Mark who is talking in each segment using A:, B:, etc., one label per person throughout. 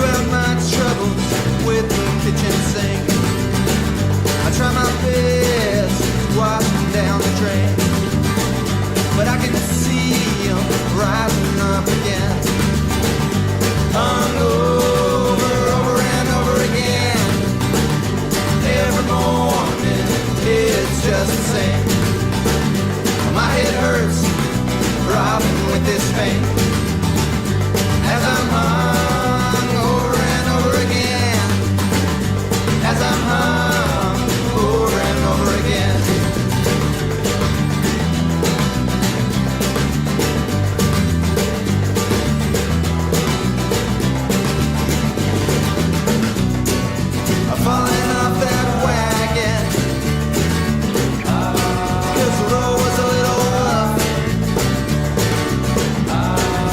A: about my troubles with the kitchen sink. I try my best to wash them down the drain, but I can see them rising up again. Over and over again. Every morning it's just the same. My head hurts, throbbing with this pain, as I'm hung over and over again. As I'm hung over and over again. I'm falling off that wagon, 'cause the road was a little rough.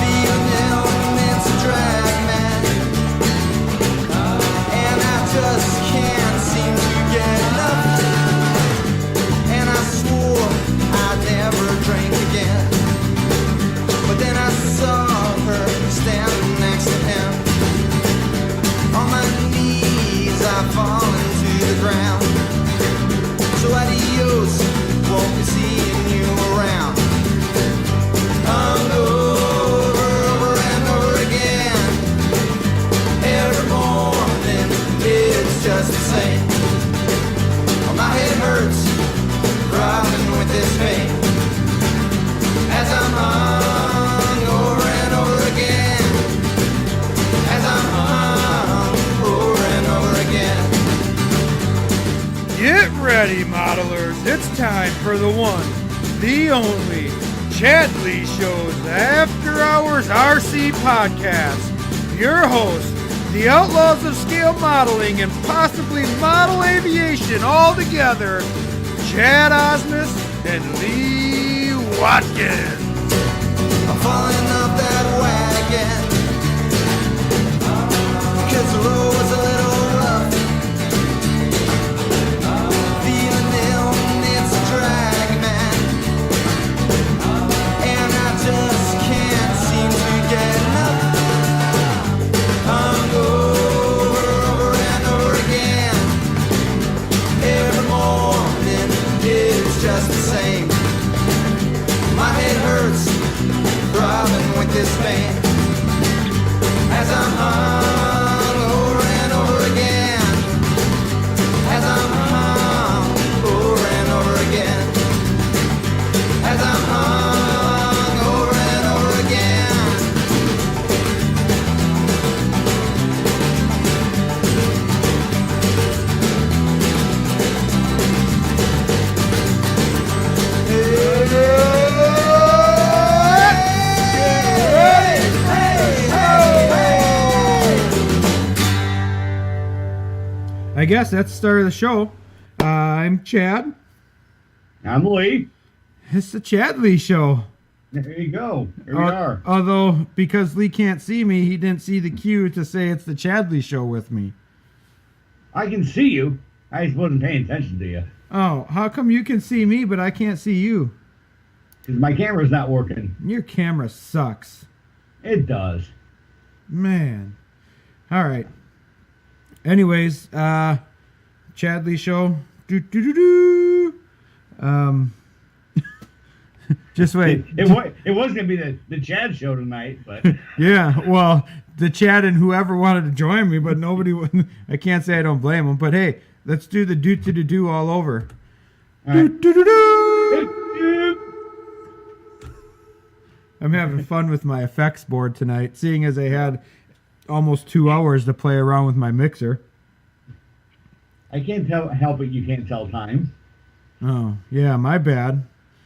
A: Feeling elements of drag, man, and I just can't seem to get enough. And I swore I'd never drink again, but then I saw her standing next to him. On my knees I fall into the ground. So adios, won't be seeing you around. Over and over again. Every morning it's just the same. My head hurts, throbbing with this pain, as I'm hung over and over again. As I'm hung over and over again.
B: Get ready, modelers. It's time for the one, the only ChadLee Show's After Hours RC Podcast. Your host, the outlaws of scale modeling and possibly model aviation all together, Chad Osmus and Lee Watkins.
A: I'm falling off that wagon, 'cause the road was a little rough. Feeling ill, it's a drag, man, and I just can't seem to get enough. I'm over and over again. Every morning it's just the same. My head hurts, throbbing with this pain, as I'm hung over and over again. As I'm hung over and over again. As I'm hung over and over again.
B: I guess that's the start of the show. I'm Chad.
C: I'm Lee.
B: It's the ChadLee Show.
C: There you go. Here we are.
B: Although, because Lee can't see me, he didn't see the cue to say it's the ChadLee Show with me.
C: I can see you. I just wasn't paying attention to you.
B: Oh, how come you can see me, but I can't see you?
C: Because my camera's not working.
B: Your camera sucks.
C: It does.
B: Man. All right. Anyways, ChadLee Show. Just wait.
C: It was going to be the Chad show tonight, but...
B: Yeah, well, the Chad and whoever wanted to join me, but nobody would. I can't say I don't blame them, but hey, let's do the do all over.
C: All right.
B: I'm having fun with my effects board tonight, seeing as I had almost 2 hours to play around with my mixer.
C: I can't help it you can't tell time.
B: Oh, yeah, my bad.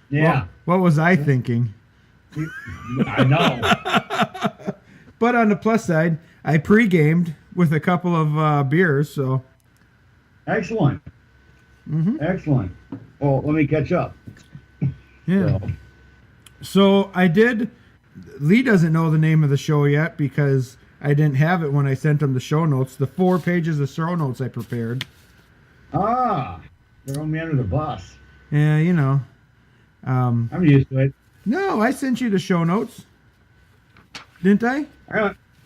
C: Yeah.
B: What was I thinking?
C: I know.
B: But on the plus side, I pre-gamed with a couple of beers, so...
C: Excellent.
B: Mm-hmm.
C: Excellent. Well, let me catch up.
B: Yeah. So I did... Lee doesn't know the name of the show yet because I didn't have it when I sent him the show notes. The 4 pages of show notes I prepared.
C: Ah, throwing me under the bus.
B: Yeah, you know.
C: I'm used to it.
B: No, I sent you the show notes. Didn't I?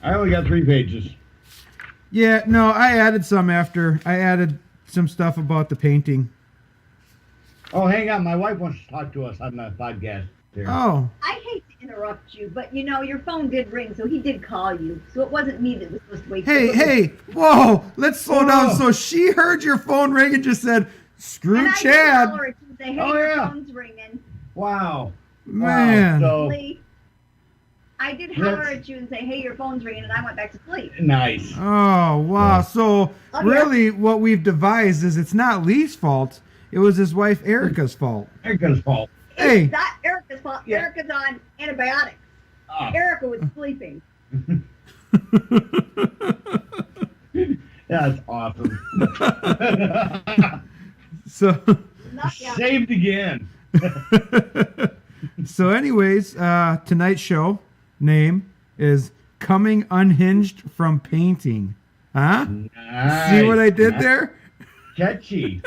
C: I only got 3 pages.
B: Yeah, no, I added some after. I added some stuff about the painting.
C: Oh, hang on. My wife wants to talk to us on the podcast. Here.
B: Oh.
D: I hate to interrupt you, but your phone did ring, so he did call you. So it wasn't me that was supposed to wait.
B: Hey, whoa, let's slow down.
C: Whoa.
B: So she heard your phone ring and just said, screw
D: And I
B: Chad.
D: did tell her to say, hey,
C: Oh,
D: your
C: yeah.
D: phone's ringing.
C: Wow.
B: Man.
C: Wow.
D: Lee, I did holler at you and say, hey, your phone's ringing, and I went back to sleep.
C: So nice.
B: Oh, wow.
C: Yeah.
B: So
D: Oh,
B: really what we've devised is it's not Lee's fault. It was his wife Erica's fault.
C: Erica's fault.
B: Hey.
D: It's not Erica's fault.
C: Yeah.
D: Erica's on antibiotics.
C: Ah.
D: Erica was sleeping.
C: That's awesome.
B: So
D: Yeah.
C: Saved again.
B: so anyways, tonight's show name is Coming Unhinged from Painting. Huh?
C: Nice.
B: See what I did
C: Nice.
B: there?
C: Catchy.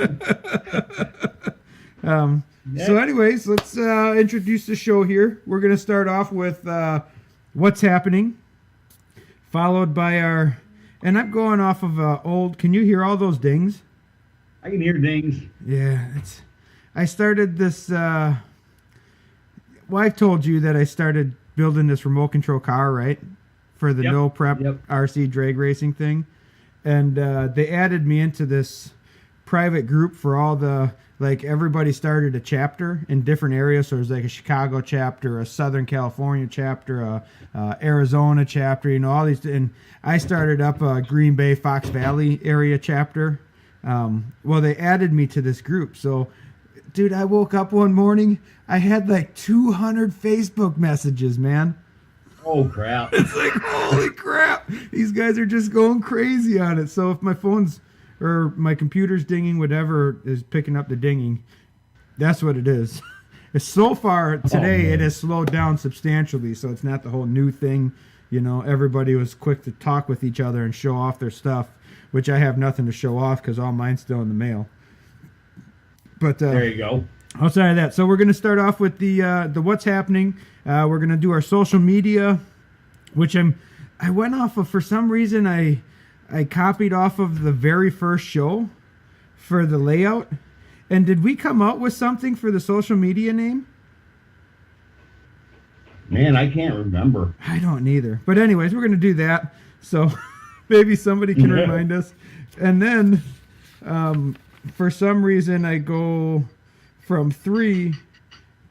B: So anyways, let's introduce the show here. We're going to start off with what's happening, followed by our, and I'm going off of old, can you hear all those dings?
C: I can hear dings.
B: Yeah, I started this, well, I've told you that I started building this remote control car, right? For the
C: Yep.
B: no prep
C: Yep.
B: RC drag racing thing. And they added me into this private group for all the, like, everybody started a chapter in different areas. So there's like a Chicago chapter, a Southern California chapter, a Arizona chapter, all these. And I started up a Green Bay, Fox Valley area chapter. Well, they added me to this group. So, dude, I woke up one morning, I had like 200 Facebook messages, man.
C: Oh, crap.
B: It's like, holy crap. These guys are just going crazy on it. So if my phone's or my computer's dinging, whatever is picking up the dinging, that's what it is. So far today, it has slowed down substantially. So it's not the whole new thing. Everybody was quick to talk with each other and show off their stuff, which I have nothing to show off because all mine's still in the mail. But
C: There you go.
B: outside of that, so we're going to start off with the what's happening. We're going to do our social media, which I went off of, for some reason, I copied off of the very first show for the layout. And did we come up with something for the social media name?
C: Man, I can't remember.
B: I don't either. But anyways, we're going to do that. So maybe somebody can remind us. And then for some reason, I go from 3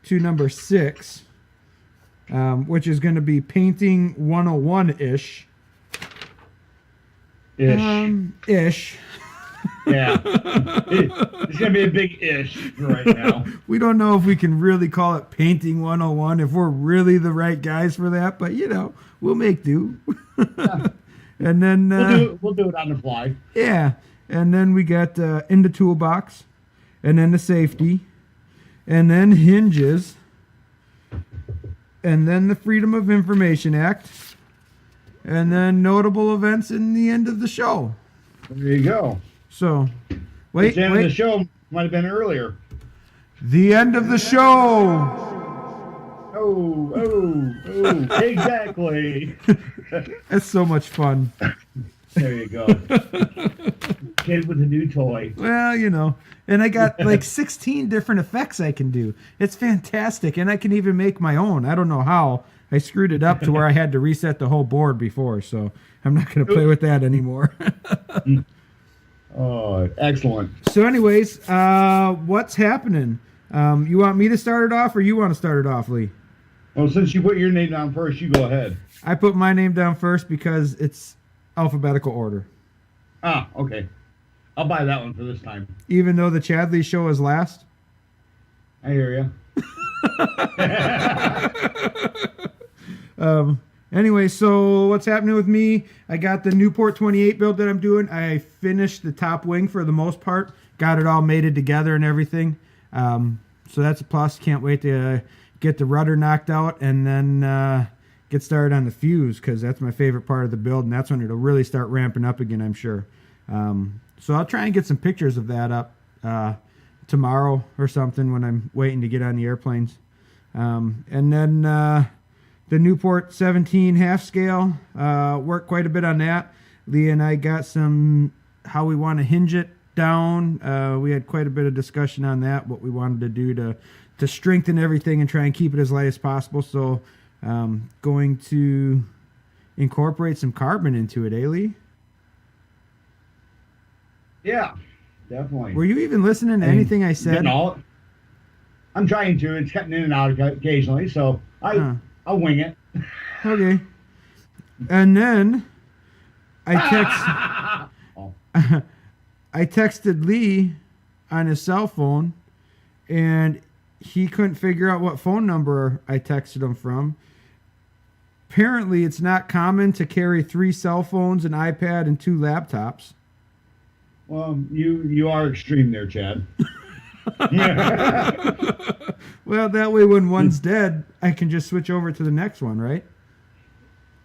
B: to number 6, which is going to be Painting 101-ish. Ish.
C: Yeah. It's going to be a big ish right now.
B: We don't know if we can really call it Painting 101, if we're really the right guys for that, but we'll make do. And then
C: We'll do it on the fly.
B: yeah, and then we got In the Toolbox, and then the Safety, and then Hinges, and then the Freedom of Information Act, and then notable events in the end of the show.
C: There you go.
B: So, wait.
C: The end of the show might have been earlier.
B: The end of the show.
C: Oh, exactly.
B: That's so much fun.
C: There you go. Kid with a new toy.
B: Well, and I got like 16 different effects I can do. It's fantastic, and I can even make my own. I don't know how. I screwed it up to where I had to reset the whole board before, so I'm not going to play with that anymore.
C: Oh, excellent.
B: So anyways, what's happening? You want me to start it off, or you want to start it off, Lee?
C: Well, since you put your name down first, you go ahead.
B: I put my name down first because it's alphabetical order.
C: Ah, okay. I'll buy that one for this time.
B: Even though the ChadLee show is last?
C: I hear you.
B: Anyway, so what's happening with me? I got the Newport 28 build that I'm doing. I finished the top wing for the most part. Got it all mated together and everything. So that's a plus. Can't wait to get the rudder knocked out and then get started on the fuse, because that's my favorite part of the build, and that's when it'll really start ramping up again, I'm sure. So I'll try and get some pictures of that up tomorrow or something when I'm waiting to get on the airplanes. And then the Newport 17 half scale, worked quite a bit on that. Lee and I got some how we want to hinge it down. We had quite a bit of discussion on that, what we wanted to do to strengthen everything and try and keep it as light as possible. So going to incorporate some carbon into it, Lee?
C: Yeah, definitely.
B: Were you even listening to anything I said?
C: I'm trying to. It's cutting in and out occasionally, so I'll wing it.
B: Okay. And then I texted Lee on his cell phone, and he couldn't figure out what phone number I texted him from. Apparently, it's not common to carry 3 cell phones, an iPad, and 2 laptops.
C: Well, you are extreme there, Chad.
B: Well, that way when one's dead, I can just switch over to the next one, right?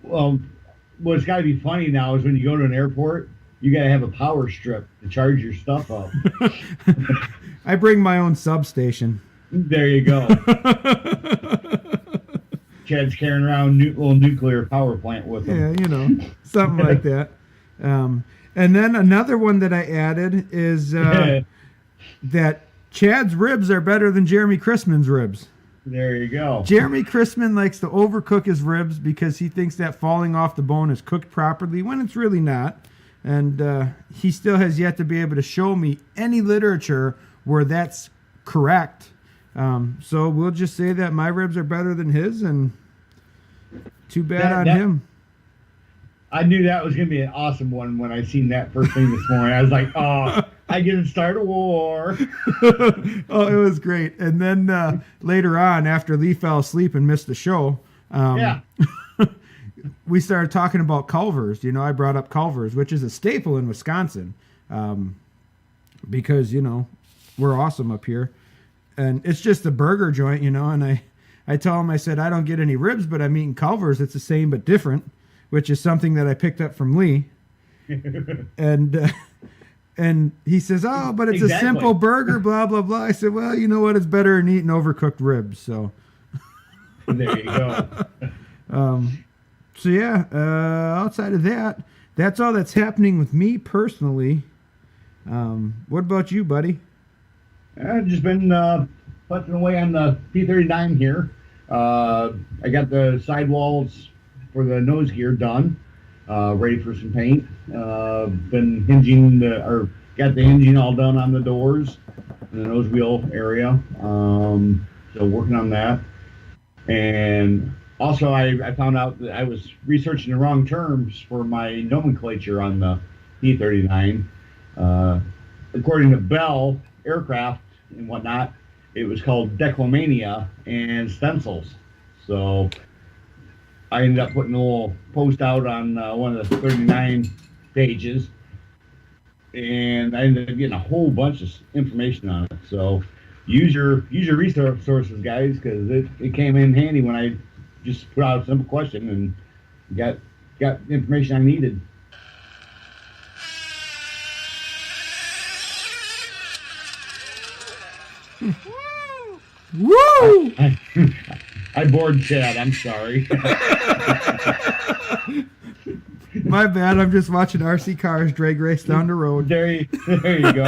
C: Well, what's got to be funny now is when you go to an airport, you got to have a power strip to charge your stuff up.
B: I bring my own substation.
C: There you go. Chad's carrying around a little nuclear power plant with him.
B: Yeah, something like that. And then another one that I added is that Chad's ribs are better than Jeremy Chrisman's ribs.
C: There you go.
B: Jeremy Chrisman likes to overcook his ribs because he thinks that falling off the bone is cooked properly when it's really not. And he still has yet to be able to show me any literature where that's correct. So we'll just say that my ribs are better than his, and too bad on him.
C: I knew that was going to be an awesome one when I seen that first thing this morning. I was like, oh, I get to start a war.
B: Oh, it was great. And then later on, after Lee fell asleep and missed the show, we started talking about Culver's. I brought up Culver's, which is a staple in Wisconsin, because, we're awesome up here. And it's just a burger joint, and I tell him, I said, I don't get any ribs, but I'm eating Culver's. It's the same but different, which is something that I picked up from Lee. And he says, oh, but it's a simple burger, blah, blah, blah. I said, well, you know what? It's better than eating overcooked ribs. So
C: there you go.
B: So, yeah, outside of that, that's all that's happening with me personally. What about you, buddy?
C: I've just been putzing away on the P39 here. I got the sidewalls for the nose gear done, ready for some paint. Been hinging got the hinging all done on the doors and the nose wheel area. So working on that. And also I found out that I was researching the wrong terms for my nomenclature on the P39. According to Bell Aircraft and whatnot, it was called declomania and stencils. So I ended up putting a little post out on one of the 39 pages, and I ended up getting a whole bunch of information on it. So use your resources, guys, because it came in handy when I just put out a simple question and got the information I needed.
B: Woo!
C: I bored Chad. I'm sorry.
B: My bad. I'm just watching RC cars drag race down the road.
C: There you go.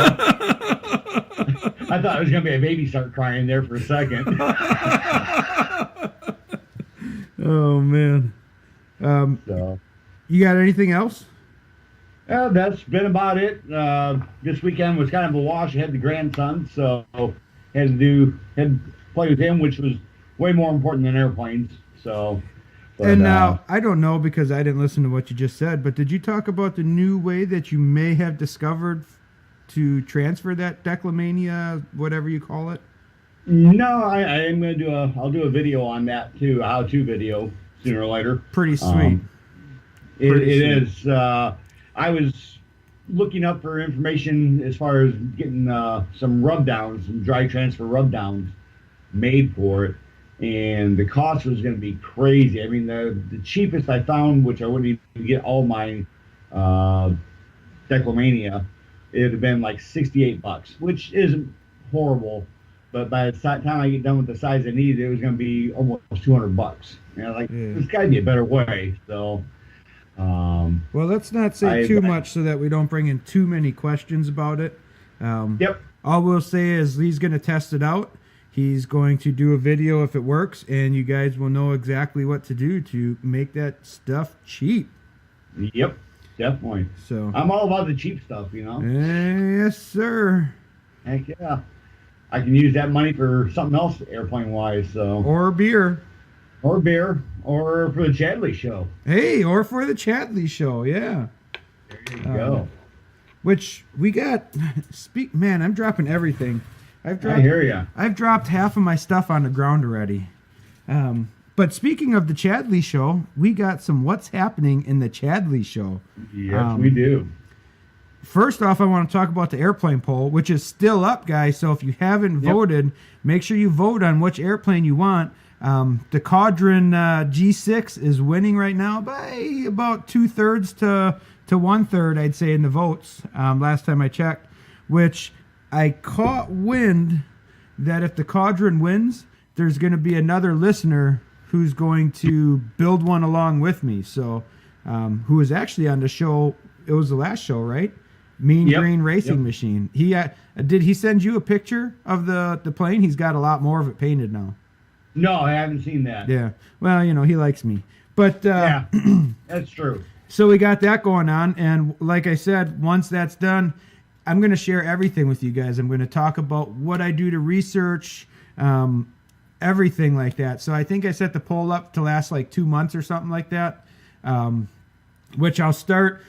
C: I thought it was going to be a baby start crying there for a second.
B: Oh, man.
C: So,
B: you got anything else?
C: that's been about it. This weekend was kind of a wash. I had the grandson, so had to play with him, which was way more important than airplanes. So,
B: and now I don't know because I didn't listen to what you just said, but did you talk about the new way that you may have discovered to transfer that declomania, whatever you call it?
C: No, I am going to I'll do a video on that too, a how-to video sooner or later.
B: Pretty sweet.
C: It is. I was looking up for information as far as getting some rub downs, some dry transfer rub downs made for it, and the cost was going to be crazy. I mean, the cheapest I found, which I wouldn't even get all my declomania, it would have been like $68, which isn't horrible. But by the time I get done with the size I needed, it was going to be almost $200. And I was like, there's got to be a better way. So
B: Well, let's not say too much so that we don't bring in too many questions about it.
C: Yep.
B: All we'll say is Lee's going to test it out. He's going to do a video if it works, and you guys will know exactly what to do to make that stuff cheap.
C: Yep, definitely.
B: So
C: I'm all about the cheap stuff, you know.
B: Yes, sir.
C: Heck yeah. I can use that money for something else airplane-wise. So.
B: Or beer.
C: Or beer. Or for the ChadLee show.
B: Hey, or for the ChadLee show, yeah.
C: There you go.
B: Which we got. Man, I'm dropping everything.
C: I hear ya.
B: I've dropped half of my stuff on the ground already. But speaking of the ChadLee show, we got some what's happening in the ChadLee show.
C: Yes, we do.
B: First off, I want to talk about the airplane poll, which is still up, guys. So if you haven't voted, make sure you vote on which airplane you want. The Caudron G6 is winning right now by about 2/3 to 1/3, I'd say, in the votes. Last time I checked, which I caught wind that if the Caudron wins, there's going to be another listener who's going to build one along with me. So, who was actually on the show? It was the last show, right? Mean Green Racing Machine. He did he send you a picture of the plane? He's got a lot more of it painted now.
C: No, I haven't seen that.
B: Yeah. Well, you know, he likes me. But
C: yeah, that's true.
B: So we got that going on, and like I said, once that's done, I'm going to share everything with you guys. I'm going to talk about what I do to research, everything like that. So I think I set the poll up to last like 2 months or something like that, which I'll start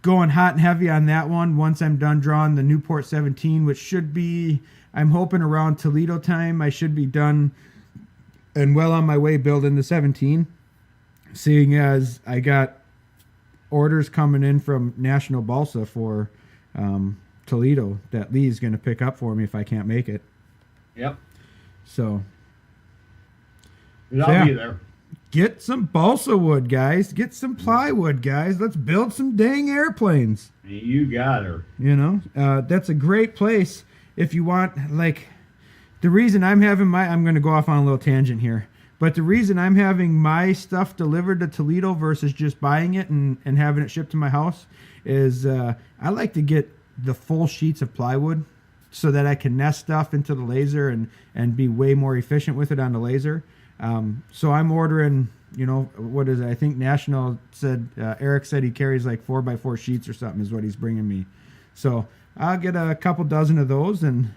B: going hot and heavy on that one once I'm done drawing the Newport 17, which should be, I'm hoping around Toledo time, I should be done and well on my way building the 17, seeing as I got orders coming in from National Balsa for Toledo that Lee's going to pick up for me if I can't make it.
C: Yep.
B: So
C: I'll be there.
B: Get some balsa wood, guys. Get some plywood, guys. Let's build some dang airplanes.
C: You got her.
B: You know, that's a great place if you want, like, the reason I'm having I'm going to go off on a little tangent here, but the reason I'm having my stuff delivered to Toledo versus just buying it and having it shipped to my house is I like to get the full sheets of plywood so that I can nest stuff into the laser and be way more efficient with it on the laser. So I'm ordering, you know, what is it? I think National said, Eric said he carries like 4x4 sheets or something is what he's bringing me. So I'll get a couple dozen of those, and,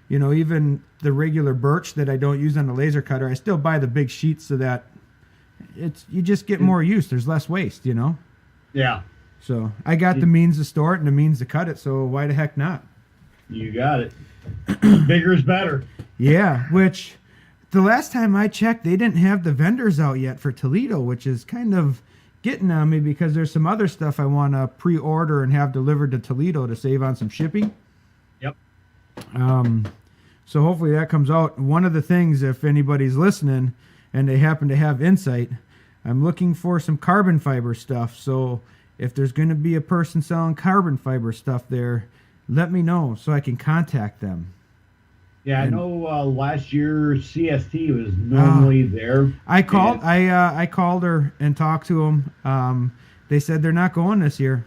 B: you know, even the regular birch that I don't use on the laser cutter, I still buy the big sheets so that you just get more use. There's less waste, you know?
C: Yeah.
B: So I got the means to store it and the means to cut it, so why the heck not?
C: You got it. Bigger is better.
B: Yeah, which the last time I checked, they didn't have the vendors out yet for Toledo, which is kind of getting on me because there's some other stuff I want to pre-order and have delivered to Toledo to save on some shipping.
C: Yep.
B: So hopefully that comes out. One of the things, if anybody's listening and they happen to have insight, I'm looking for some carbon fiber stuff. So if there's going to be a person selling carbon fiber stuff there, let me know so I can contact them.
C: Yeah, I know last year CST was normally there.
B: I called her and talked to them. They said they're not going this year.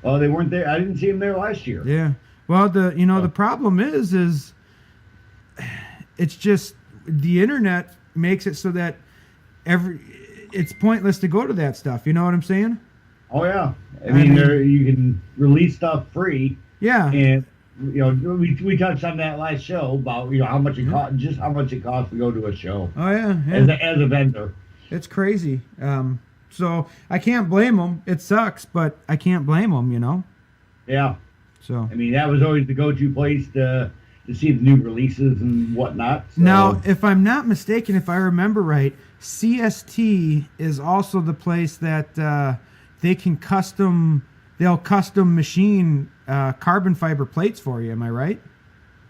C: Oh, they weren't there. I didn't see them there last year.
B: Yeah. Well, the problem is it's just the internet makes it so that it's pointless to go to that stuff. You know what I'm saying?
C: Oh yeah. I mean you can release stuff free.
B: Yeah.
C: And you know, we touched on that last show about, you know, how much it costs, just how much it costs to go to a show.
B: Oh yeah.
C: As a vendor.
B: It's crazy. So I can't blame them. It sucks, but I can't blame them. You know.
C: Yeah.
B: So
C: I mean, that was always the go-to place to see the new releases and whatnot. So.
B: Now, if I'm not mistaken, if I remember right, CST is also the place that they'll custom machine carbon fiber plates for you. Am I right?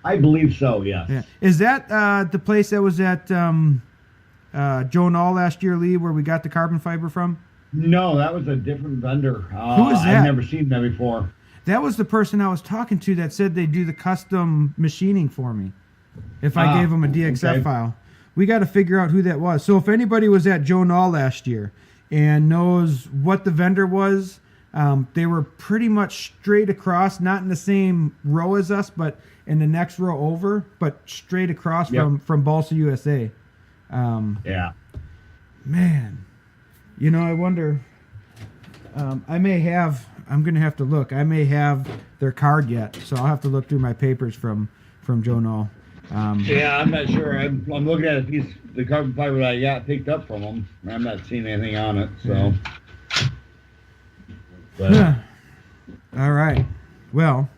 C: I believe so, yes.
B: Yeah. Is that the place that was at Joe Knoll last year, Lee, where we got the carbon fiber from?
C: No, that was a different vendor.
B: Who is that?
C: I've never seen that before.
B: That was the person I was talking to that said they do the custom machining for me if I gave them a DXF file. We got to figure out who that was. So if anybody was at Joe Knoll last year and knows what the vendor was. They were pretty much straight across, not in the same row as us, but in the next row over, but straight across from Balsa USA.
C: Yeah.
B: Man, I wonder. I'm going to have to look. I may have their card yet, so I'll have to look through my papers from Joe Knoll.
C: Yeah, I'm not sure. I'm looking at the carbon fiber that I got picked up from them. I'm not seeing anything on it, so. But.
B: All right. Well,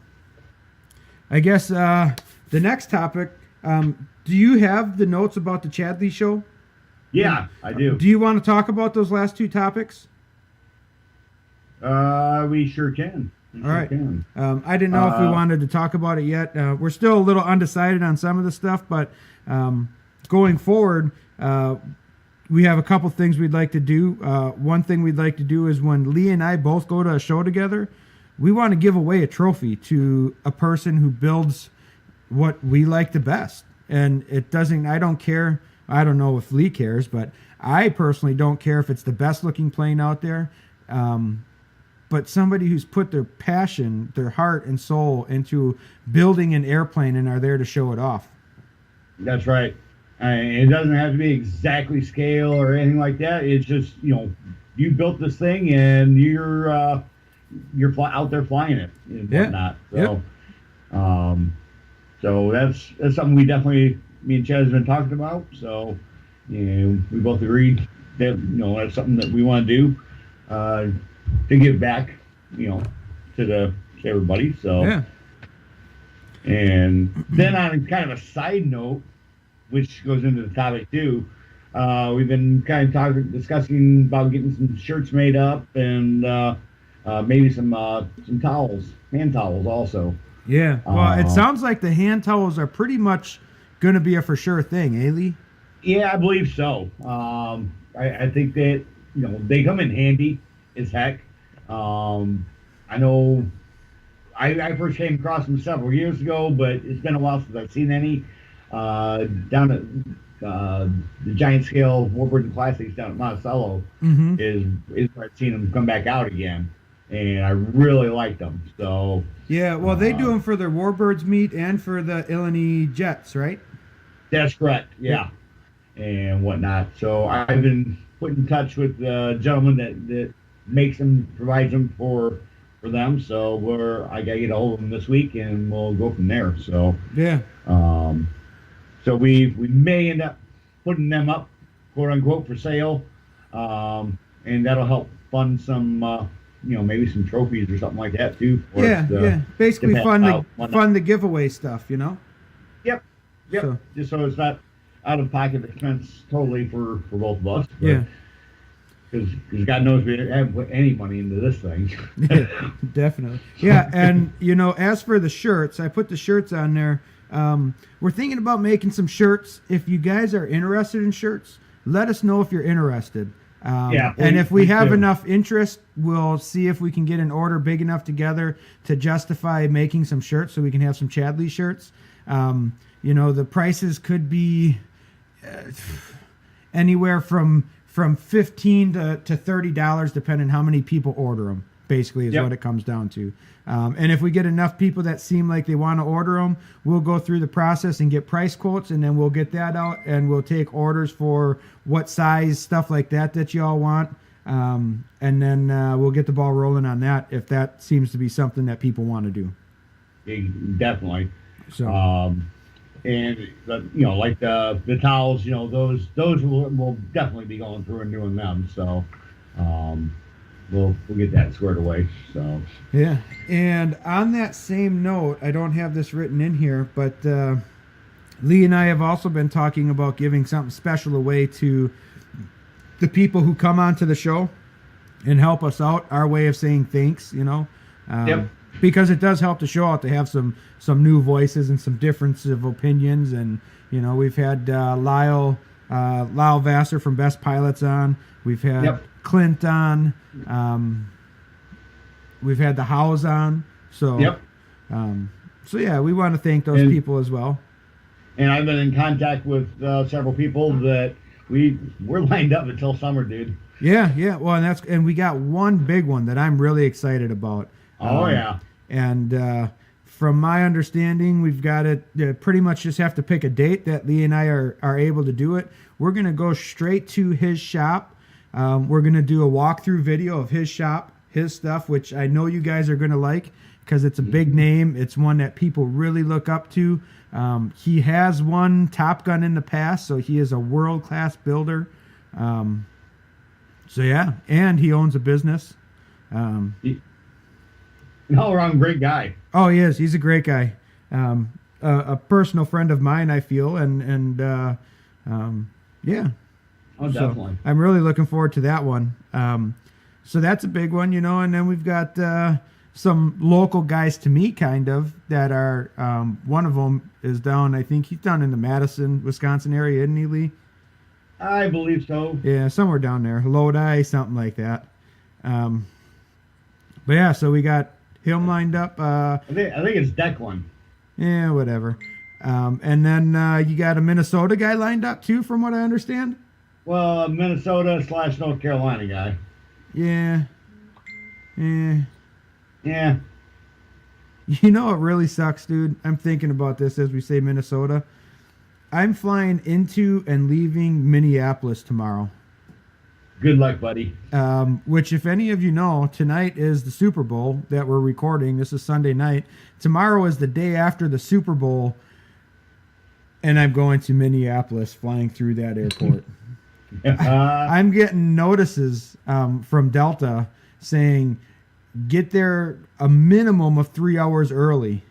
B: I guess the next topic. Do you have the notes about the ChadLee show?
C: Yeah, I do.
B: Do you want to talk about those last two topics?
C: We sure can.
B: All right. I didn't know if we wanted to talk about it yet. We're still a little undecided on some of the stuff, but going forward, we have a couple things we'd like to do. One thing we'd like to do is when Lee and I both go to a show together, we want to give away a trophy to a person who builds what we like the best. And I don't care. I don't know if Lee cares, but I personally don't care if it's the best looking plane out there. But somebody who's put their passion, their heart and soul into building an airplane and are there to show it off.
C: That's right. It doesn't have to be exactly scale or anything like that. It's just, you built this thing and you're out there flying it and whatnot. So, so that's something me and Chad has been talking about. So, we both agreed that, that's something that we want to do. To give back, to everybody. So, and then on kind of a side note, which goes into the topic too, we've been kind of discussing about getting some shirts made up and maybe some towels, hand towels also.
B: Yeah. Well, it sounds like the hand towels are pretty much going to be a for sure thing, eh, Lee?
C: Yeah, I believe so. I think that they come in handy as heck. I know I first came across them several years ago, but it's been a while since I've seen any. Down at the Giant Scale Warbirds and Classics down at Monticello is where I've seen them come back out again, and I really like them. So
B: yeah, well, they do them for their Warbirds meet and for the Illinois Jets, right?
C: That's correct. Yeah, and whatnot. So I've been put in touch with the gentleman that makes them, provides them for them. So I gotta get a hold of them this week, and we'll go from there. So
B: yeah.
C: So we may end up putting them up, quote unquote, for sale, and that'll help fund some, maybe some trophies or something like that too.
B: Yeah. Basically, fund the giveaway stuff,
C: Yep. So, just so it's not out of pocket expense totally for both of us. But,
B: yeah.
C: Because God knows we haven't put any money into this thing.
B: Yeah, definitely. Yeah, and as for the shirts, I put the shirts on there. We're thinking about making some shirts. If you guys are interested in shirts, let us know if you're interested. And if we have enough interest, we'll see if we can get an order big enough together to justify making some shirts so we can have some ChadLee shirts. The prices could be anywhere from $15 to $30, depending how many people order them, basically, is what it comes down to. And if we get enough people that seem like they want to order them, we'll go through the process and get price quotes, and then we'll get that out, and we'll take orders for what size, stuff like that you all want. And then we'll get the ball rolling on that if that seems to be something that people want to do.
C: Definitely.
B: So.
C: And like the towels, those will definitely be going through and doing them. So we'll get that squared away. So
B: yeah. And on that same note, I don't have this written in here, but Lee and I have also been talking about giving something special away to the people who come onto the show and help us out. Our way of saying thanks,
C: Yep.
B: Because it does help the show out to have some new voices and some differences of opinions. And, we've had Lyle Vassar from Best Pilots on. We've had Clint on. We've had the Howes on. So, yeah, we want to thank those people as well.
C: And I've been in contact with several people that we're lined up until summer, dude.
B: Yeah. Well, and we got one big one that I'm really excited about.
C: Oh, yeah.
B: And from my understanding, we've got it. Pretty much just have to pick a date that Lee and I are able to do it. We're gonna go straight to his shop. We're gonna do a walkthrough video of his shop, his stuff, which I know you guys are gonna like because it's a big name. It's one that people really look up to. He has won Top Gun in the past, so he is a world-class builder. So yeah, and he owns a business.
C: All around great guy.
B: Oh, he is. He's a great guy. A personal friend of mine, I feel, and yeah.
C: Oh, definitely.
B: So I'm really looking forward to that one. So that's a big one, and then we've got some local guys to meet, kind of, that are, one of them is down, I think he's down in the Madison, Wisconsin area, isn't he, Lee?
C: I believe so.
B: Yeah, somewhere down there. Lodi, something like that. But yeah, so we got him lined up.
C: I think it's Declan.
B: Yeah, whatever. And then you got a Minnesota guy lined up, too, from what I understand?
C: Well, Minnesota / North Carolina guy.
B: Yeah.
C: Yeah.
B: You know what really sucks, dude? I'm thinking about this as we say Minnesota. I'm flying into and leaving Minneapolis tomorrow.
C: Good luck, buddy.
B: Which, if any of you know, tonight is the Super Bowl that we're recording. This is Sunday night. Tomorrow is the day after the Super Bowl, and I'm going to Minneapolis, flying through that airport. I'm getting notices from Delta saying, get there a minimum of 3 hours early.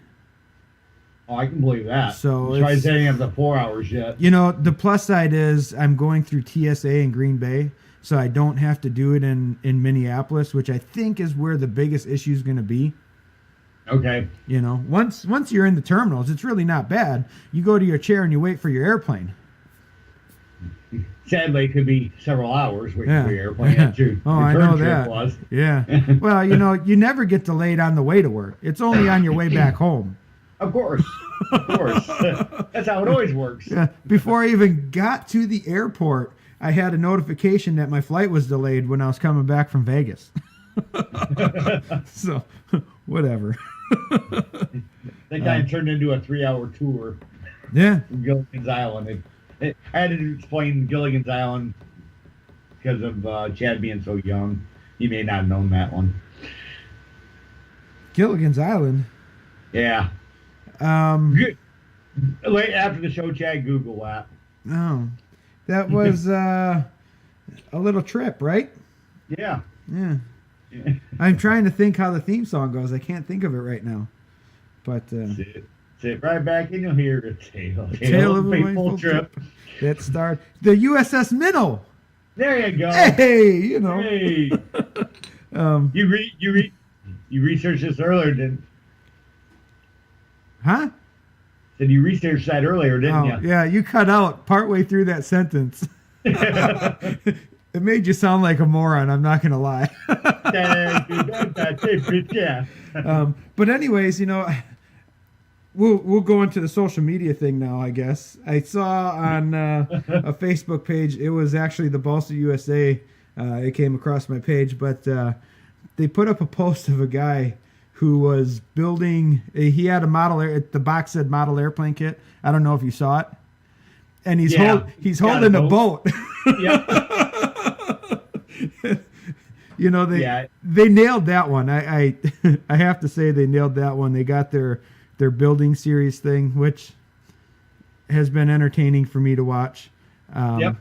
C: Oh, I can believe that.
B: So
C: try setting up the 4 hours yet.
B: The plus side is I'm going through TSA in Green Bay, so I don't have to do it in Minneapolis, which I think is where the biggest issue is going to be.
C: Okay.
B: Once you're in the terminals, it's really not bad. You go to your chair and you wait for your airplane.
C: Sadly, it could be several hours waiting for your airplane. That's your
B: I
C: return
B: know
C: trip
B: that.
C: was.
B: Yeah. Well, you never get delayed on the way to work. It's only on your way back home.
C: Of course. That's how it always works.
B: Yeah. Before I even got to the airport, I had a notification that my flight was delayed when I was coming back from Vegas. So, whatever.
C: That kind of turned into a 3-hour tour.
B: Yeah.
C: From Gilligan's Island. I had to explain Gilligan's Island because of Chad being so young. He may not have known that one.
B: Gilligan's Island?
C: Yeah. Good. Late after the show, Chad, Google that.
B: Oh. That was a little trip, right?
C: Yeah.
B: Yeah. I'm trying to think how the theme song goes. I can't think of it right now. But
C: sit right back and you'll hear a
B: tale of a
C: fateful trip.
B: That started the USS Minnow.
C: There you go.
B: Hey,
C: Hey. You researched this earlier, didn't?
B: Huh?
C: Said you researched that earlier, didn't you?
B: Yeah, you cut out partway through that sentence. It made you sound like a moron, I'm not going to lie. But anyways, we'll go into the social media thing now, I guess. I saw on a Facebook page, it was actually the Balsa USA. It came across my page, but they put up a post of a guy who was building, he had the box said model airplane kit. I don't know if you saw it. And he's holding a boat. They nailed that one. I have to say they nailed that one. They got their building series thing, which has been entertaining for me to watch. And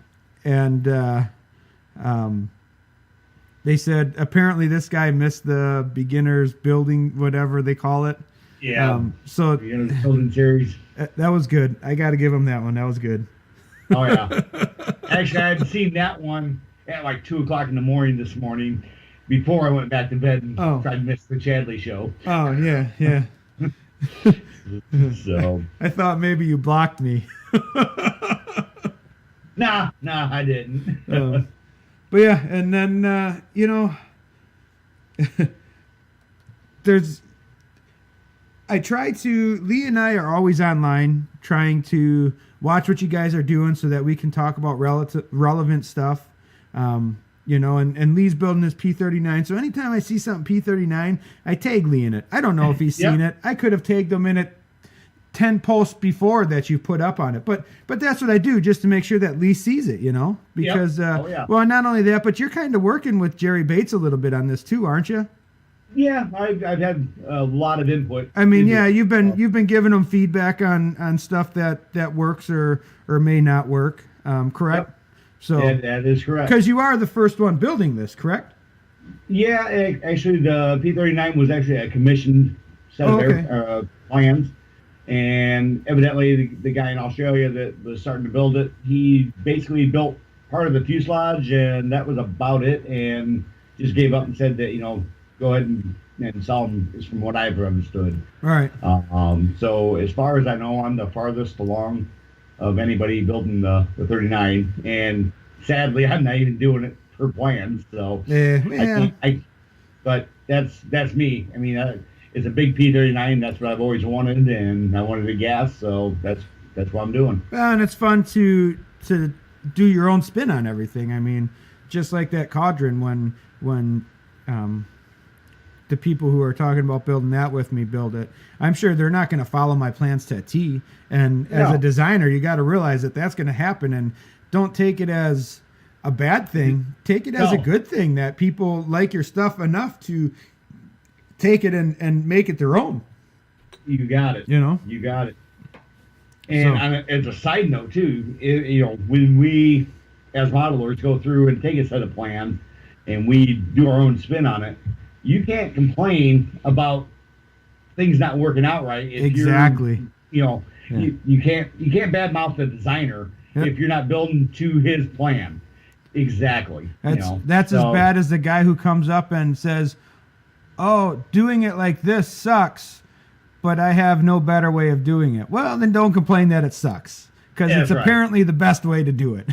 B: they said apparently this guy missed the beginner's building, whatever they call it.
C: Yeah.
B: So
C: beginner's building series.
B: That was good. I got to give him that one. That was good.
C: Oh yeah. Actually, I had seen that one at like 2:00 in the morning this morning, before I went back to bed and tried to miss the ChadLee show.
B: Oh yeah.
C: So
B: I thought maybe you blocked me.
C: Nah, I didn't.
B: But yeah, and then Lee and I are always online trying to watch what you guys are doing so that we can talk about relevant stuff. and Lee's building his P39. So anytime I see something P39, I tag Lee in it. I don't know if he's seen it. I could have tagged him in it 10 posts before that you put up on it. But that's what I do just to make sure that Lee sees it, because, well, not only that, but you're kind of working with Jerry Bates a little bit on this too, aren't you?
C: Yeah, I've had a lot of input.
B: I mean, you've been giving them feedback on stuff that works or may not work, correct?
C: Yep.
B: So
C: that is correct.
B: Because you are the first one building this, correct?
C: Yeah, actually, the P39 was actually a commissioned set of plans. And evidently, the guy in Australia that was starting to build it, he basically built part of the fuselage, and that was about it, and just gave up and said that, go ahead and sell them, is from what I've understood.
B: All right.
C: So as far as I know, I'm the farthest along of anybody building the 39, and sadly, I'm not even doing it per plans. So but that's me. I mean, it's a big P39. That's what I've always wanted, and I wanted a gas, so that's what I'm doing.
B: Well, and it's fun to do your own spin on everything. I mean, just like that Caudron when the people who are talking about building that with me build it. I'm sure they're not going to follow my plans to a T. And as a designer, you got to realize that that's going to happen, and don't take it as a bad thing. Take it as a good thing that people like your stuff enough to take it and make it their own.
C: You got it. You got it. And as a side note too, when we as modelers go through and take a set of plans and we do our own spin on it, you can't complain about things not working out right.
B: Exactly.
C: You can't badmouth the designer if you're not building to his plan. Exactly.
B: That's as bad as the guy who comes up and says, "Oh, doing it like this sucks, but I have no better way of doing it." Well, then don't complain that it sucks, because it's apparently the best way to do it.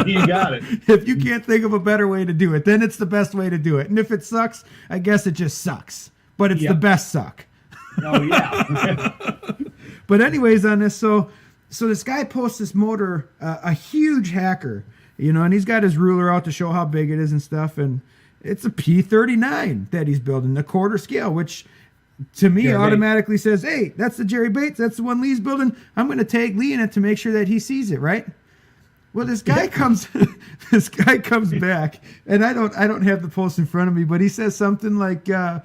C: You got it.
B: If you can't think of a better way to do it, then it's the best way to do it. And if it sucks, I guess it just sucks. But it's the best suck.
C: Oh, yeah.
B: But anyways, on this, so this guy posts this motor, a huge hacker, and he's got his ruler out to show how big it is and stuff. And it's a P39 that he's building, the quarter scale, which to me automatically says, hey, that's the Jerry Bates. That's the one Lee's building. I'm going to tag Lee in it to make sure that he sees it, right? Well, this guy comes back, and I don't have the post in front of me, but he says something like, yeah,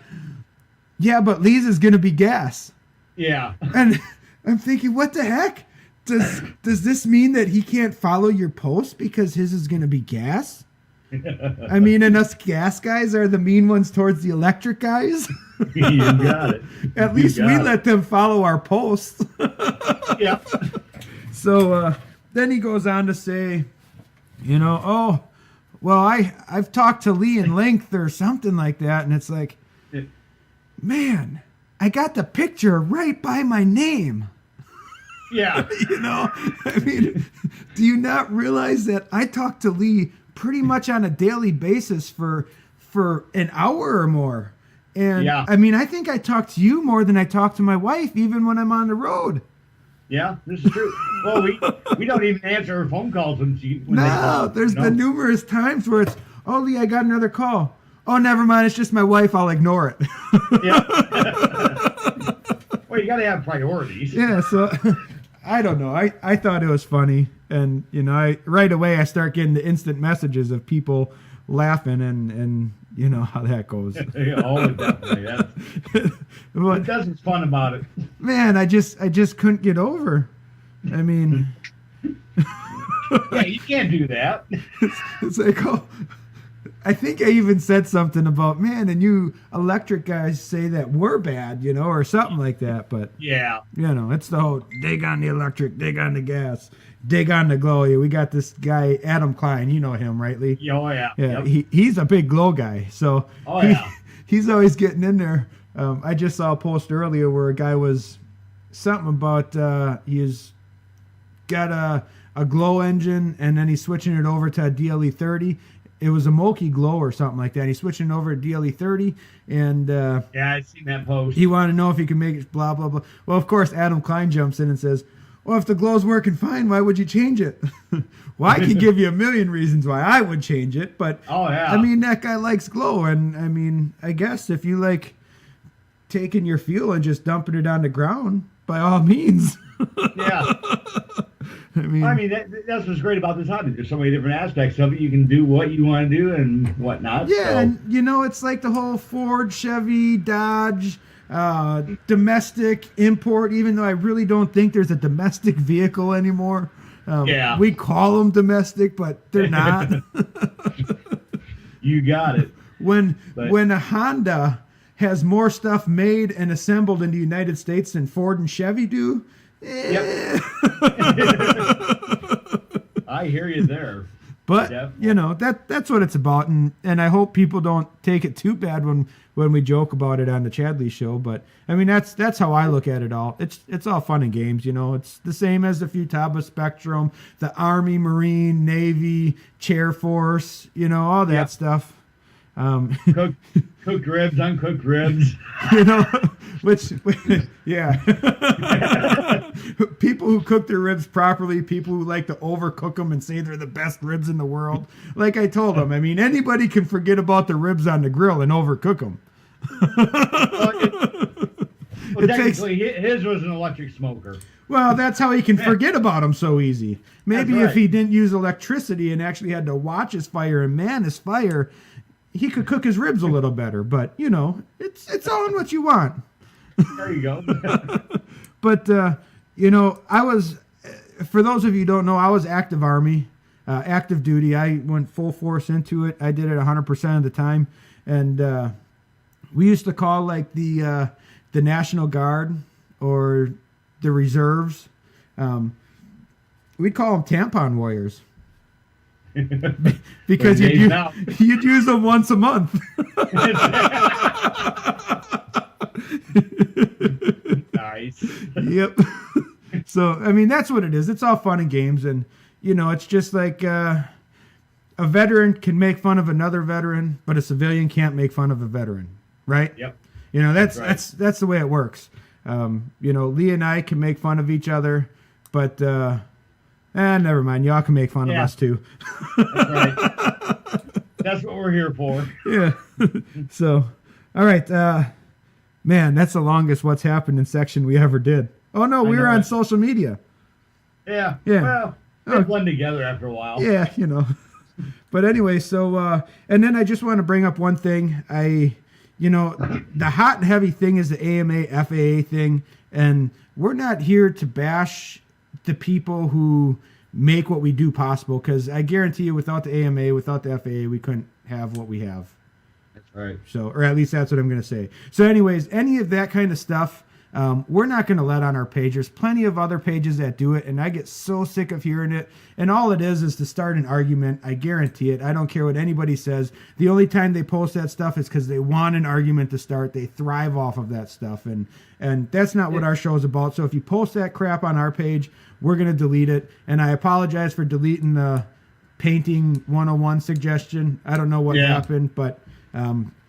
B: but Lee's is going to be gas.
C: Yeah.
B: And I'm thinking, what the heck? Does this mean that he can't follow your post because his is going to be gas? I mean, and us gas guys are the mean ones towards the electric guys.
C: You got it.
B: At least we let them follow our posts.
C: Yeah.
B: So then he goes on to say, oh, well, I've talked to Lee in length or something like that. And it's like, man, I got the picture right by my name.
C: Yeah.
B: I mean, do you not realize that I talk to Lee pretty much on a daily basis for an hour or more? And I mean, I think I talk to you more than I talk to my wife, even when I'm on the road.
C: Yeah, this is true. Well, we don't even answer her phone calls when they call.
B: There's been numerous times where it's, oh, Lee, I got another call. Oh, never mind. It's just my wife. I'll ignore it.
C: Yeah. Well, you got to have priorities.
B: Yeah, so I don't know. I thought it was funny. And, right away I start getting the instant messages of people laughing and you know how that goes.
C: Oh, definitely. What doesn't fun about it?
B: Man, I just couldn't get over. I mean,
C: yeah, you can't do that.
B: It's like, oh, I think I even said something about, man, and you electric guys say that we're bad, or something like that. But
C: yeah,
B: it's the whole dig on the electric, dig on the gas, dig on the glow. Yeah, we got this guy, Adam Klein. You know him, right, Lee?
C: Oh, yeah.
B: Yeah, yep. He's a big glow guy. So he's always getting in there. I just saw a post earlier where a guy was something about he's got a glow engine and then he's switching it over to a DLE 30. It was a Moki glow or something like that. He's switching over to DLE 30 and
C: yeah, I've seen that post.
B: He wanted to know if he could make it blah blah blah. Well, of course Adam Klein jumps in and says, Well, if the glow's working fine, why would you change it? Well, I can give you a million reasons why I would change it, but
C: Oh, yeah.
B: I mean, that guy likes glow, and I mean, I guess if you like taking your fuel and just dumping it on the ground, by all means.
C: Yeah.
B: I mean,
C: that's what's great about this hobby. There's so many different aspects of it. You can do what you want to do and whatnot.
B: yeah,
C: so.
B: and you know, it's like the whole Ford, Chevy, Dodge, domestic import, even though I really don't think there's a domestic vehicle anymore.
C: Yeah.
B: We call them domestic, but they're not.
C: You got it.
B: When a Honda has more stuff made and assembled in the United States than Ford and Chevy do,
C: Yep. I hear you there.
B: but
C: Definitely.
B: you know, that's what it's about, and I hope people don't take it too bad when we joke about it on the ChadLee show. But I mean, that's how I look at it all. It's all fun and games, you know. It's the same as the Futaba Spectrum, the Army, Marine, Navy, Chair Force, you know, all that
C: Yep.
B: stuff.
C: Cooked ribs, uncooked ribs.
B: You know, which yeah. People who cook their ribs properly, people who like to overcook them and say they're the best ribs in the world. Like I told them, I mean, anybody can forget about the ribs on the grill and overcook them.
C: Well, technically, his was an electric smoker.
B: Well, that's how he can forget about them so easy. Maybe
C: That's
B: if
C: right.
B: he didn't use electricity and actually had to watch his fire and man his fire, he could cook his ribs a little better. But, you know, it's all in what you want.
C: There you go.
B: But, you know, I was, for those of you who don't know, I was active Army, active duty. I went full force into it. I did it 100% of the time. And we used to call like the National Guard or the reserves. We'd call them tampon warriors. Because you'd use them once a month.
C: Nice.
B: Yep. So, I mean, that's what it is. It's all fun and games. And, you know, it's just like a veteran can make fun of another veteran, but a civilian can't make fun of a veteran. Right?
C: Yep.
B: You know, that's
C: right.
B: that's the way it works. You know, Lee and I can make fun of each other, but never mind. Y'all can make fun of us too.
C: That's right. That's what we're here for.
B: Yeah. So, all right, man, that's the longest what's happened in section we ever did. Oh no, we were on social media.
C: Yeah.
B: Yeah.
C: Well, they blend together after a while.
B: Yeah, you know. But anyway, so and then I just want to bring up one thing. You know, the hot and heavy thing is the AMA FAA thing, and we're not here to bash the people who make what we do possible, because I guarantee you, without the AMA, without the FAA, we couldn't have what we have.
C: That's right.
B: So, or at least that's what I'm going to say. So anyways, any of that kind of stuff, we're not going to let on our page. There's plenty of other pages that do it, and I get so sick of hearing it. And all it is to start an argument. I guarantee it. I don't care what anybody says. The only time they post that stuff is because they want an argument to start. They thrive off of that stuff, and that's not what our show is about. So if you post that crap on our page, we're going to delete it. And I apologize for deleting the painting 101 suggestion. I don't know what happened, but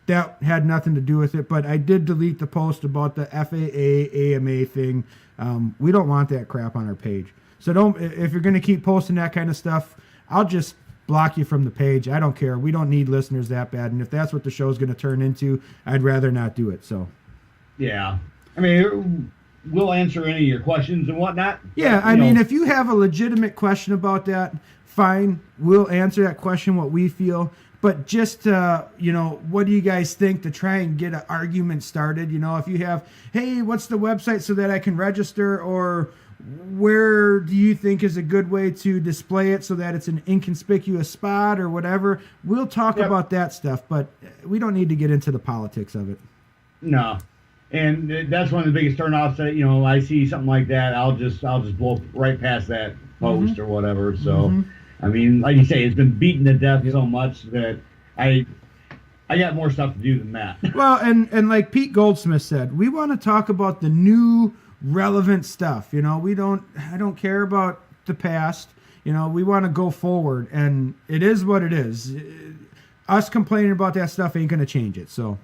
B: that had nothing to do with it. But I did delete the post about the FAA AMA thing. We don't want that crap on our page. So if you're going to keep posting that kind of stuff, I'll just block you from the page. I don't care. We don't need listeners that bad. And if that's what the show's going to turn into, I'd rather not do it. So,
C: yeah. I mean, we'll answer any of your questions and whatnot.
B: Yeah, I mean, if you have a legitimate question about that, fine. We'll answer that question what we feel. But just, you know, what do you guys think, to try and get an argument started? You know, if you have, hey, what's the website so that I can register? Or where do you think is a good way to display it so that it's an inconspicuous spot or whatever? We'll talk about that stuff, but we don't need to get into the politics of it.
C: No. And that's one of the biggest turnoffs that, you know, I see something like that, I'll just blow right past that post or whatever. So, I mean, like you say, it's been beaten to death so much that I got more stuff to do than that.
B: Well, and like Pete Goldsmith said, we want to talk about the new relevant stuff. You know, I don't care about the past. You know, we want to go forward, and it is what it is. Us complaining about that stuff ain't going to change it. So,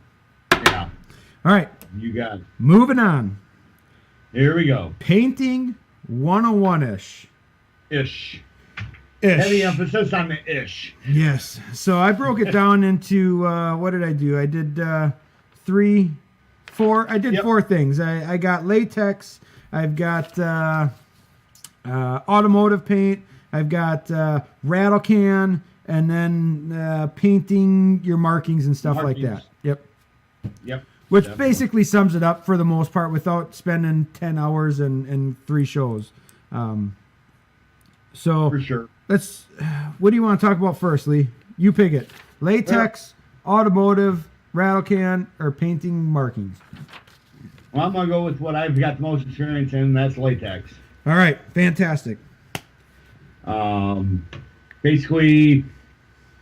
C: Yeah.
B: All right.
C: You got it.
B: Moving on.
C: Here we go.
B: Painting 101-ish.
C: Ish.
B: Ish.
C: Heavy emphasis on the ish.
B: Yes. So I broke it down into, what did I do? I did four. I did
C: Yep.
B: 4 things. I got latex. I've got automotive paint. I've got rattle can, and then painting your markings and stuff like that. Yep.
C: Yep.
B: Which
C: Definitely.
B: basically sums it up for the most part without spending 10 hours and 3 shows. So
C: For sure.
B: what do you want to talk about first, Lee? You pick it. Latex, automotive, rattle can, or painting markings.
C: Well, I'm going to go with what I've got the most experience in, and that's latex.
B: All right. Fantastic.
C: Basically,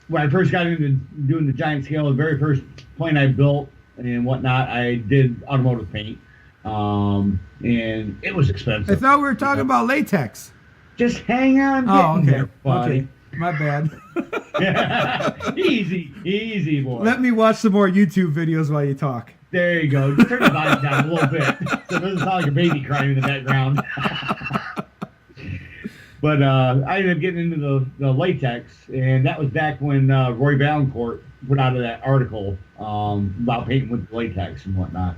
C: when I first got into doing the giant scale, the very first plane I built and whatnot, I did automotive paint. And it was expensive.
B: I thought we were talking about latex.
C: Just hang on.
B: Oh, okay.
C: There, buddy.
B: Okay. My bad.
C: Easy, boy.
B: Let me watch some more YouTube videos while you talk.
C: There you go. Turn the volume down a little bit so it doesn't sound like a baby crying in the background. But I ended up getting into the latex, and that was back when Roy Valancourt put out that article about painting with latex and whatnot.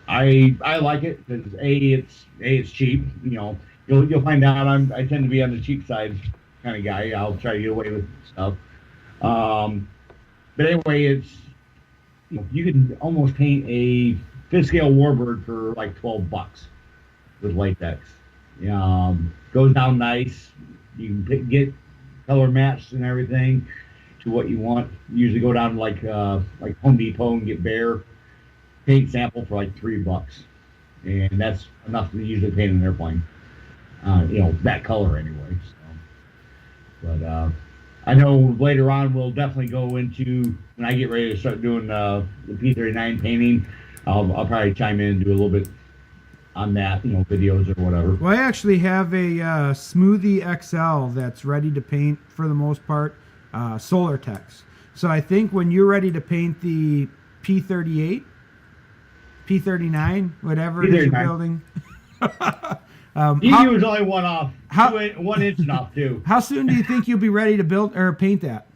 C: I like it because it's cheap. You know, you'll find out I tend to be on the cheap side kind of guy. I'll try to get away with stuff. But anyway, you can almost paint a 5th scale warbird for like $12 with latex. Goes down nice. You can get color matched and everything to what you want. Usually go down to like Home Depot and get bare paint sample for like $3, and that's enough to usually paint an airplane. That color anyway. So, but I know later on we'll definitely go into when I get ready to start doing the P39 painting. I'll probably chime in and do a little bit on that, videos or whatever.
B: Well, I actually have a Smoothie XL that's ready to paint for the most part, Solar Tex. So I think when you're ready to paint the P38, P39, whatever it is you're
C: P39.
B: building.
C: He was only one off, 1 inch off too.
B: How soon do you think you'll be ready to build or paint that?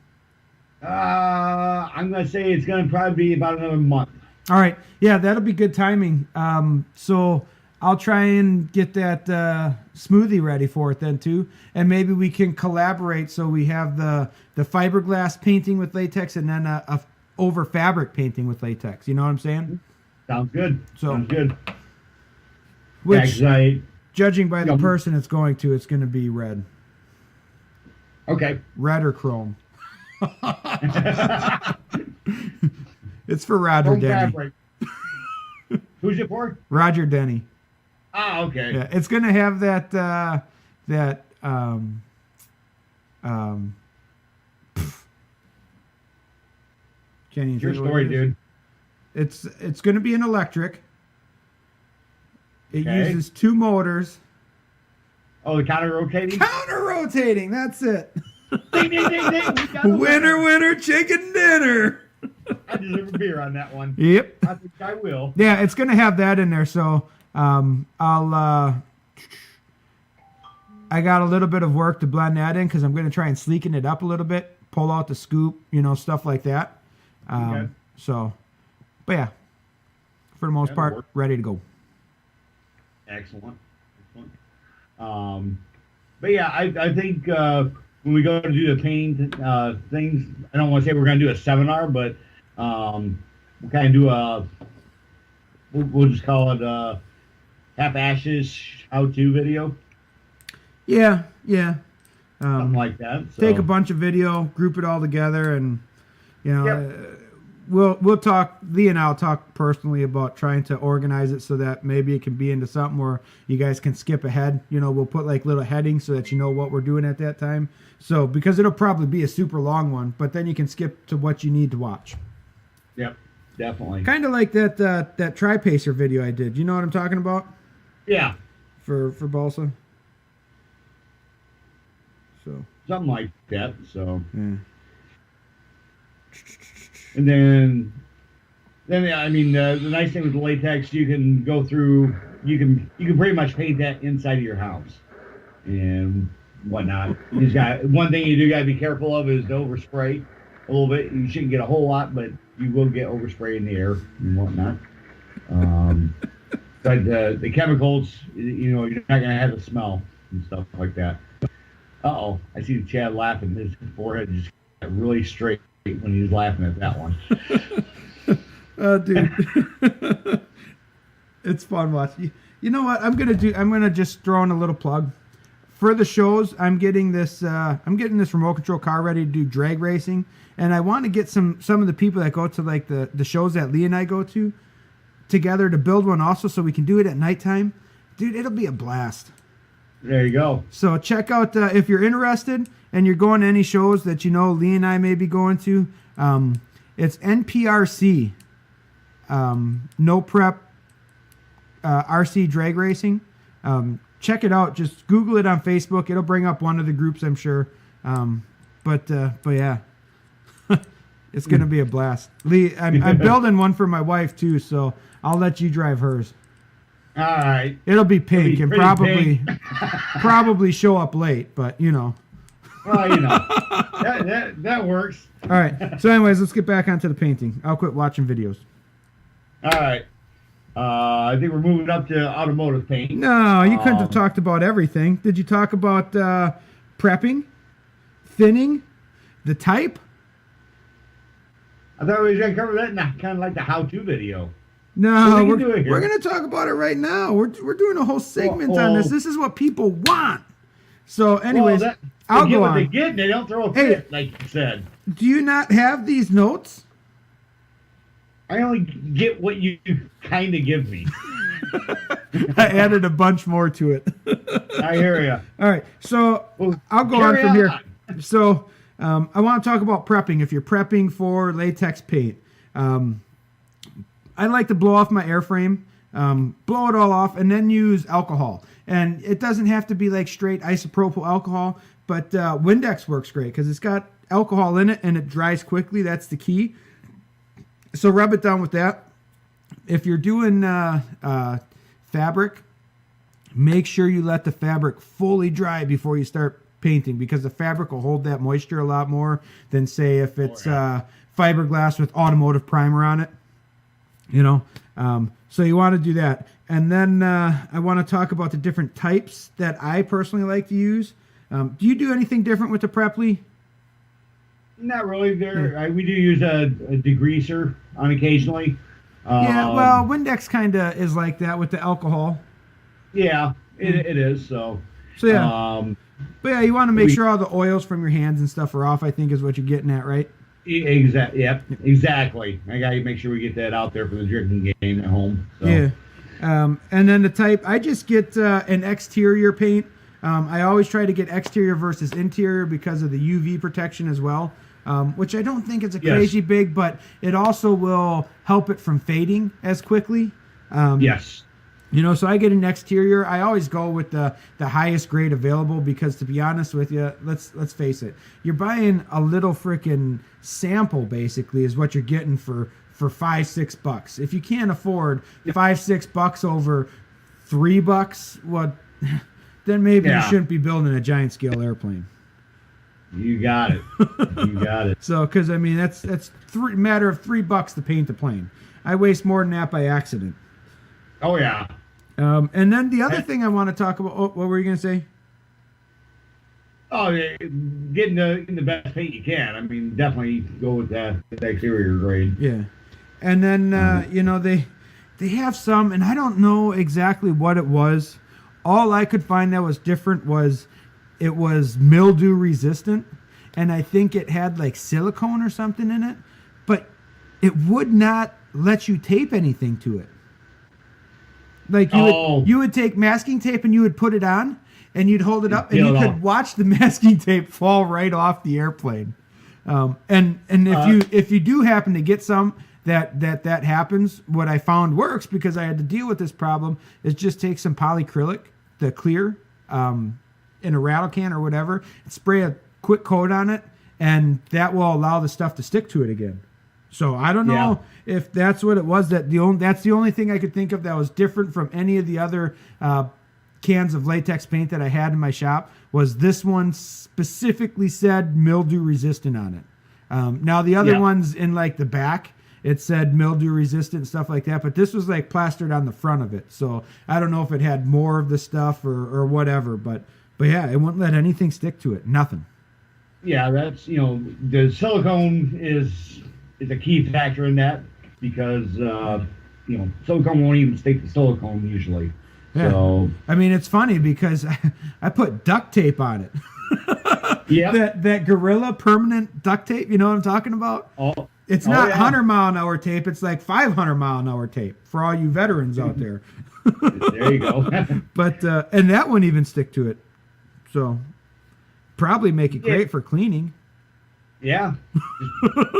C: I'm gonna say it's gonna probably be about another month.
B: All right. Yeah, that'll be good timing. So I'll try and get that smoothie ready for it then too. And maybe we can collaborate so we have the fiberglass painting with latex and then a over fabric painting with latex. You know what I'm saying?
C: Sounds good.
B: Sounds
C: good.
B: Which,
C: Yeah,
B: judging by the person it's going to be red.
C: Okay.
B: Red or chrome. It's for Roger
C: Chrome
B: Denny.
C: fabric. Who's it for?
B: Roger Denny.
C: Ah, okay.
B: Yeah, it's gonna have that can't even
C: Your
B: think of what
C: story,
B: it is.
C: dude.
B: It's gonna be an electric. It
C: Okay.
B: uses 2 motors.
C: Oh, the counter rotating?
B: Counter rotating, that's it.
C: Ding, ding, ding, ding. We got a
B: Winner, chicken dinner.
C: I deserve a beer on that one.
B: Yep.
C: I think I will.
B: Yeah, it's gonna have that in there, so I got a little bit of work to blend that in because I'm gonna try and sleeken it up a little bit, pull out the scoop, stuff like that.
C: Okay.
B: So, but yeah, for the most
C: That'll
B: part,
C: work.
B: ready to go.
C: Excellent. But yeah, I think when we go to do the paint things, I don't want to say we're going to do a seminar, but we'll kind of do we'll just call it half ashes how-to video,
B: Yeah.
C: something like that. So.
B: Take a bunch of video, group it all together, and
C: Yep.
B: we'll talk. Lee and I'll talk personally about trying to organize it so that maybe it can be into something where you guys can skip ahead. We'll put like little headings so that you know what we're doing at that time. So because it'll probably be a super long one, but then you can skip to what you need to watch.
C: Yep, definitely.
B: Kind of like that Tri-Pacer video I did. You know what I'm talking about?
C: Yeah,
B: For Balsa. So
C: something like that. So.
B: yeah.
C: And then I mean, the nice thing with the latex, you can go through you can pretty much paint that inside of your house and whatnot. You just got one thing you do got to be careful of is to overspray a little bit. You shouldn't get a whole lot, but you will get overspray in the air and whatnot. But the chemicals, you're not going to have the smell and stuff like that. Uh-oh, I see Chad laughing. His forehead just got really straight when he was laughing at that one.
E: Oh, dude. It's fun watching. You know what? I'm gonna just throw in a little plug. For the shows, I'm getting this remote control car ready to do drag racing. And I want to get some of the people that go to like the shows that Lee and I go to together to build one also so we can do it at nighttime. Dude, it'll be a blast.
C: There you go. So
E: check out if you're interested and you're going to any shows that Lee and I may be going to. It's NPRC, No Prep RC Drag Racing. Check it out. Just Google it on Facebook. It'll bring up one of the groups, I'm sure. But yeah, it's gonna be a blast. Lee, I'm building one for my wife too, so I'll let you drive hers.
C: All right.
E: It'll be pink and probably
C: pink.
E: probably show up late, but
C: Well, that works.
E: All right. So, anyways, let's get back onto the painting. I'll quit watching videos.
C: All right. I think we're moving up to automotive paint.
E: No, you couldn't have talked about everything. Did you talk about prepping, thinning, the type?
C: I thought we were going to cover that in kind of like the how-to video.
E: No, we're going to talk about it right now. We're doing a whole segment on this. This is what people want. So, anyways, I'll go on.
C: They get, they don't throw a fit, like you said.
E: Do you not have these notes?
C: I only get what you kind of give me.
E: I added a bunch more to it.
C: I hear you.
E: All right, so I'll go on from here. So I want to talk about prepping. If you're prepping for latex paint, I like to blow off my airframe, blow it all off, and then use alcohol. And it doesn't have to be like straight isopropyl alcohol, but Windex works great because it's got alcohol in it and it dries quickly. That's the key. So rub it down with that. If you're doing fabric, make sure you let the fabric fully dry before you start painting because the fabric will hold that moisture a lot more than, say, if it's fiberglass with automotive primer on it. So you want to do that. And then I want to talk about the different types that I personally like to use. Do you do anything different with the prep, Lee?
C: Not really. We do use a degreaser on occasionally.
E: Well, Windex kind of is like that with the alcohol.
C: Yeah, it is. So
E: yeah. But yeah, you want to make sure all the oils from your hands and stuff are off, I think is what you're getting at, right?
C: Exactly. Yep. Exactly. I got to make sure we get that out there for the drinking game at home. So.
E: Yeah. And then the type, I just get an exterior paint. I always try to get exterior versus interior because of the UV protection as well, which I don't think is a crazy big, but it also will help it from fading as quickly.
C: Yes.
E: So I get an exterior. I always go with the highest grade available because, to be honest with you, let's face it, you're buying a little freaking sample basically is what you're getting for $5-6. If you can't afford $5-6 over $3, what? Then maybe you shouldn't be building a giant scale airplane.
C: You got it. You got it.
E: So, because I mean, that's matter of $3 to paint the plane. I waste more than that by accident.
C: Oh yeah.
E: And then the other thing I want to talk about. Oh, what were you gonna say?
C: Oh, getting the best paint you can. I mean, definitely go with that exterior grade.
E: Yeah, and then they have some, and I don't know exactly what it was. All I could find that was different was it was mildew resistant, and I think it had like silicone or something in it, but it would not let you tape anything to it. Like you would take masking tape and you would put it on and you'd hold it up and you could watch the masking tape fall right off the airplane. And if you do happen to get some that happens, what I found works because I had to deal with this problem is just take some polyacrylic, the clear, in a rattle can or whatever, and spray a quick coat on it, and that will allow the stuff to stick to it again. So I don't know if that's what it was. That's the only thing I could think of that was different from any of the other cans of latex paint that I had in my shop. Was this one specifically said mildew resistant on it? Now the other ones in like the back, it said mildew resistant and stuff like that, but this was like plastered on the front of it. So I don't know if it had more of the stuff or whatever, but yeah, it wouldn't let anything stick to it. Nothing.
C: Yeah, that's, the silicone is a key factor in that because, silicone won't even stick to silicone usually.
E: Yeah.
C: So,
E: I mean, it's funny because I put duct tape on it.
C: yeah.
E: That Gorilla permanent duct tape, you know what I'm talking about?
C: Oh,
E: It's not 100-mile-an-hour tape. It's like 500-mile-an-hour tape for all you veterans out there.
C: There you go.
E: But and that wouldn't even stick to it. So probably make it great for cleaning.
C: Yeah.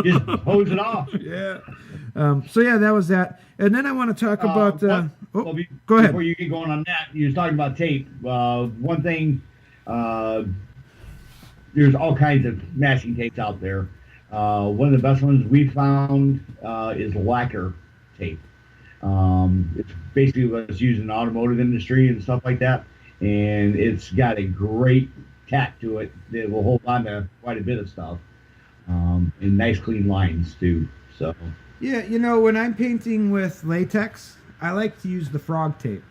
C: Just hose it off.
E: Yeah. So yeah, that was that. And then I want to talk about. Go ahead.
C: Before you get going on that, you was talking about tape. One thing, there's all kinds of masking tapes out there. One of the best ones we found is lacquer tape. It's basically what's used in the automotive industry and stuff like that, and it's got a great tack to it that will hold on to quite a bit of stuff, and nice clean lines too. So
E: yeah, when I'm painting with latex, I like to use the frog tape.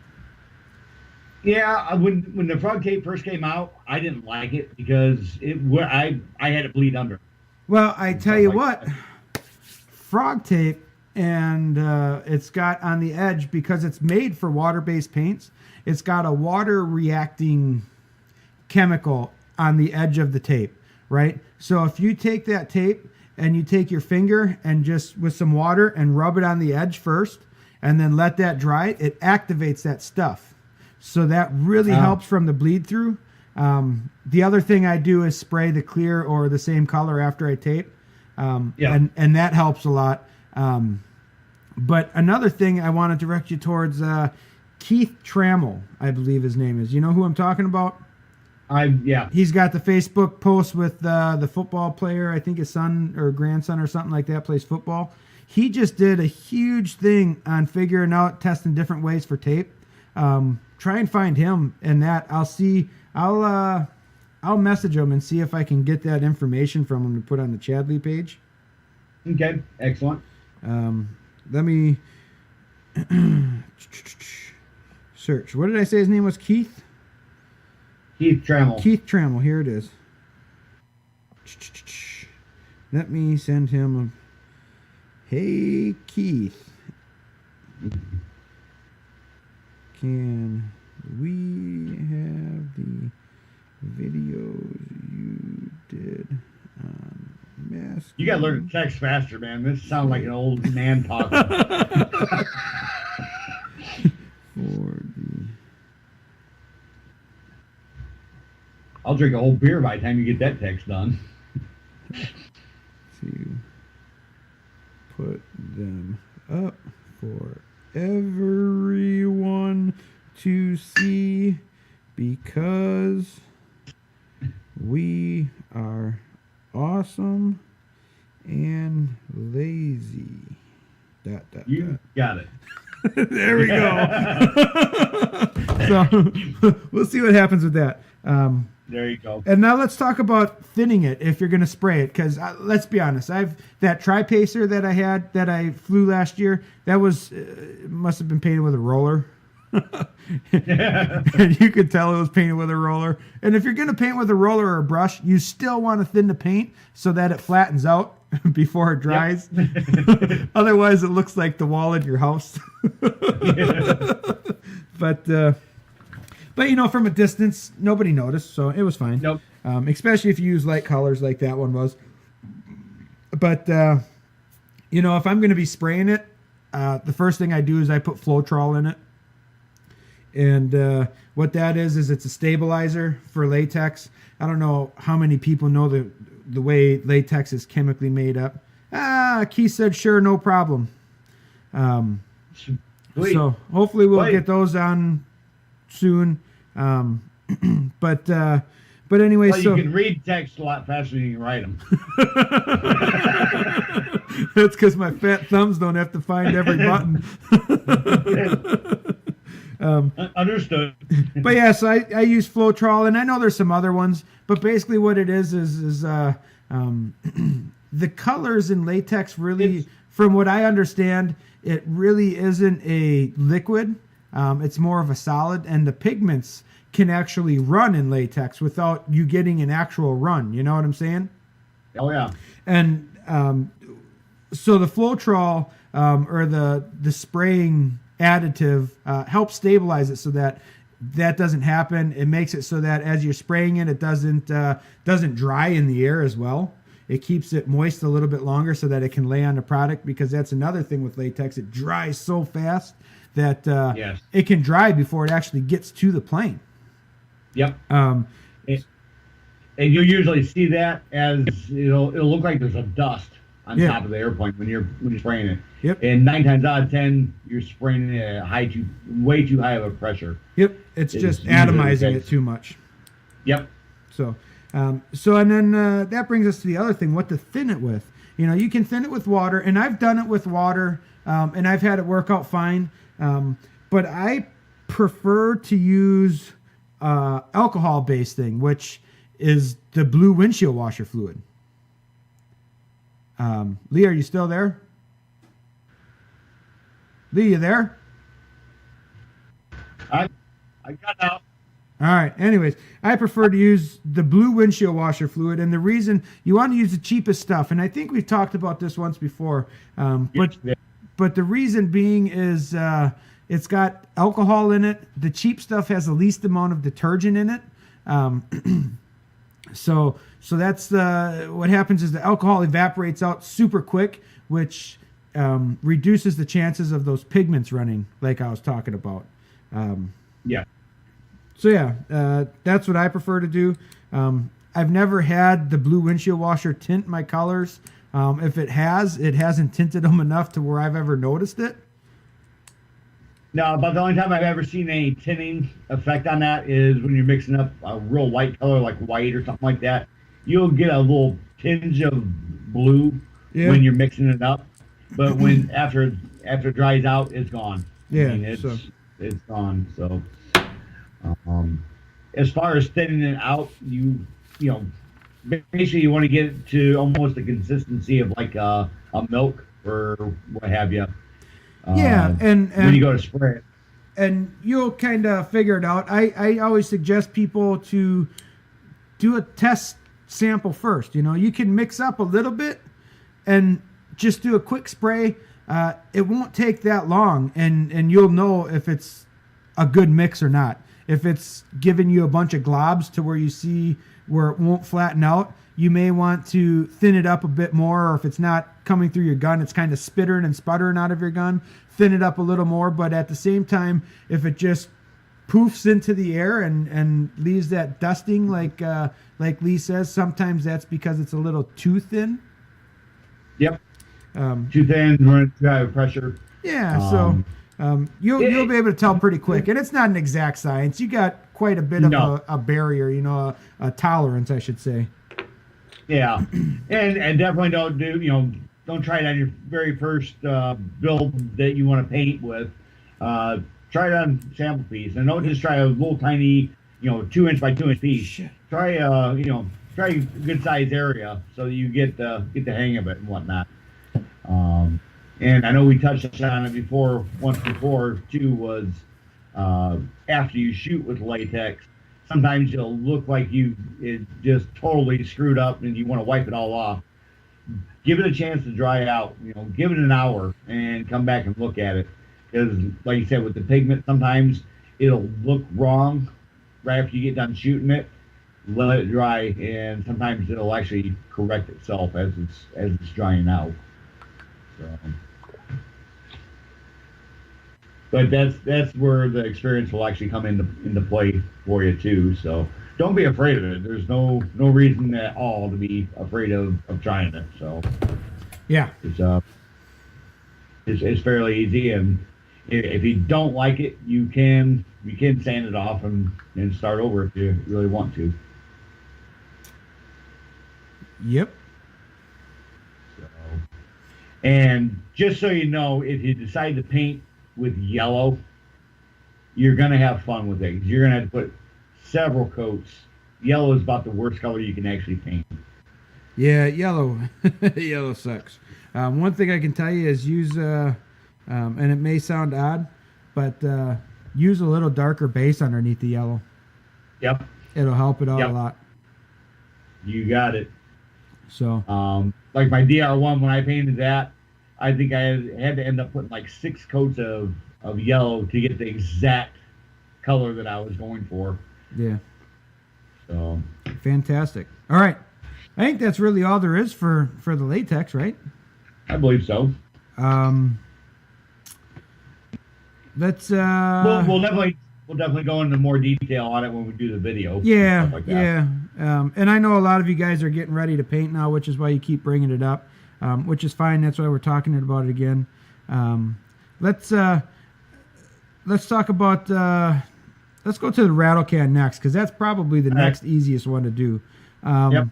C: yeah, when the frog tape first came out, I didn't like it because I had it bleed under.
E: Well, I tell you what, frog tape, and it's got on the edge, because it's made for water-based paints, it's got a water-reacting chemical on the edge of the tape, right? So if you take that tape and you take your finger and just with some water and rub it on the edge first and then let that dry, it activates that stuff. So that really helps from the bleed through. The other thing I do is spray the clear or the same color after I tape. And that helps a lot. But another thing I want to direct you towards Keith Trammell, I believe his name is. You know who I'm talking about? He's got the Facebook post with the football player. I think his son or grandson or something like that plays football. He just did a huge thing on figuring out, testing different ways for tape. Try and find him and that. I'll message him and see if I can get that information from him to put on the ChadLee page.
C: Okay, excellent.
E: Let me search. What did I say his name was? Keith?
C: Keith Trammell.
E: Keith Trammell. Here it is. Let me send him a... Hey, Keith. Can we have the videos you did on mask?
C: You gotta learn to text faster, man. This sounds like an old man talking. I'll drink a whole beer by the time you get that text done.
E: To put them up for everyone to see, because we are awesome and lazy.
C: You got it.
E: There we go. So we'll see what happens with that.
C: There you go.
E: And now let's talk about thinning it if you're going to spray it. Because let's be honest, that tri-pacer that I had that I flew last year, that was must have been painted with a roller. And you could tell it was painted with a roller. And if you're going to paint with a roller or a brush, you still want to thin the paint so that it flattens out before it dries. Yep. Otherwise, it looks like the wall in your house. But from a distance, nobody noticed, so it was fine.
C: Nope.
E: Especially if you use light colors like that one was. But if I'm going to be spraying it, the first thing I do is I put Floetrol in it. And what that is it's a stabilizer for latex. I don't know how many people know the way latex is chemically made up. Keith said, sure, no problem. So hopefully we'll get those on soon. But anyway,
C: you can read text a lot faster than you can write them.
E: That's because my fat thumbs don't have to find every button.
C: Understood.
E: But yeah, so I use Floetrol, and I know there's some other ones, but basically what it is the colors in latex really, from what I understand, it really isn't a liquid. It's more of a solid, and the pigments can actually run in latex without you getting an actual run. You know what I'm saying?
C: Oh yeah.
E: And so the Floetrol or the spraying additive helps stabilize it so that doesn't happen. It makes it so that as you're spraying it, it doesn't dry in the air as well. It keeps it moist a little bit longer so that it can lay on the product, because that's another thing with latex. It dries so fast that
C: Yes.
E: it can dry before it actually gets to the plane.
C: Yep. And you'll usually see that as it'll look like there's a dust on
E: Yeah.
C: top of the airplane when you're spraying it.
E: Yep.
C: And 9 times out of 10, you're spraying it at way too high of a pressure.
E: Yep. It's
C: It
E: just
C: is usually
E: atomizing
C: the
E: it
C: case.
E: too much.
C: Yep.
E: So and then that brings us to the other thing, what to thin it with. You know, you can thin it with water, and I've done it with water, and I've had it work out fine. But I prefer to use alcohol-based thing, which is the blue windshield washer fluid. Lee, are you still there? Lee, you there?
C: I got out.
E: All right. Anyways, I prefer to use the blue windshield washer fluid, and the reason you want to use the cheapest stuff, and I think we've talked about this once before, but the reason being is it's got alcohol in it. The cheap stuff has the least amount of detergent in it. So that's what happens is the alcohol evaporates out super quick, which reduces the chances of those pigments running, like I was talking about.
C: Yeah.
E: So yeah, that's what I prefer to do. I've never had the blue windshield washer tint my colors. If it hasn't tinted them enough to where I've ever noticed it.
C: No, about the only time I've ever seen any tinting effect on that is when you're mixing up a real white color, like white or something like that. You'll get a little tinge of blue when you're mixing it up, but when after it dries out, it's gone.
E: Yeah,
C: I mean, it's gone. So, as far as thinning it out, you know, basically you want to get it to almost the consistency of like a milk or what have you.
E: And
C: when you go to spray it.
E: And you'll kind of figure it out. I always suggest people to do a test sample first. You know, you can mix up a little bit and just do a quick spray. It won't take that long, and you'll know if it's a good mix or not. If it's giving you a bunch of globs to where you see where it won't flatten out, you may want to thin it up a bit more, or if it's not coming through your gun, it's kind of spittering and sputtering out of your gun, thin it up a little more. But at the same time, if it just poofs into the air and leaves that dusting like Lee says, sometimes that's because it's a little too thin.
C: Yep. Too thin, running too high pressure.
E: Yeah, so you'll be able to tell pretty quick. And it's not an exact science. You got quite a bit of a barrier, you know, a tolerance, I should say.
C: Yeah, and definitely don't try it on your very first build that you want to paint with. Try it on sample piece, and don't just try a little tiny, 2-inch by 2-inch piece. Try a good size area so that you get the hang of it and whatnot. And I know we touched on it once before too. Was after you shoot with latex, sometimes it'll look like it just totally screwed up and you want to wipe it all off. Give it a chance to dry out. Give it an hour and come back and look at it. Because, like you said, with the pigment, sometimes it'll look wrong right after you get done shooting it. Let it dry, and sometimes it'll actually correct itself as it's drying out. So, but that's where the experience will actually come into play for you too. So don't be afraid of it. There's no reason at all to be afraid of trying it. So
E: yeah,
C: it's fairly easy, and if you don't like it, you can sand it off and start over if you really want to.
E: Yep.
C: So, And just so you know, if you decide to paint with yellow, you're going to have fun with it. You're going to have to put several coats. Yellow is about the worst color you can actually paint.
E: Yeah, yellow. Yellow sucks. One thing I can tell you is use, and it may sound odd, but use a little darker base underneath the yellow.
C: Yep.
E: It'll help it out
C: Yep.
E: a lot.
C: You got it.
E: So,
C: Like my DR1, when I painted that, I think I had to end up putting like 6 coats of yellow to get the exact color that I was going for.
E: yeah.
C: So
E: Fantastic. All right. I think that's really all there is for the latex, right?
C: I believe so.
E: Let's
C: We'll definitely go into more detail on it when we do the video.
E: yeah,
C: Stuff like that.
E: yeah. And I know a lot of you guys are getting ready to paint now, which is why you keep bringing it up, which is fine. That's why we're talking about it again. Let's talk about let's go to the rattle can next, because that's probably the next easiest one to do.
C: Yep.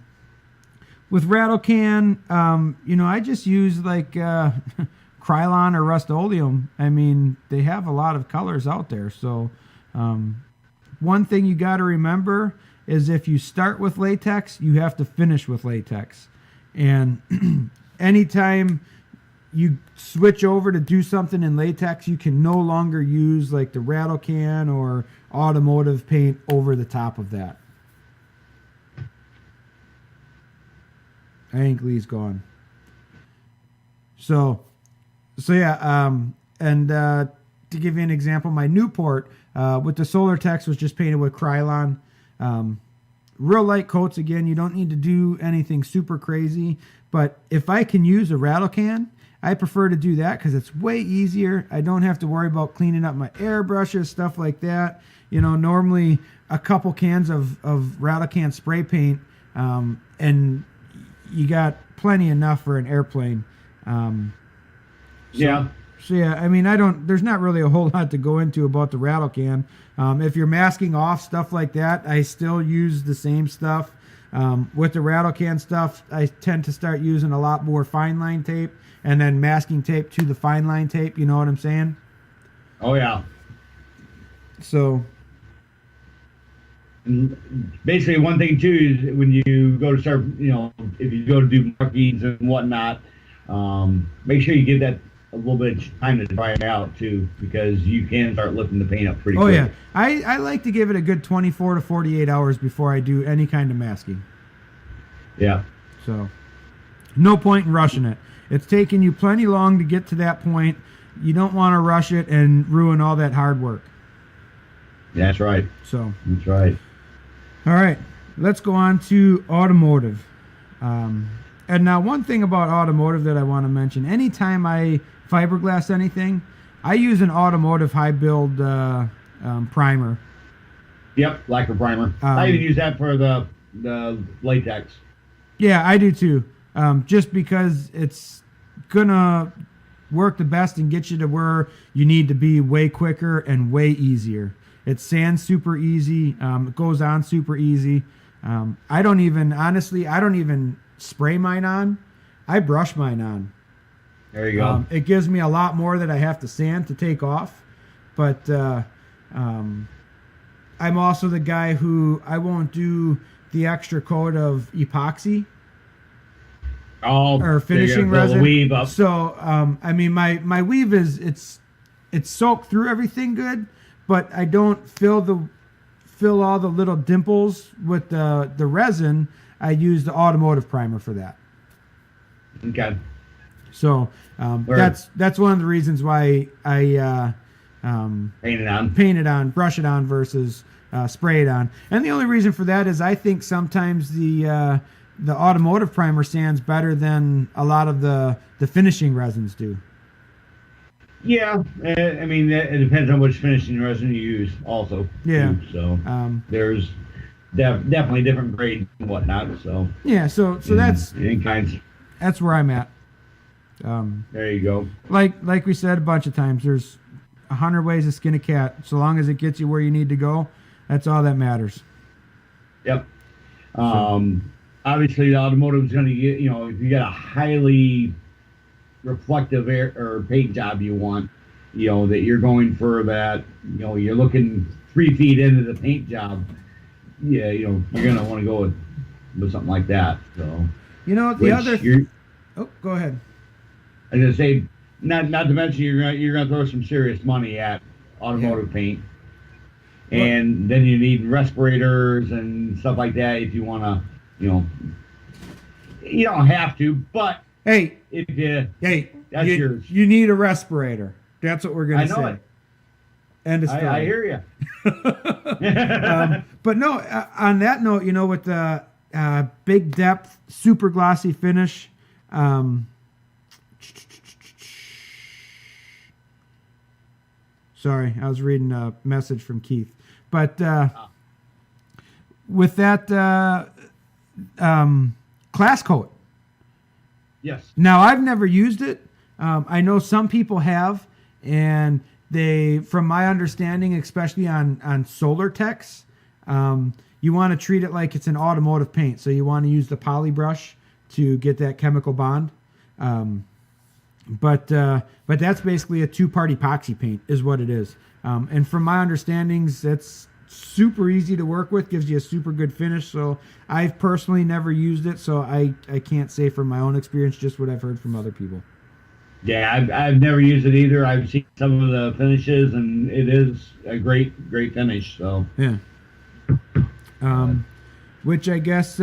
E: With rattle can, I just use like Krylon or Rust-Oleum. I mean, they have a lot of colors out there. So one thing you got to remember is if you start with latex, you have to finish with latex. And anytime you switch over to do something in latex, you can no longer use like the rattle can or automotive paint over the top of that. I think Lee's gone. So yeah, and to give you an example, my Newport with the Solar Tex was just painted with Krylon. Real light coats again. You don't need to do anything super crazy. But if I can use a rattle can, I prefer to do that because it's way easier. I don't have to worry about cleaning up my airbrushes, stuff like that. Normally a couple cans of rattle can spray paint, and you got plenty enough for an airplane.
C: Yeah.
E: So yeah, I mean, there's not really a whole lot to go into about the rattle can. If you're masking off stuff like that, I still use the same stuff. With the rattle can stuff, I tend to start using a lot more fine line tape and then masking tape to the fine line tape. You know what I'm saying?
C: Oh yeah.
E: So
C: And basically, one thing too is when you go to start, if you go to do markings and whatnot, make sure you give that a little bit of time to dry it out too, because you can start lifting the paint up pretty quick.
E: yeah, I like to give it a good 24 to 48 hours before I do any kind of masking.
C: Yeah.
E: So no point in rushing it. It's taking you plenty long to get to that point. You don't want to rush it and ruin all that hard work.
C: That's right.
E: So
C: That's right.
E: all right, let's go on to automotive. And now one thing about automotive that I want to mention, anytime I fiberglass anything, I use an automotive high build primer.
C: Yep, lacquer primer. I even use that for the latex.
E: Yeah, I do too. Just because it's gonna work the best and get you to where you need to be way quicker and way easier. It sands super easy. It goes on super easy. I don't even spray mine on. I brush mine on.
C: There you go.
E: It gives me a lot more that I have to sand to take off. But I'm also the guy who I won't do the extra coat of epoxy or finishing resin.
C: Weave up.
E: So I mean my weave it's soaked through everything good, but I don't fill all the little dimples with the resin. I use the automotive primer for that.
C: Okay.
E: So that's one of the reasons why I
C: Paint it on.
E: brush it on versus spray it on. And the only reason for that is I think sometimes the automotive primer sands better than a lot of the finishing resins do.
C: Yeah, I mean, it depends on which finishing resin you use also.
E: Yeah.
C: Too, so there's definitely different grades and whatnot. So
E: yeah, so that's where I'm at.
C: There you go.
E: Like we said a bunch of times, there's 100 ways to skin a cat. So long as it gets you where you need to go, that's all that matters.
C: Yep. Obviously, the automotive is going to get, if you got a highly reflective air or paint job you want, that you're going for that, you're looking 3 feet into the paint job. Yeah, you're gonna want to go with something like that. So,
E: Oh, go ahead.
C: I was gonna say, not to mention you're gonna throw some serious money at automotive paint, and then you need respirators and stuff like that if you want to, you don't have to, but
E: Hey,
C: if you, that's
E: you,
C: yours.
E: you need a respirator. That's what we're gonna
C: I know
E: say.
C: it.
E: End of story.
C: I hear you.
E: But no, on that note, with the big depth, super glossy finish. Sorry, I was reading a message from Keith. But with that class coat.
C: Yes.
E: Now, I've never used it. I know some people have, and they, from my understanding, especially on solar techs, you want to treat it like it's an automotive paint. So you want to use the poly brush to get that chemical bond. But that's basically a 2-part epoxy paint is what it is. And from my understandings, that's super easy to work with, gives you a super good finish. So I've personally never used it, so I can't say from my own experience, just what I've heard from other people.
C: Yeah, I've never used it either. I've seen some of the finishes, and it is a great finish. So
E: yeah. Which I guess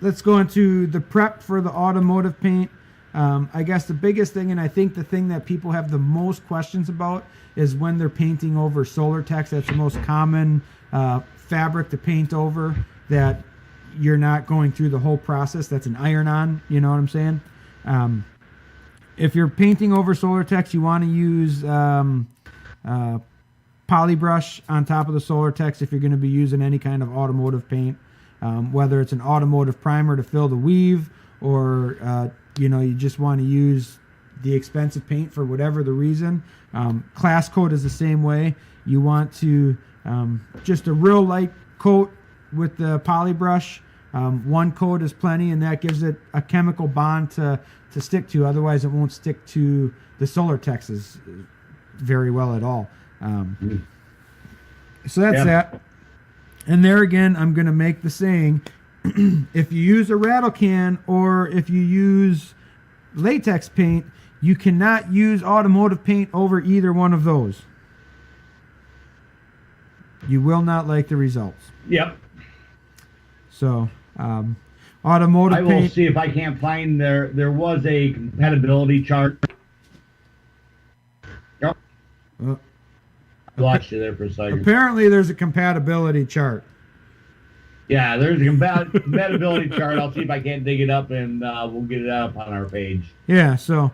E: let's go into the prep for the automotive paint. I guess the biggest thing, and I think the thing that people have the most questions about, is when they're painting over solar techs. That's the most common fabric to paint over, that you're not going through the whole process. That's an iron-on, you know what I'm saying? If you're painting over solar techs, you want to use poly brush on top of the solar techs if you're going to be using any kind of automotive paint, whether it's an automotive primer to fill the weave, or you just want to use the expensive paint for whatever the reason. Class coat is the same way. You want to just a real light coat with the poly brush. 1 coat is plenty, and that gives it a chemical bond to stick to. Otherwise, it won't stick to the solar texes very well at all. So that's that. And there again, I'm going to make the saying, if you use a rattle can or if you use latex paint, you cannot use automotive paint over either one of those. You will not like the results.
C: Yep.
E: So, automotive paint.
C: I will see if I can't find there was a compatibility chart. Yep. I lost you there for a second.
E: Apparently, there's a compatibility chart.
C: Yeah, there's a compatibility chart. I'll see if I can't dig it up, and we'll get it up on our page.
E: Yeah, so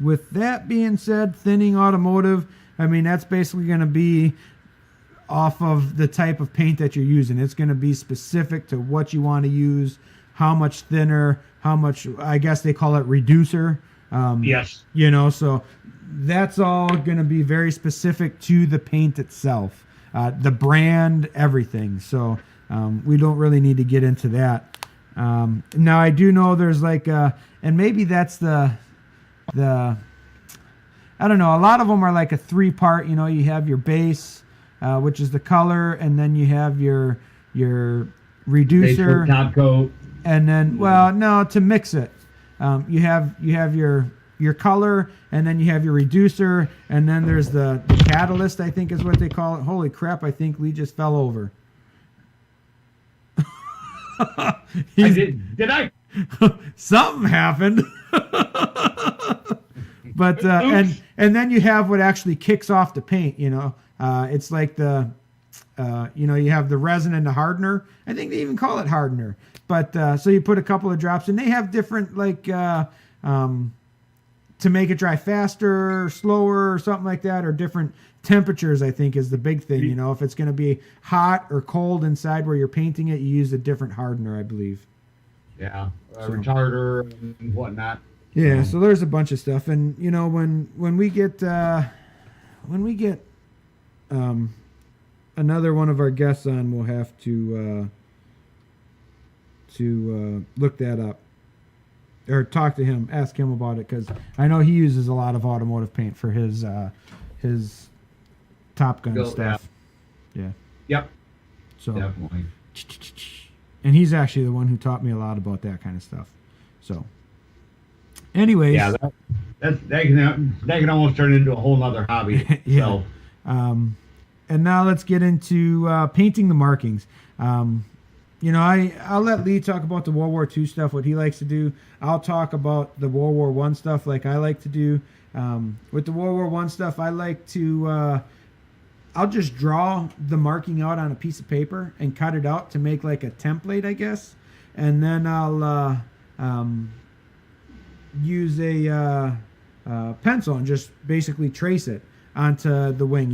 E: with that being said, thinning automotive, I mean, that's basically going to be off of the type of paint that you're using. It's going to be specific to what you want to use, how much thinner, how much, I guess they call it reducer.
C: Yes.
E: So that's all going to be very specific to the paint itself, the brand, everything. So we don't really need to get into that. Now I do know there's and maybe that's the I don't know. A lot of them are like a 3-part. You have your base, which is the color, and then you have your reducer,
C: top coat,
E: and then to mix it, you have your color, and then you have your reducer, and then there's the catalyst, I think is what they call it. Holy crap! I think Lee just fell over.
C: Did I?
E: Something happened. But and then you have what actually kicks off the paint. It's like the you have the resin and the hardener. I think they even call it hardener. But so you put a couple of drops, and they have different to make it dry faster, or slower, or something like that, or different temperatures. I think is the big thing. If it's going to be hot or cold inside where you're painting it, you use a different hardener, I believe.
C: Yeah, retarder and whatnot.
E: Yeah, so there's a bunch of stuff, and when we get another one of our guests on, we'll have to look that up or talk to him, ask him about it, because I know he uses a lot of automotive paint for his Top Gun stuff. Yeah.
C: Yep.
E: So
C: Definitely.
E: and he's actually the one who taught me a lot about that kind of stuff. So, anyways,
C: Yeah, that can almost turn into a whole nother hobby.
E: yeah.
C: So.
E: And now let's get into painting the markings. I'll let Lee talk about the World War II stuff, what he likes to do. I'll talk about the World War I stuff like I like to do. With the World War I stuff, I like to... I'll just draw the marking out on a piece of paper and cut it out to make like a template, I guess. And then I'll use a pencil and just basically trace it onto the wing.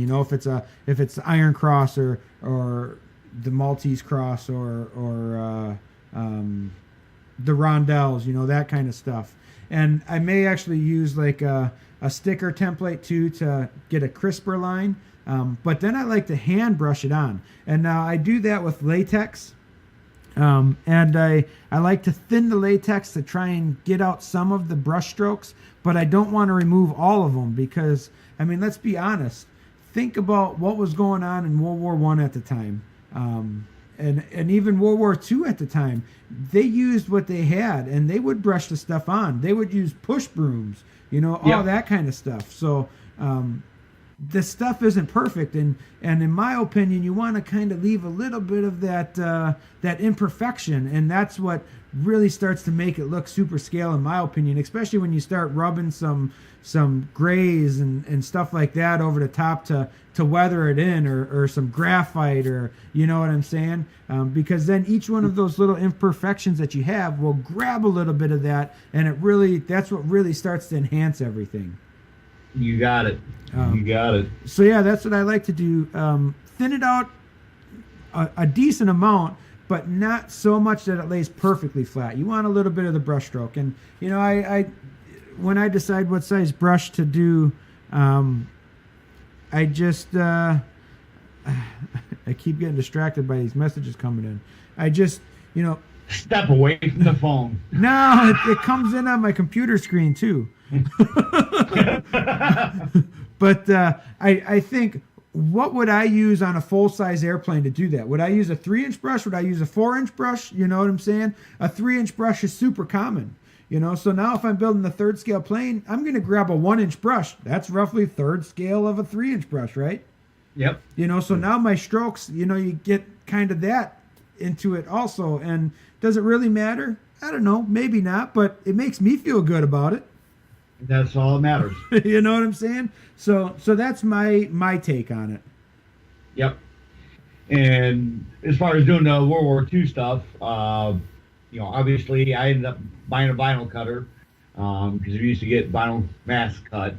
E: If it's Iron Cross or the Maltese Cross or the rondelles, that kind of stuff. And I may actually use like a sticker template too to get a crisper line. But then I like to hand brush it on. And now I do that with latex. And I like to thin the latex to try and get out some of the brush strokes, but I don't want to remove all of them because, let's be honest. Think about what was going on in World War I at the time. And even World War II at the time. They used what they had, and they would brush the stuff on. They would use push brooms, all that kind of stuff. So the stuff isn't perfect, and in my opinion, you want to kind of leave a little bit of that imperfection, and that's what really starts to make it look super scale, in my opinion, especially when you start rubbing some grays and stuff like that over the top to weather it in, or some graphite, or you know what I'm saying, because then each one of those little imperfections that you have will grab a little bit of that, and that's what really starts to enhance everything.
C: You got it. You got it.
E: So yeah, that's what I like to do. Thin it out a decent amount, but not so much that it lays perfectly flat. You want a little bit of the brush stroke. And I when I decide what size brush to do, I just I keep getting distracted by these messages coming in. I just
C: Step away from the phone.
E: No, it comes in on my computer screen too. But I think, what would I use on a full-size airplane to do that? Would I use a 3-inch brush? Would I use a 4-inch brush? You know what I'm saying? A 3-inch brush is super common. So now if I'm building the 3rd scale plane, I'm going to grab a 1-inch brush. That's roughly 3rd scale of a 3-inch brush, right?
C: Yep.
E: So now my strokes, you get kind of that into it also. And does it really matter? I don't know, maybe not, but it makes me feel good about it.
C: That's all that matters.
E: You know what I'm saying? So that's my take on it.
C: Yep. And as far as doing the World War II stuff, obviously I ended up buying a vinyl cutter because we used to get vinyl mass cut.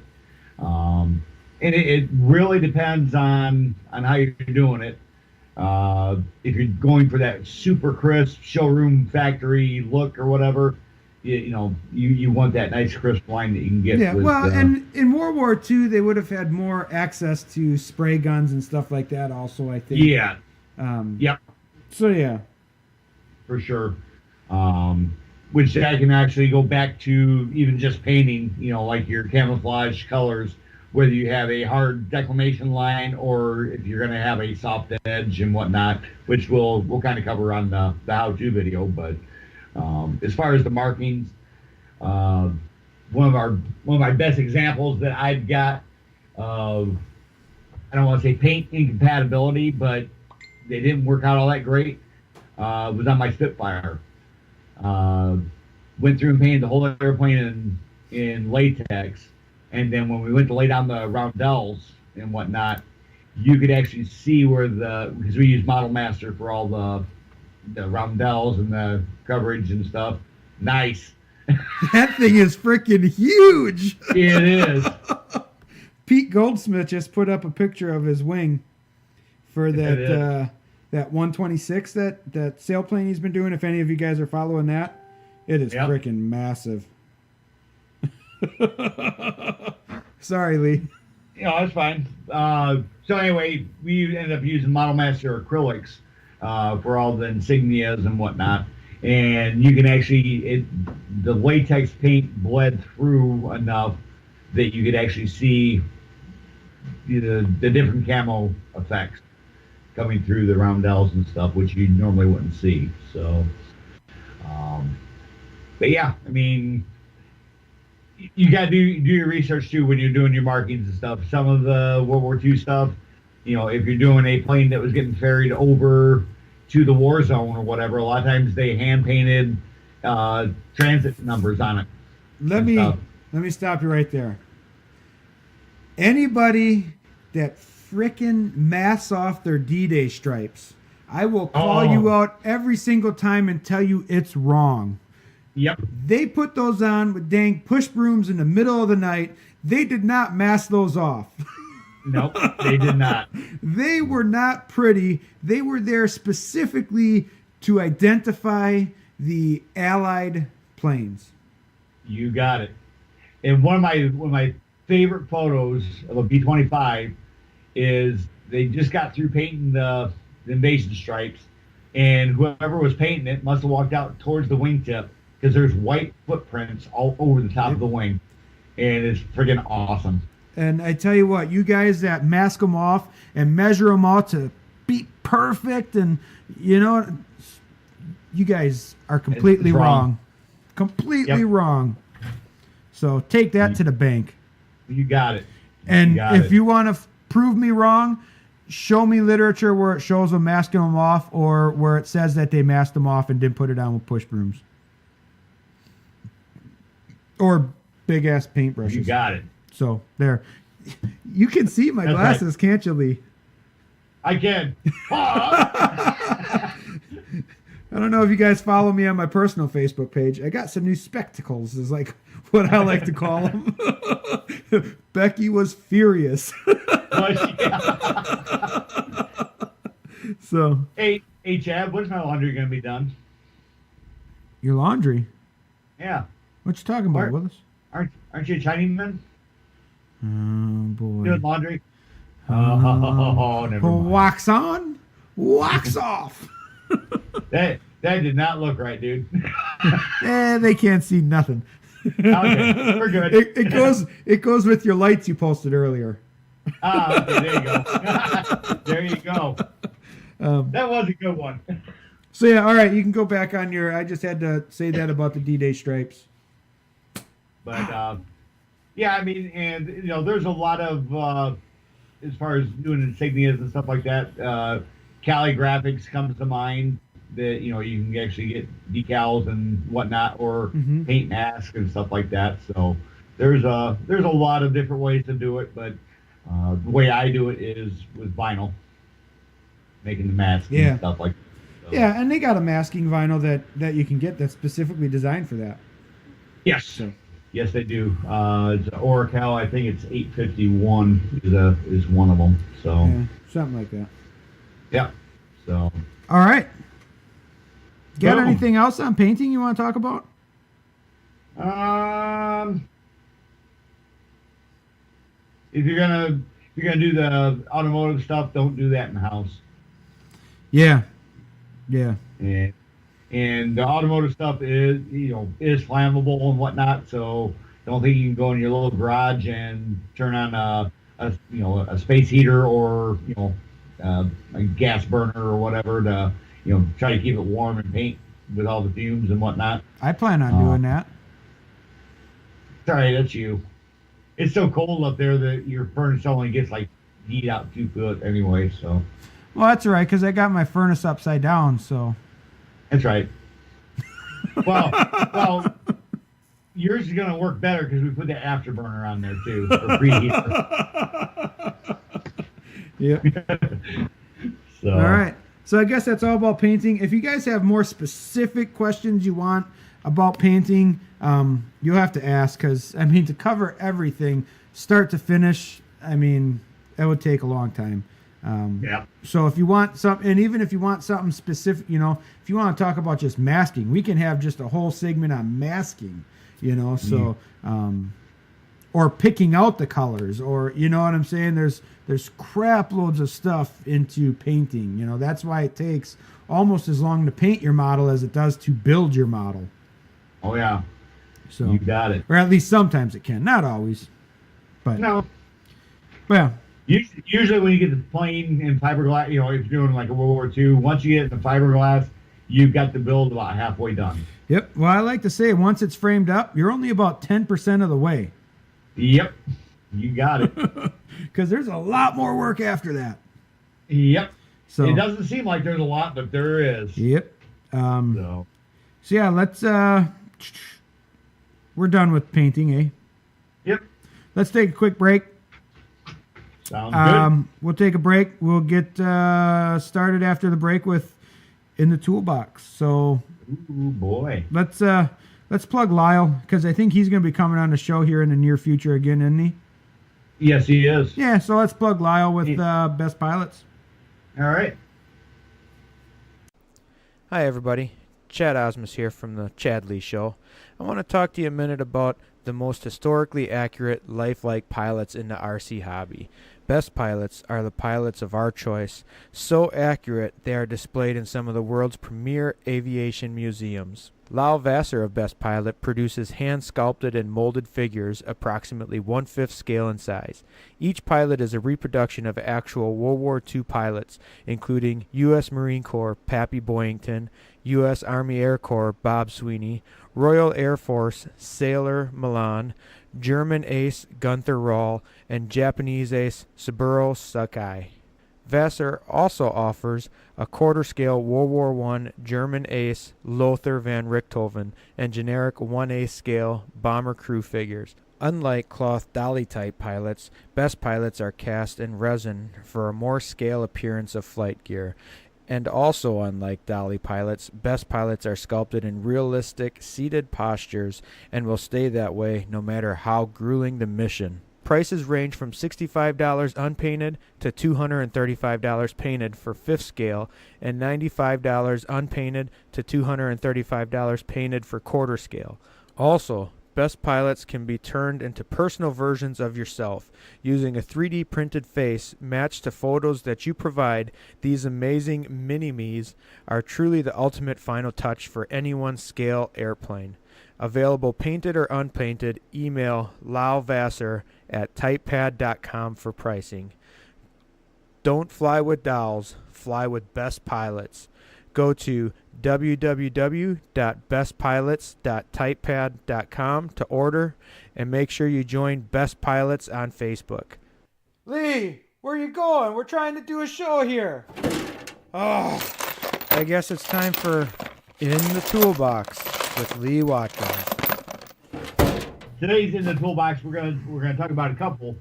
C: And it really depends on how you're doing it. If you're going for that super crisp showroom factory look or whatever, you want that nice crisp line that you can get.
E: Yeah,
C: with,
E: and in World War II, they would have had more access to spray guns and stuff like that also, I think.
C: Yeah. Yep.
E: So, yeah.
C: For sure. Which I can actually go back to even just painting, like your camouflage colors, whether you have a hard declination line or if you're going to have a soft edge and whatnot, which we'll kind of cover on the how-to video. But as far as the markings, one of my best examples that I've got of, I don't want to say paint incompatibility, but they didn't work out all that great, was on my Spitfire. Went through and painted the whole airplane in latex, and then when we went to lay down the roundels and whatnot, you could actually see where because we use Model Master for all the roundels and the coverage and stuff. Nice.
E: That thing is freaking huge.
C: It is.
E: Pete Goldsmith just put up a picture of his wing for that 126, that sailplane he's been doing. If any of you guys are following that, it is freaking massive. Sorry, Lee.
C: It's fine. So anyway, we ended up using Model Master acrylics for all the insignias and whatnot. and you can actually the latex paint bled through enough that you could actually see the different camo effects coming through the roundels and stuff, which you normally wouldn't see. So, but yeah, I mean, you got to do your research too when you're doing your markings and stuff. Some of the World War II stuff, if you're doing a plane that was getting ferried over to the war zone or whatever, a lot of times they hand painted transit numbers on it.
E: Let me stop you right there. Anybody that frickin' masks off their D-Day stripes, I will call you out every single time and tell you it's wrong.
C: Yep.
E: They put those on with dang push brooms in the middle of the night. They did not mask those off.
C: Nope, they did not.
E: They were not pretty. They were there specifically to identify the Allied planes.
C: You got it. And one of my favorite photos of a B-25 is they just got through painting the invasion stripes, and whoever was painting it must have walked out towards the wingtip because there's white footprints all over the top of the wing, and it's friggin' awesome.
E: And I tell you what, you guys that mask them off and measure them all to be perfect, and you guys are completely wrong. Completely wrong. So take that to the bank.
C: You got it.
E: And if you want to prove me wrong, show me literature where it shows them masking them off or where it says that they masked them off and didn't put it on with push brooms. Or big-ass paintbrushes.
C: You got it.
E: So, there. You can see my glasses, right. Can't you, Lee?
C: I can.
E: I don't know if you guys follow me on my personal Facebook page. I got some new spectacles, is like what I like to call them. Becky was furious. So.
C: Hey, Chad, when's my laundry going to be done?
E: Your laundry?
C: Yeah.
E: What you talking about, Willis?
C: Aren't you a Chinese man?
E: Oh, boy.
C: Doing laundry? Oh, never mind.
E: Wax on, wax off.
C: That did not look right, dude.
E: They can't see nothing.
C: Okay, we're good.
E: It goes with your lights you posted earlier.
C: Okay, there you go. There you go. That was a good one.
E: So yeah, all right, you can go back on your. I just had to say that about the D-Day stripes.
C: But yeah, I mean, and there's a lot of as far as doing insignias and stuff like that. ChadLee graphics comes to mind that you can actually get decals and whatnot, or paint masks and stuff like that. So there's a lot of different ways to do it, but the way I do it is with vinyl, making the masks and stuff like that. So.
E: Yeah, and they got a masking vinyl that you can get that's specifically designed for that.
C: Yes.
E: So.
C: Yes, they do. It's an Oracle. I think it's 851 is one of them. So
E: yeah, something like that.
C: Yeah. So.
E: All right. Got anything else on painting you want to talk about?
C: If you're gonna do the automotive stuff, don't do that in the house.
E: Yeah. Yeah.
C: And the automotive stuff is flammable and whatnot. So don't think you can go in your little garage and turn on a space heater or a gas burner or whatever to try to keep it warm and paint with all the fumes and whatnot.
E: I plan on doing that.
C: Sorry, that's you. It's so cold up there that your furnace only gets heat out 2 foot anyway. So.
E: Well, that's all right because I got my furnace upside down. So.
C: That's right. Well, yours is going to work better because we put the afterburner on there too for preheater.
E: Yep.
C: So.
E: All right. So I guess that's all about painting. If you guys have more specific questions you want about painting, you'll have to ask because to cover everything, start to finish, it would take a long time.
C: Yeah.
E: So if you want something, and even if you want something specific, if you want to talk about just masking, we can have just a whole segment on masking, So, or picking out the colors, or you know what I'm saying. There's crap loads of stuff into painting. You know, that's why it takes almost as long to paint your model as it does to build your model.
C: Oh yeah.
E: So
C: You got it.
E: or at least sometimes it can, not always. But
C: No.
E: well,
C: Usually when you get the plane in fiberglass, you know, if you're doing like a World War II, once you get the fiberglass, you've got the build about halfway done.
E: yep. Well, I like to say once it's framed up, you're only about 10% of the way.
C: Yep. You got it.
E: Because there's a lot more work after that.
C: Yep.
E: So
C: It doesn't seem like there's a lot, but there is.
E: Yep.
C: So
E: So yeah, let's we're done with painting, eh?
C: yep.
E: Let's take a quick break.
C: Sounds
E: We'll take a break. We'll get started after the break with In the Toolbox. So
C: good. Ooh boy.
E: let's plug Lyle, because I think he's going to be coming on the show here in the near future again, isn't he?
C: Yes, he is.
E: Yeah, so let's plug Lyle with Best Pilots.
C: All right.
F: Hi everybody, Chad Osmus here from the ChadLee Show. I want to talk to you a minute about the most historically accurate, lifelike pilots in the RC hobby. Best Pilots are the pilots of our choice, so accurate they are displayed in some of the world's premier aviation museums. Lyle Vassar of Best Pilot produces hand-sculpted and molded figures approximately 1/5 scale in size. Each pilot is a reproduction of actual World War II pilots, including U.S. Marine Corps Pappy Boyington, U.S. Army Air Corps Bob Sweeney, Royal Air Force Sailor Milan, German ace Gunther Roll, and Japanese ace Saburo Sakai. Vassar also offers a quarter-scale World War I German ace Lothar van Richthofen and generic 1/8 scale bomber crew figures. Unlike cloth dolly-type pilots, Best Pilots are cast in resin for a more scale appearance of flight gear. And also unlike dolly pilots, Best Pilots are sculpted in realistic, seated postures and will stay that way no matter how grueling the mission. Prices range from $65 unpainted to $235 painted for 5th scale and $95 unpainted to $235 painted for quarter scale. Also, Best Pilots can be turned into personal versions of yourself. Using a 3D printed face matched to photos that you provide, these amazing mini-me's are truly the ultimate final touch for anyone's scale airplane. Available painted or unpainted, email lylevassar@typepad.com for pricing. Don't fly with dolls, fly with Best Pilots. Go to www.bestpilots.typepad.com to order, and make sure you join Best Pilots on Facebook.
B: Lee, where are you going? We're trying to do a show here. Oh,
F: I guess it's time for In the Toolbox with Lee Watkins.
C: Today's In the Toolbox, we're gonna talk about a couple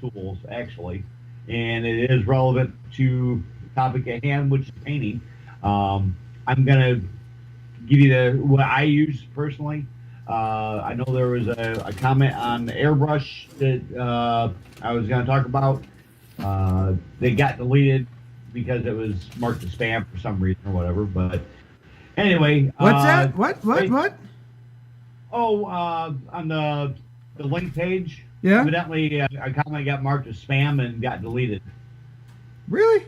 C: tools actually, and it is relevant to the topic at hand, which is painting. I'm gonna give you what I use personally. I know there was a comment on the airbrush that I was gonna talk about. They got deleted because it was marked as spam for some reason or whatever. But anyway,
E: What's that? What?
C: Oh, on the link page,
E: Yeah?
C: evidently a comment got marked as spam and got deleted.
E: Really?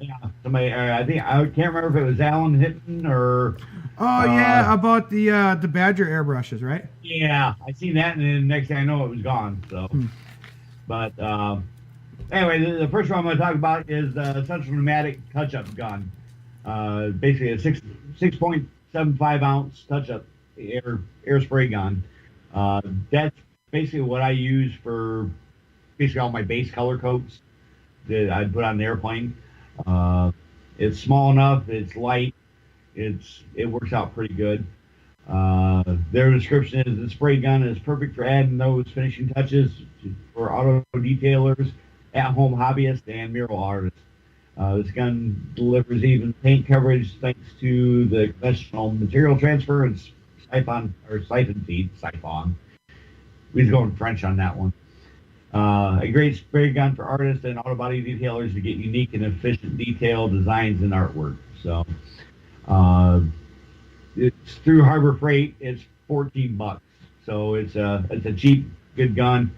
C: Yeah, somebody. I can't remember if it was Alan Hinton or.
E: Oh yeah, about the Badger airbrushes, right?
C: Yeah, I seen that, and then next thing I know, it was gone. So, but anyway, the first one I'm going to talk about is the Central Pneumatic touch-up gun. Basically, a 6.75 ounce touch-up air spray gun. That's basically what I use for basically all my base color coats that I put on the airplane. It's small enough, it's light, it works out pretty good. Their description is the spray gun is perfect for adding those finishing touches for auto detailers, at-home hobbyists, and mural artists. This gun delivers even paint coverage thanks to the conventional material transfer and siphon feed. We was going French on that one. A great spray gun for artists and auto body detailers to get unique and efficient detail designs and artwork. So, it's through Harbor Freight. It's $14, so it's a cheap good gun.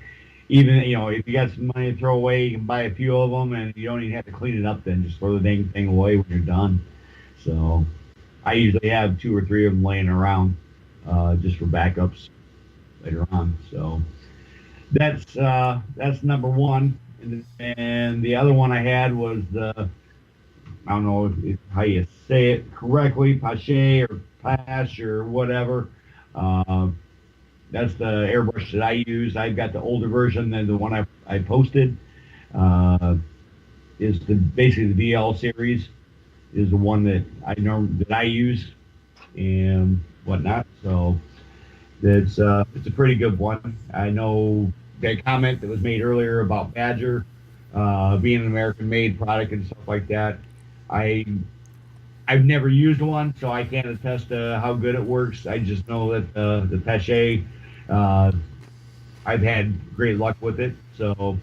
C: Even, if you got some money to throw away, you can buy a few of them, and you don't even have to clean it up then. Just throw the dang thing away when you're done. So I usually have 2 or 3 of them laying around just for backups later on. So that's number one. And the other one I had was I don't know how you say it correctly, Pache or Pash or whatever. That's the airbrush that I use. I've got the older version than the one I posted. Is basically the VL series is the one that I use and whatnot. So it's a pretty good one. I know that comment that was made earlier about Badger being an American-made product and stuff like that. I've never used one, so I can't attest to how good it works. I just know that the Pache, I've had great luck with it. So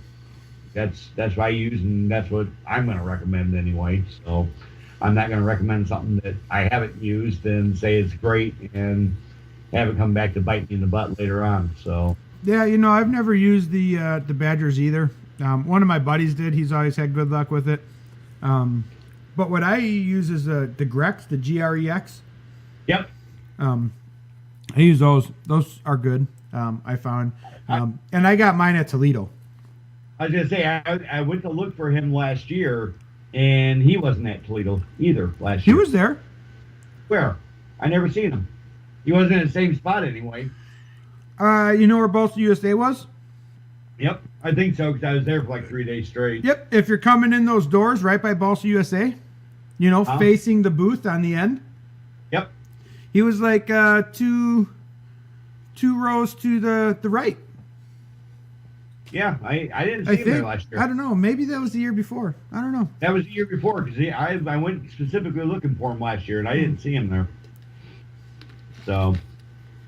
C: that's what I use, and that's what I'm going to recommend anyway. So I'm not going to recommend something that I haven't used and say it's great and have it come back to bite me in the butt later on. So
E: Yeah, I've never used the Badgers either. One of my buddies did. He's always had good luck with it. But what I use is the Grex, the GREX.
C: Yep.
E: I use those. Those are good. I found, and I got mine at Toledo.
C: I was gonna say I went to look for him last year, and he wasn't at Toledo either last
E: He
C: year.
E: was there.
C: Where? I never seen him. He wasn't in the same spot anyway.
E: You know where Balsa USA was?
C: Yep, I think so because I was there for like 3 days straight.
E: Yep. If you're coming in those doors right by Balsa USA, facing the booth on the end.
C: Yep.
E: He was like two rows to the right.
C: Yeah, I didn't see him there last year.
E: I don't know. Maybe that was the year before. I don't know.
C: That was the year before because I went specifically looking for him last year and I didn't see him there. So,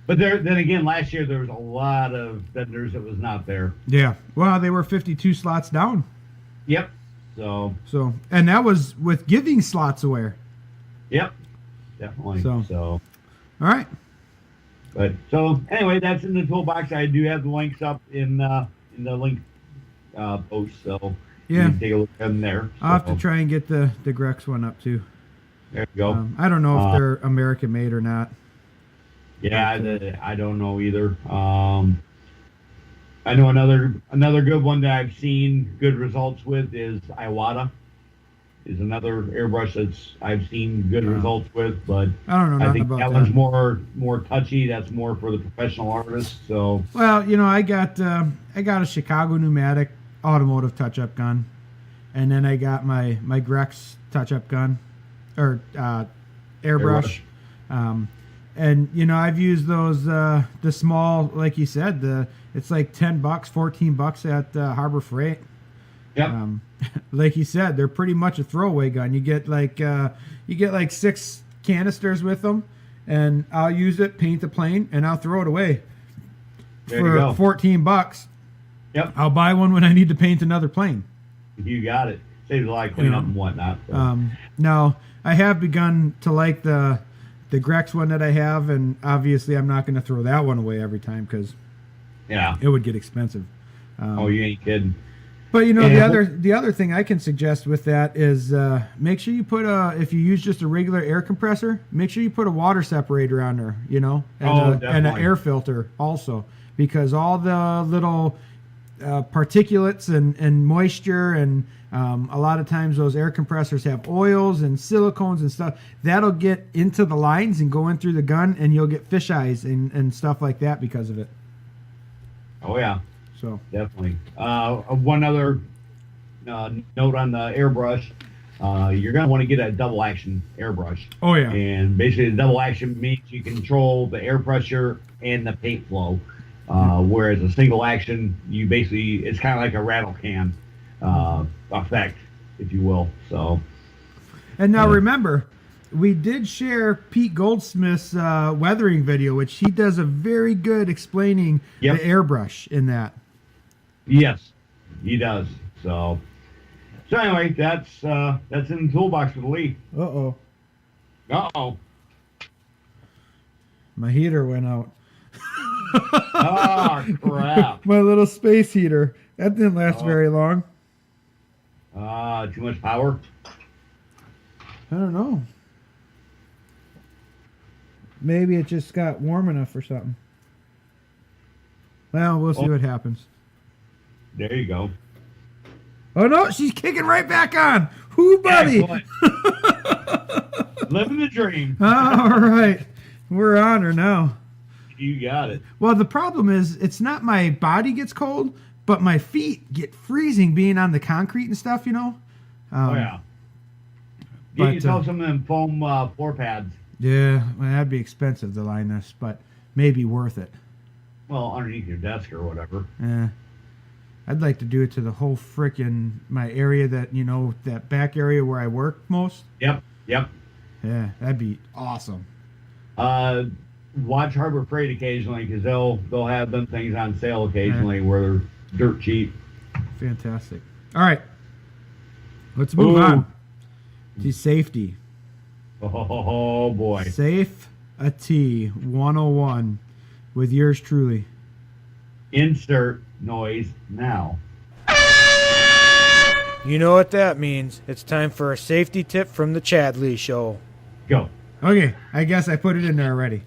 C: but then again, last year there was a lot of vendors that was not there.
E: Yeah. Well, they were 52 slots down.
C: Yep. So,
E: and that was with giving slots away.
C: Yep. Definitely.
E: So.
C: All
E: right.
C: But so anyway, that's in the toolbox. I do have the links up in the link post, so
E: yeah,
C: you can take a look at them there.
E: I'll have to try and get the Grex one up too.
C: There you go.
E: I don't know if they're American made or not.
C: Yeah, I don't know either. I know another good one that I've seen good results with is Iwata. Is another airbrush that's I've seen good results with, but
E: I don't know nothing
C: I think
E: about
C: that one's more touchy. That's more for the professional artists. So
E: well, I got a Chicago pneumatic automotive touch-up gun, and then I got my Grex touch-up gun or airbrush. And I've used those the small, like you said, it's like $10, $14 at Harbor Freight.
C: Yep.
E: Like you said, they're pretty much a throwaway gun. You get like 6 canisters with them, and I'll use it, paint the plane, and I'll throw it away
C: there you go.
E: for $14.
C: Yep.
E: I'll buy one when I need to paint another plane.
C: You got it. Saves a lot of cleanup and whatnot. So.
E: Now I have begun to like the Grex one that I have, and obviously I'm not going to throw that one away every time because it would get expensive.
C: Oh, you ain't kidding.
E: But the other thing I can suggest with that is make sure you put if you use just a regular air compressor, make sure you put a water separator on there, and an air filter also, because all the little particulates and moisture and a lot of times those air compressors have oils and silicones and stuff that'll get into the lines and go in through the gun, and you'll get fish eyes and stuff like that because of it.
C: Oh yeah.
E: So
C: definitely. One other note on the airbrush, you're going to want to get a double action airbrush.
E: Oh yeah.
C: And basically the double action means you control the air pressure and the paint flow. Whereas a single action, it's kind of like a rattle can effect, if you will. So. And
E: now remember, we did share Pete Goldsmith's weathering video, which he does a very good explaining the airbrush in that.
C: Yes, he does. So anyway, that's in the toolbox with Lee.
E: Uh-oh. My heater went out.
C: Oh, crap.
E: My little space heater. That didn't last very long.
C: Too much power?
E: I don't know. Maybe it just got warm enough or something. Well, we'll see what happens.
C: There you go.
E: Oh, no, she's kicking right back on. Whoo, buddy.
C: Living the dream.
E: All right. We're on her now.
C: You got it.
E: Well, the problem is it's not my body gets cold, but my feet get freezing being on the concrete and stuff, you know?
C: Oh, yeah. Get yourself some of them foam floor pads.
E: Yeah, well, that'd be expensive to line this, but maybe worth it.
C: Well, underneath your desk or whatever.
E: Yeah. I'd like to do it to the whole frickin' my area that, you know, that back area where I work most.
C: Yep.
E: Yeah, that'd be awesome.
C: Watch Harbor Freight occasionally because they'll have them things on sale occasionally where they're dirt cheap.
E: Fantastic. All right. Let's move on to safety.
C: Oh, boy.
E: Safety 101 with yours truly.
C: Insert noise now.
F: You know what that means. It's time for a safety tip from the ChadLee Show.
C: Go.
E: Okay, I guess I put it in there already.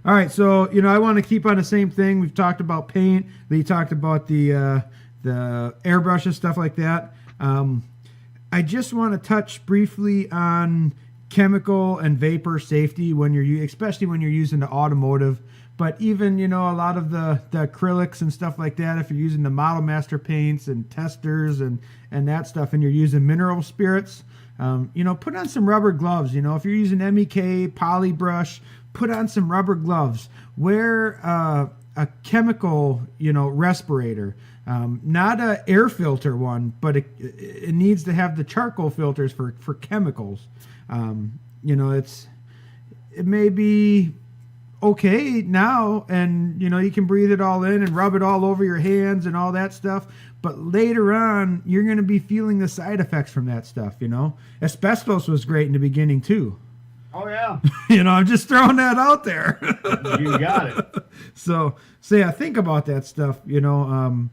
E: All right, so, you know, I want to keep on the same thing. We've talked about paint. Lee talked about the airbrushes, stuff like that. I just want to touch briefly on chemical and vapor safety when especially when you're using the automotive. But even, you know, a lot of the acrylics and stuff like that, if you're using the Model Master paints and testers and that stuff, and you're using mineral spirits, you know, put on some rubber gloves. You know, if you're using MEK, poly brush, put on some rubber gloves. Wear a chemical, you know, respirator. Not a air filter one, but it needs to have the charcoal filters for chemicals. You know, it may be okay now, and, you know, you can breathe it all in and rub it all over your hands and all that stuff. But later on, you're going to be feeling the side effects from that stuff, you know. Asbestos was great in the beginning, too.
C: Oh, yeah.
E: You know, I'm just throwing that out there.
C: You got it.
E: So yeah, think about that stuff, you know,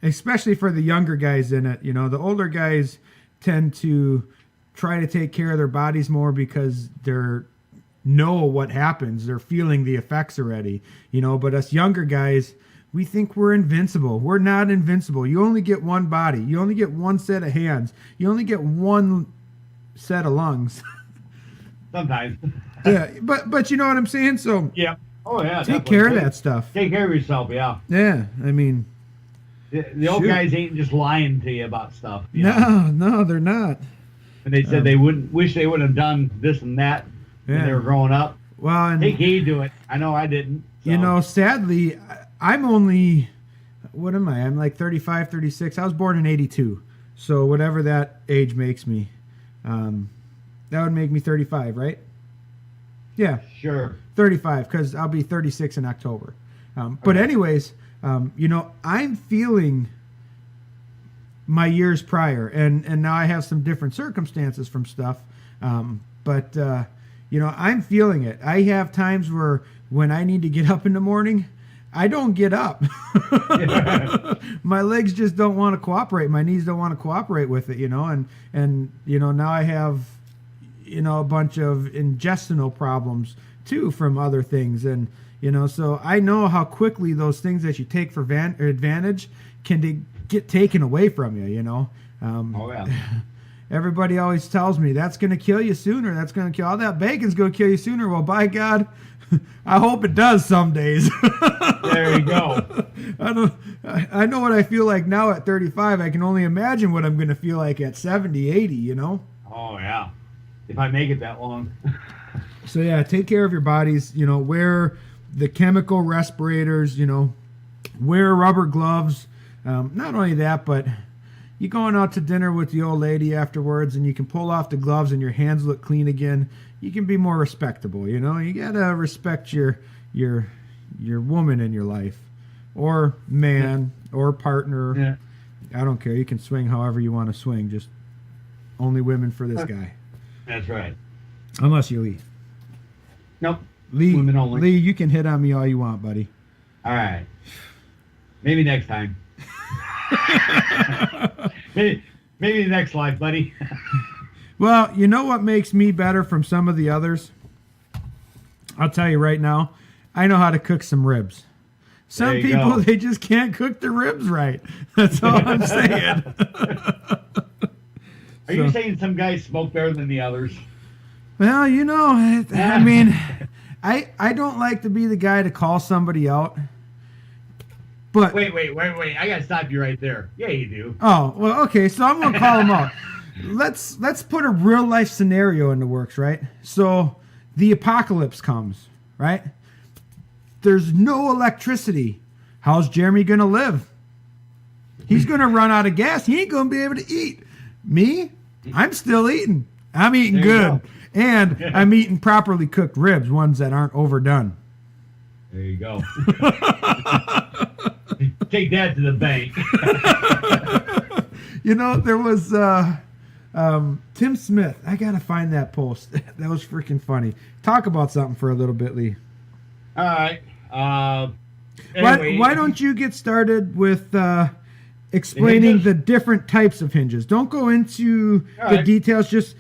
E: especially for the younger guys in it. You know, the older guys tend to try to take care of their bodies more because they're know what happens. They're feeling the effects already, you know, but us younger guys, we think we're invincible. We're not invincible. You only get one body. You only get one set of hands. You only get one set of lungs.
C: Sometimes.
E: Yeah, but you know what I'm saying? So
C: yeah. Oh, yeah.
E: take care of that stuff.
C: Take care of yourself, yeah.
E: Yeah, I mean,
C: the old guys ain't just lying to you about stuff.
E: No, they're not.
C: And they said they wish they would have done this and that when they were growing up.
E: Well, and
C: take heed to it. I know I didn't. So.
E: You know, sadly, I'm only, what am I? I'm like 35, 36. I was born in 82. So whatever that age makes me, that would make me 35, right? Yeah.
C: Sure.
E: 35, because I'll be 36 in October. But anyways, you know, I'm feeling my years prior, and now I have some different circumstances from stuff. But you know, I'm feeling it. I have times where when I need to get up in the morning, I don't get up. My legs just don't want to cooperate. My knees don't want to cooperate with it, you know, and you know, now I have, you know, a bunch of intestinal problems too from other things. And, you know, so I know how quickly those things that you take for advantage can get taken away from you, you know.
C: Oh, yeah.
E: Everybody always tells me that's going to kill you sooner. That's going to kill all that bacon's going to kill you sooner. Well, by God, I hope it does some days.
C: There you go.
E: I know what I feel like now at 35. I can only imagine what I'm going to feel like at 70, 80, you know?
C: Oh, yeah. If I make it that long.
E: So, yeah, take care of your bodies. You know, wear the chemical respirators, you know, wear rubber gloves. Not only that, but you going out to dinner with the old lady afterwards and you can pull off the gloves and your hands look clean again. You can be more respectable, you know? You got to respect your woman in your life or man or partner.
C: Yeah.
E: I don't care. You can swing however you want to swing. Just only women for this guy.
C: That's right.
E: Unless you leave.
C: Nope.
E: Lee,
C: Women only.
E: Lee, you can hit on me all you want, buddy.
C: All right. Maybe next time. maybe next life, buddy.
E: Well, you know what makes me better from some of the others? I'll tell you right now. I know how to cook some ribs. Some
C: There you
E: people,
C: go.
E: they just can't cook the ribs right. That's all I'm saying.
C: Are you saying some guys smoke better than the others?
E: Well, you know, I mean, I don't like to be the guy to call somebody out. But
C: Wait. I gotta stop you right there. Yeah, you do.
E: oh, well, okay, so I'm gonna call them out. Let's put a real life scenario in the works, right? So the apocalypse comes, right? There's no electricity. How's Jeremy gonna live? He's gonna run out of gas. He ain't gonna be able to eat. Me, I'm still eating. I'm eating
C: There you
E: good.
C: go.
E: And I'm eating properly cooked ribs, ones that aren't overdone.
C: There you go. Take that to the bank.
E: You know, there was Tim Smith. I gotta find that post. That was freaking funny. Talk about something for a little bit, Lee.
C: All right. Anyway,
E: Why don't you get started with explaining
C: hinges?
E: the different types of hinges? Don't go into
C: All
E: the
C: right.
E: details, just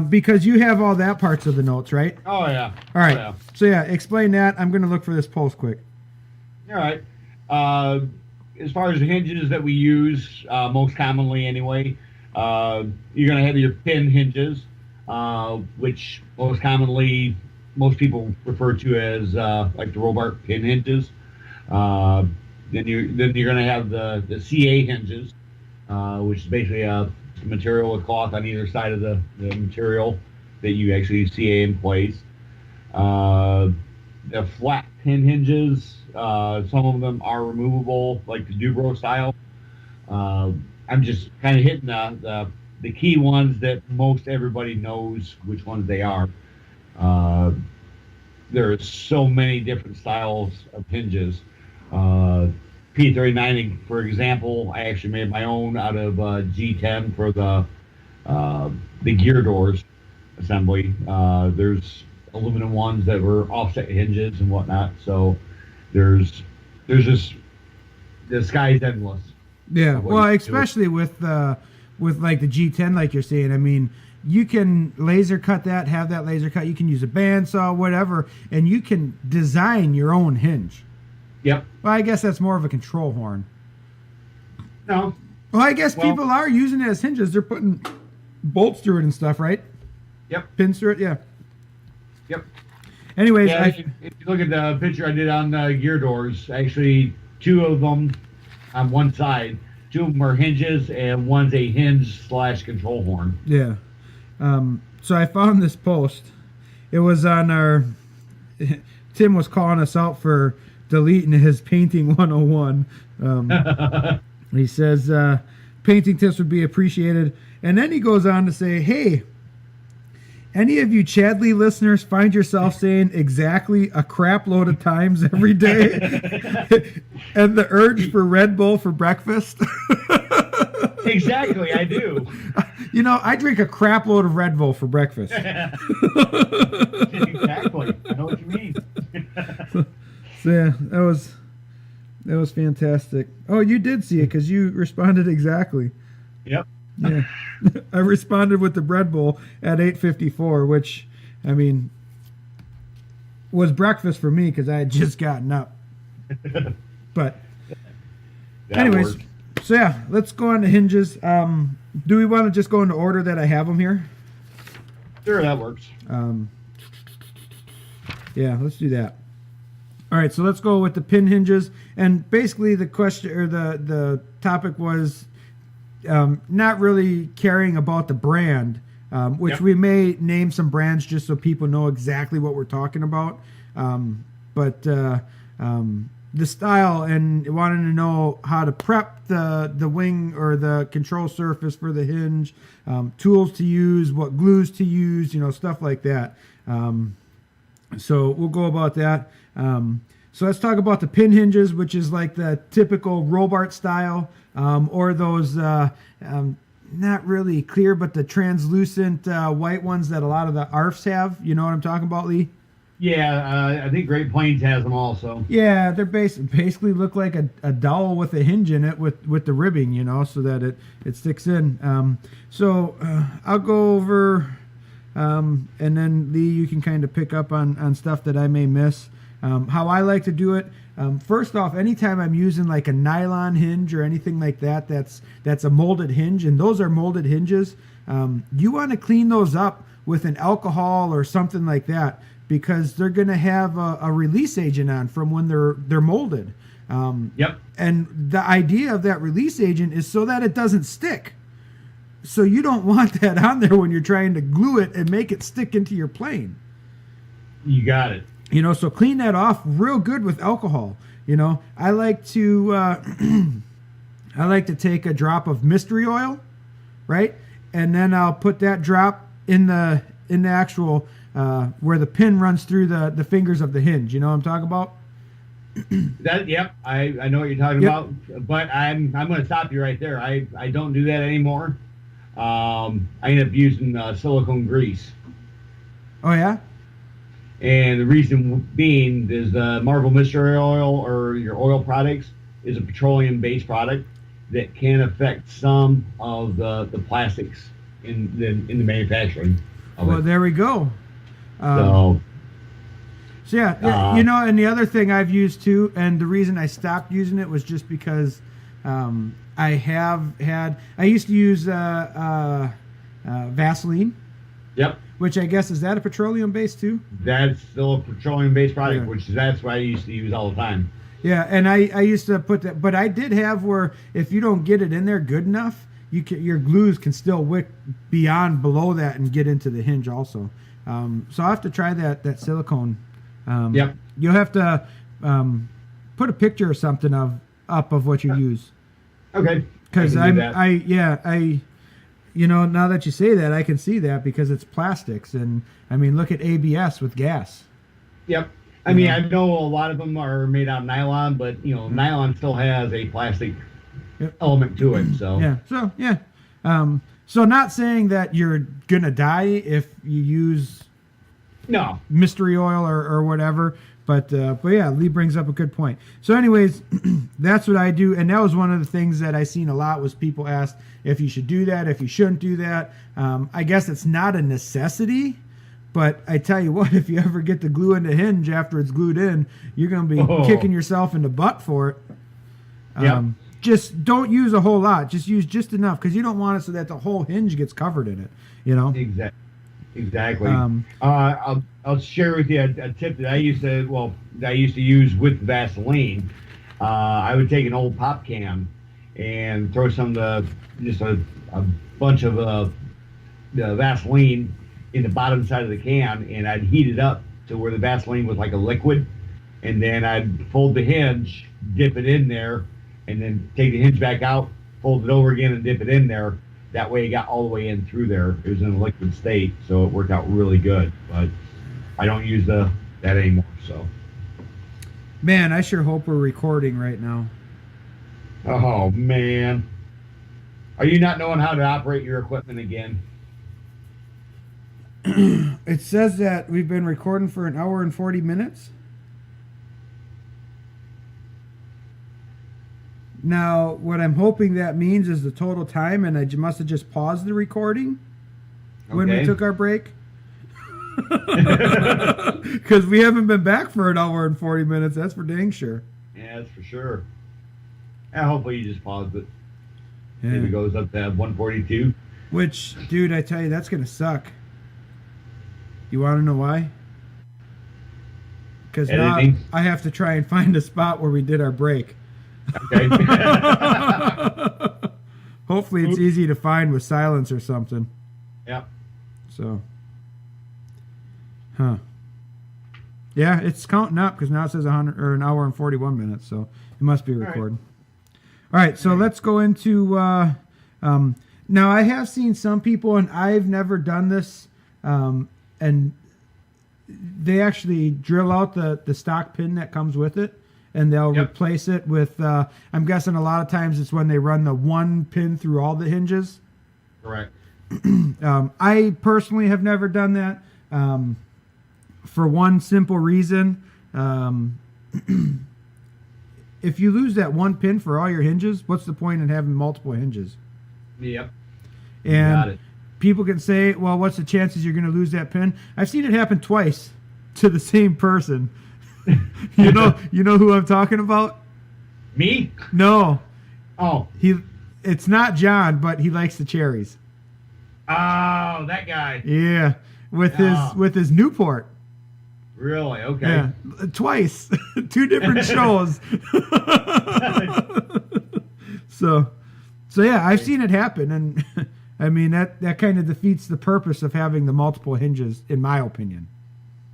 E: because you have all that parts of the notes, right?
C: Oh yeah.
E: All right.
C: Oh, yeah.
E: So yeah, explain that. I'm gonna look for this post quick.
C: All right. As far as the hinges that we use, most commonly anyway, you're going to have your pin hinges, which most people refer to as like the Robart pin hinges. Then you're going to have the CA hinges, which is basically a material with cloth on either side of the material that you actually CA in place. The flat pin hinges, some of them are removable, like the Dubro style. I'm just kind of hitting the key ones that most everybody knows which ones they are. There's so many different styles of hinges. P39, for example, I actually made my own out of G10 for the gear doors assembly. There's aluminum ones that were offset hinges and whatnot. So there's just the sky's endless.
E: Yeah,
C: What
E: well,
C: you do.
E: especially with like the G10, like you're saying. I mean, you can laser cut that, have that laser cut. You can use a bandsaw, whatever, and you can design your own hinge.
C: Yep.
E: Well, I guess that's more of a control horn.
C: No.
E: Well, I guess
C: Well-
E: people are using it as hinges. They're putting bolts through it and stuff, right?
C: Yep.
E: Pins through it, yeah.
C: Yep.
E: Anyways,
C: Yeah, if you look at the picture I did on gear doors, actually two of them on one side, two of them are hinges, and one's a hinge / control horn.
E: yeah. So I found this post. It was on our. Tim was calling us out for deleting his painting 101. He says painting tips would be appreciated, and then he goes on to say, "Hey, any of you ChadLee listeners find yourself saying exactly a crap load of times every day, and the urge for Red Bull for breakfast?"
C: Exactly, I do.
E: You know, I drink a crap load of Red Bull for breakfast.
C: Exactly. I know what you mean.
E: So yeah, that was fantastic. Oh, you did see it because you responded exactly.
C: Yep.
E: Yeah, I responded with the Red Bull at 8:54, which, I mean, was breakfast for me because I had just gotten up. But
C: That
E: anyways,
C: worked.
E: so yeah, let's go on to hinges. Do we want to just go into order that I have them here?
C: Sure, that works.
E: Yeah, let's do that. All right, so let's go with the pin hinges. And basically the question or the topic was not really caring about the brand, which
C: Yep.
E: we may name some brands just so people know exactly what we're talking about. But the style and wanting to know how to prep the wing or the control surface for the hinge, tools to use, what glues to use, stuff like that. So we'll go about that. So let's talk about the pin hinges, which is like the typical Robart style, or those not really clear, but the translucent white ones that a lot of the ARFs have. You know what I'm talking about, Lee?
C: Yeah, I think Great Plains has them also.
E: Yeah, they're basically look like a dowel with a hinge in it with the ribbing, so that it sticks in. So I'll go over, and then Lee, you can kind of pick up on stuff that I may miss. How I like to do it. First off, anytime I'm using like a nylon hinge or anything like that, that's a molded hinge, and those are molded hinges. You want to clean those up with an alcohol or something like that, because they're going to have a release agent on from when they're molded.
C: Yep.
E: And the idea of that release agent is so that it doesn't stick. So you don't want that on there when you're trying to glue it and make it stick into your plane.
C: You got it.
E: So clean that off real good with alcohol. I like to take a drop of mystery oil, right? And then I'll put that drop in the actual where the pin runs through the fingers of the hinge. You know what I'm talking about?
C: Yep, I know what you're talking about, but I'm going to stop you right there. I don't do that anymore. I end up using silicone grease.
E: Oh yeah.
C: And the reason being is the Marvel Mystery Oil or your oil products is a petroleum-based product that can affect some of the plastics in the manufacturing of
E: Well,
C: it.
E: there we go.
C: So
E: yeah, and the other thing I've used too, and the reason I stopped using it was just because I used to use Vaseline.
C: Yep.
E: Which I guess, is that a petroleum base too?
C: That's still a petroleum-based product,
E: Yeah.
C: that's what I used to use all the time.
E: Yeah, and I used to put that, but I did have where if you don't get it in there good enough, your glues can still wick beyond below that and get into the hinge also. So I'll have to try that silicone.
C: Yep.
E: You'll have to put a picture or something of what you use.
C: Okay.
E: Because
C: I can do that.
E: now that you say that, I can see that because it's plastics, and I mean, look at ABS with gas.
C: Yep. I mean, I know a lot of them are made out of nylon, but nylon still has a plastic element to it. So
E: Yeah. So yeah. So not saying that you're gonna die if you use
C: no.
E: mystery oil or whatever, but yeah, Lee brings up a good point. So anyways, that's what I do, and that was one of the things that I seen a lot was people asked if you should do that, if you shouldn't do that. I guess it's not a necessity, but I tell you what, if you ever get the glue in the hinge after it's glued in, you're gonna be kicking yourself in the butt for it. Just don't use a whole lot. Just use just enough, because you don't want it so that the whole hinge gets covered in it.
C: Exactly. I'll share with you a tip that I used to use with Vaseline. I would take an old pop can and throw just a bunch of the Vaseline in the bottom side of the can, and I'd heat it up to where the Vaseline was like a liquid, and then I'd fold the hinge, dip it in there, and then take the hinge back out, fold it over again, and dip it in there. That way it got all the way in through there. It was in a liquid state, so it worked out really good. But I don't use that anymore. So,
E: man, I sure hope we're recording right now.
C: oh man, are you not knowing how to operate your equipment again?
E: It says that we've been recording for 1 hour and 40 minutes. Now, what I'm hoping that means is the total time, and I must have just paused the recording when we took our break. Because we haven't been back for 1 hour and 40 minutes. That's for dang sure.
C: Yeah, that's for sure. And hopefully you just paused it.
E: Yeah.
C: Maybe it goes up to 142.
E: Which, dude, I tell you, that's going to suck. You want to know why? Because now
C: Editing.
E: I have to try and find a spot where we did our break.
C: Okay.
E: Hopefully it's easy to find with silence or something.
C: Yeah.
E: So, yeah, it's counting up because now it says 1 hour and 41 minutes, so it must be recording. All right, so let's go into. Now I have seen some people, and I've never done this, and they actually drill out the stock pin that comes with it, and they'll replace it with. I'm guessing a lot of times it's when they run the one pin through all the hinges.
C: Correct.
E: I personally have never done that. for one simple reason. If you lose that one pin for all your hinges, what's the point in having multiple hinges?
C: Yep. Got it.
E: And people can say, well, what's the chances you're going to lose that pin? I've seen it happen twice to the same person. you know who I'm talking about?
C: Me?
E: No.
C: Oh.
E: It's not John, but he likes the cherries.
C: Oh, that guy.
E: Yeah. With his Newport.
C: Really? Okay.
E: Yeah. Twice. 2 different shows. So yeah, I've seen it happen, and I mean that kind of defeats the purpose of having the multiple hinges, in my opinion.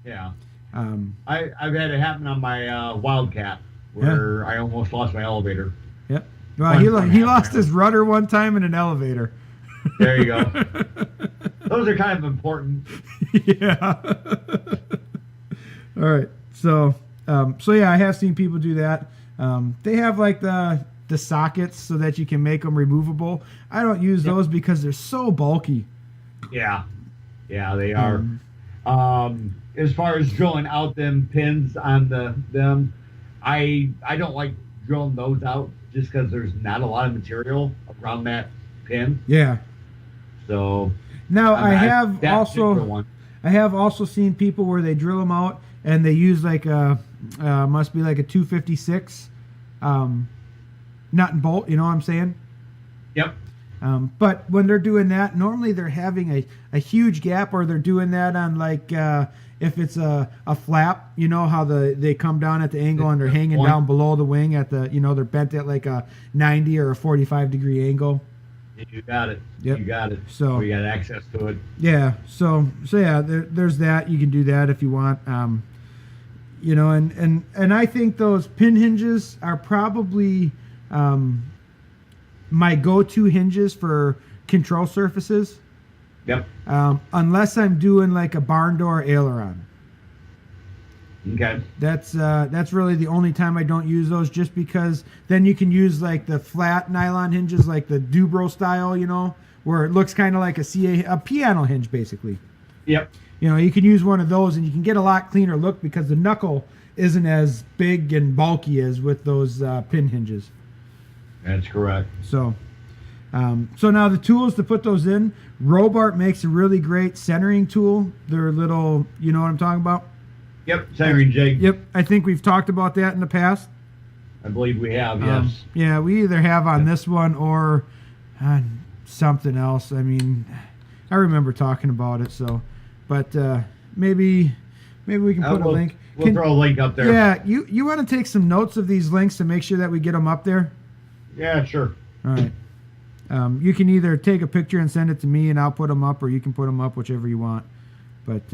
C: Yeah. I've had it happen on my Wildcat, where I almost lost my elevator.
E: Yep. Well, he lost his rudder one time in an elevator.
C: There you go. Those are kind of important.
E: Yeah. All right. So yeah, I have seen people do that. They have like the sockets so that you can make them removable. I don't use those because they're so bulky.
C: Yeah, they are. As far as drilling out them pins on them, I don't like drilling those out just because there's not a lot of material around that pin.
E: Yeah.
C: So
E: now I have also seen people where they drill them out and they use like must be like a 256 nut and bolt. You know what I'm saying?
C: Yep.
E: But when they're doing that, normally they're having a huge gap, or they're doing that on like if it's a flap, you know how they come down at the angle and they're hanging down below the wing at the, they're bent at like a 90 or a 45 degree angle.
C: You got it.
E: Yep.
C: You got it.
E: So
C: we got access to it.
E: Yeah. So yeah, there's that. You can do that if you want. And I think those pin hinges are probably my go-to hinges for control surfaces.
C: Yep.
E: Unless I'm doing like a barn door aileron.
C: Okay.
E: That's really the only time I don't use those, just because then you can use like the flat nylon hinges, like the Dubro style, where it looks kind of like a piano hinge basically.
C: Yep.
E: You can use one of those and you can get a lot cleaner look because the knuckle isn't as big and bulky as with those pin hinges.
C: That's correct.
E: So now the tools to put those in, Robart makes a really great centering tool. They're little, you know what I'm talking about?
C: Yep, centering jig.
E: Yep, I think we've talked about that in the past.
C: I believe we have, yes.
E: Yeah, we either have on this one or on something else. I mean, I remember talking about it, but maybe we can put a link.
C: We'll throw a link up there.
E: Yeah, you want to take some notes of these links to make sure that we get them up there?
C: Yeah, sure.
E: All right. You can either take a picture and send it to me and I'll put them up, or you can put them up, whichever you want. But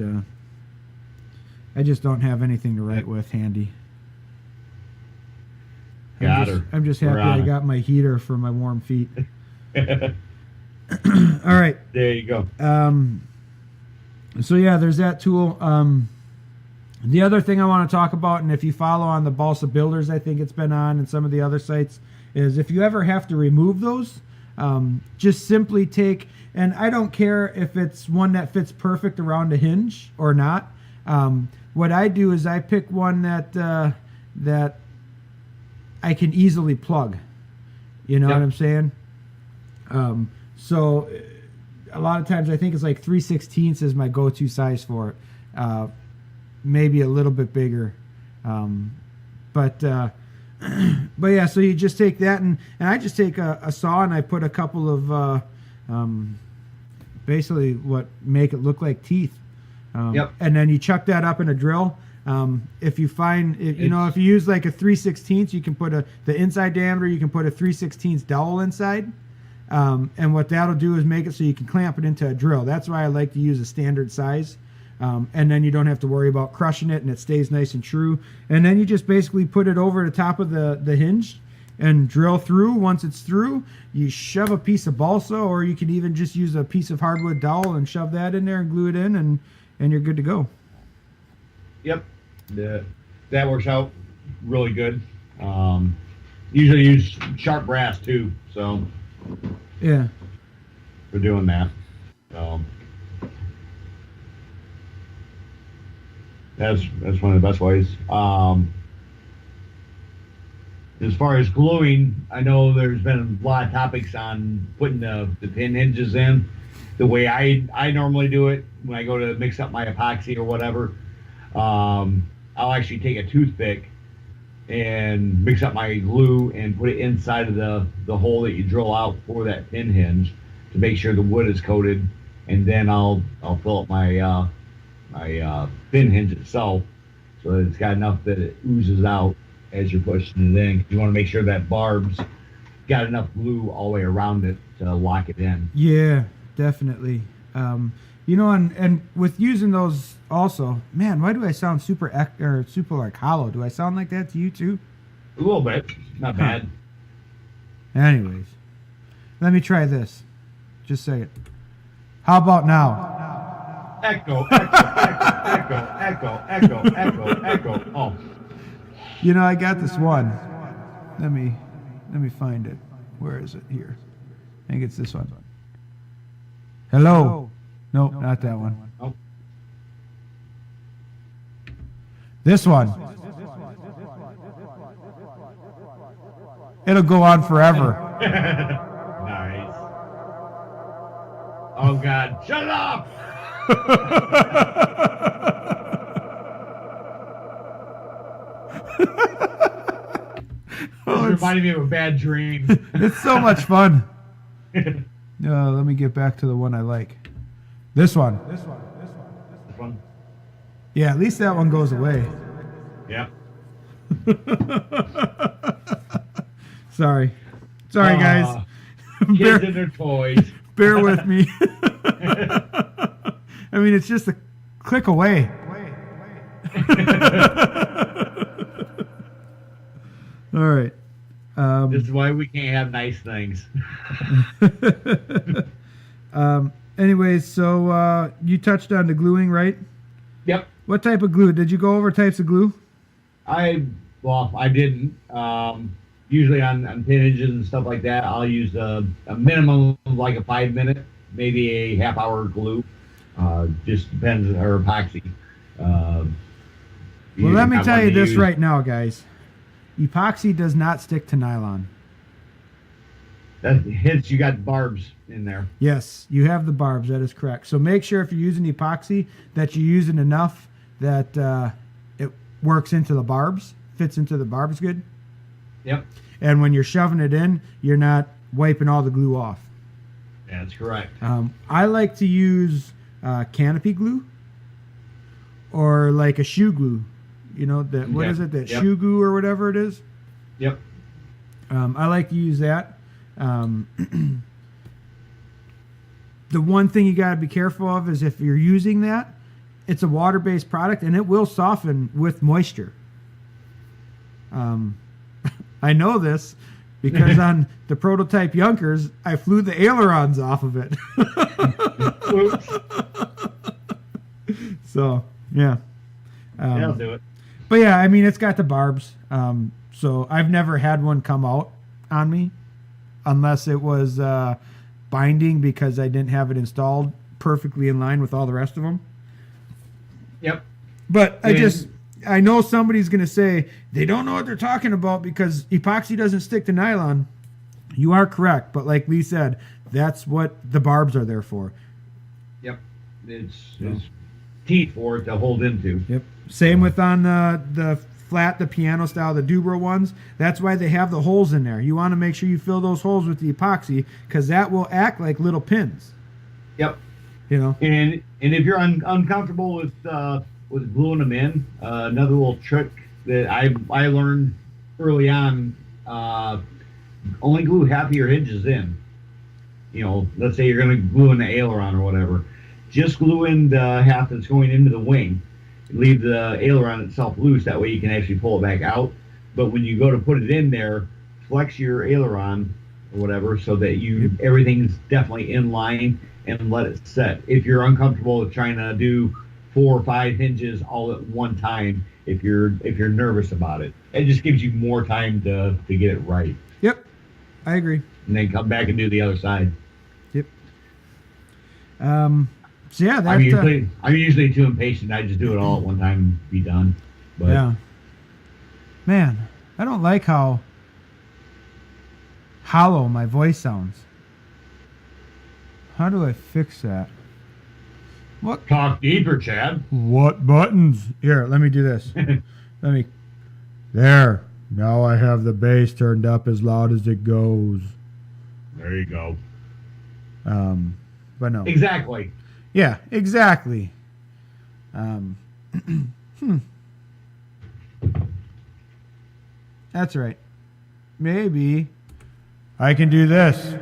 E: I just don't have anything to write with handy. I'm just happy I got my heater for my warm feet. All right.
C: There you go.
E: So yeah, there's that tool. The other thing I want to talk about, and if you follow on the Balsa Builders, I think it's been on, and some of the other sites, is if you ever have to remove those, just simply take, and I don't care if it's one that fits perfect around a hinge or not. What I do is I pick one that I can easily plug. You know what I'm saying? So a lot of times I think it's like 3/16 is my go-to size for it. Maybe a little bit bigger. But yeah, so you just take that and I just take a saw and I put a couple of basically what make it look like teeth. And then you chuck that up in a drill. If you find, if you use like a 3/16, you can put the inside diameter, you can put a 3/16 dowel inside. And what that'll do is make it so you can clamp it into a drill. That's why I like to use a standard size. And then you don't have to worry about crushing it and it stays nice and true. And then you just basically put it over the top of the hinge and drill through. Once it's through, you shove a piece of balsa, or you can even just use a piece of hardwood dowel and shove that in there and glue it in, and you're good to go.
C: Yep. That works out really good. Usually use sharp brass too, so
E: yeah,
C: for doing that. So That's one of the best ways. As far as gluing, I know there's been a lot of topics on putting the pin hinges in. The way I normally do it when I go to mix up my epoxy or whatever, I'll actually take a toothpick and mix up my glue and put it inside of the hole that you drill out for that pin hinge to make sure the wood is coated, and then I'll fill up my pin hinge itself so that it's got enough that it oozes out as you're pushing it in. You want to make sure that barb's got enough glue all the way around it to lock it in.
E: Yeah, definitely. You know, and with using those also, man, why do I sound super like hollow? Do I sound like that to you too?
C: A little bit, not bad.
E: Anyways, let me try this. Just a second. How about now?
C: Echo, echo. Oh.
E: You know, I got this one. Let me find it. Where is it? Here. I think it's this one. Hello. No, not that one.
C: Nope.
E: This one. It'll go on forever.
C: Nice. Oh God, shut up! This reminded me of a bad dream.
E: It's so much fun. Let me get back to the one I like. This one.
C: This one.
E: Yeah, at least that one goes away.
C: Yeah.
E: Sorry, guys.
C: Kids and their toys.
E: Bear with me. I mean, it's just a click away. All right.
C: This is why we can't have nice things.
E: Anyways, so you touched on the gluing, right?
C: Yep.
E: What type of glue? Did you go over types of glue?
C: I didn't. Usually on pin hinges and stuff like that, I'll use a minimum of like a 5 minute, maybe a half hour glue. Just depends on her epoxy.
E: Well, let me tell you this right now, guys. Epoxy does not stick to nylon.
C: That hence you got barbs in there.
E: Yes, you have the barbs. That is correct. So make sure if you're using epoxy that you're using enough that it works into the barbs, fits into the barbs good.
C: Yep.
E: And when you're shoving it in, you're not wiping all the glue off.
C: That's correct.
E: I like to use canopy glue or like a shoe glue. You know, what is it? That shoe glue or whatever it is?
C: Yep.
E: I like to use that. The one thing you got to be careful of is if you're using that, it's a water-based product and it will soften with moisture. I know this because on the prototype Junkers, I flew the ailerons off of it. So, yeah.
C: That'll do it.
E: But yeah, I mean, it's got the barbs. So I've never had one come out on me unless it was binding because I didn't have it installed perfectly in line with all the rest of them.
C: Yep.
E: But I know somebody's going to say they don't know what they're talking about because epoxy doesn't stick to nylon. You are correct. But like Lee said, that's what the barbs are there for.
C: Yep. It's teeth for it to hold into.
E: Yep. Same with on the flat, the piano style, the Dubro ones. That's why they have the holes in there. You want to make sure you fill those holes with the epoxy because that will act like little pins.
C: Yep.
E: You know.
C: And if you're uncomfortable with gluing them in, another little trick that I learned early on, only glue half of your hinges in. You know, let's say you're going to glue in the aileron or whatever. Just glue in the half that's going into the wing. Leave the aileron itself loose. That way you can actually pull it back out. But when you go to put it in there, flex your aileron or whatever so that everything's definitely in line and let it set. If you're uncomfortable with trying to do 4 or 5 hinges all at one time, if you're nervous about it, it just gives you more time to get it right.
E: Yep, I agree.
C: And then come back and do the other side.
E: Yep. So yeah, that
C: I'm usually too impatient. I just do it all at one time and be done. But
E: yeah. Man, I don't like how hollow my voice sounds. How do I fix that? What?
C: Talk deeper, Chad.
E: What buttons? Here, let me do this. There. Now I have the bass turned up as loud as it goes.
C: There you go.
E: But no.
C: Exactly.
E: Yeah, exactly. That's right. Maybe I can do this.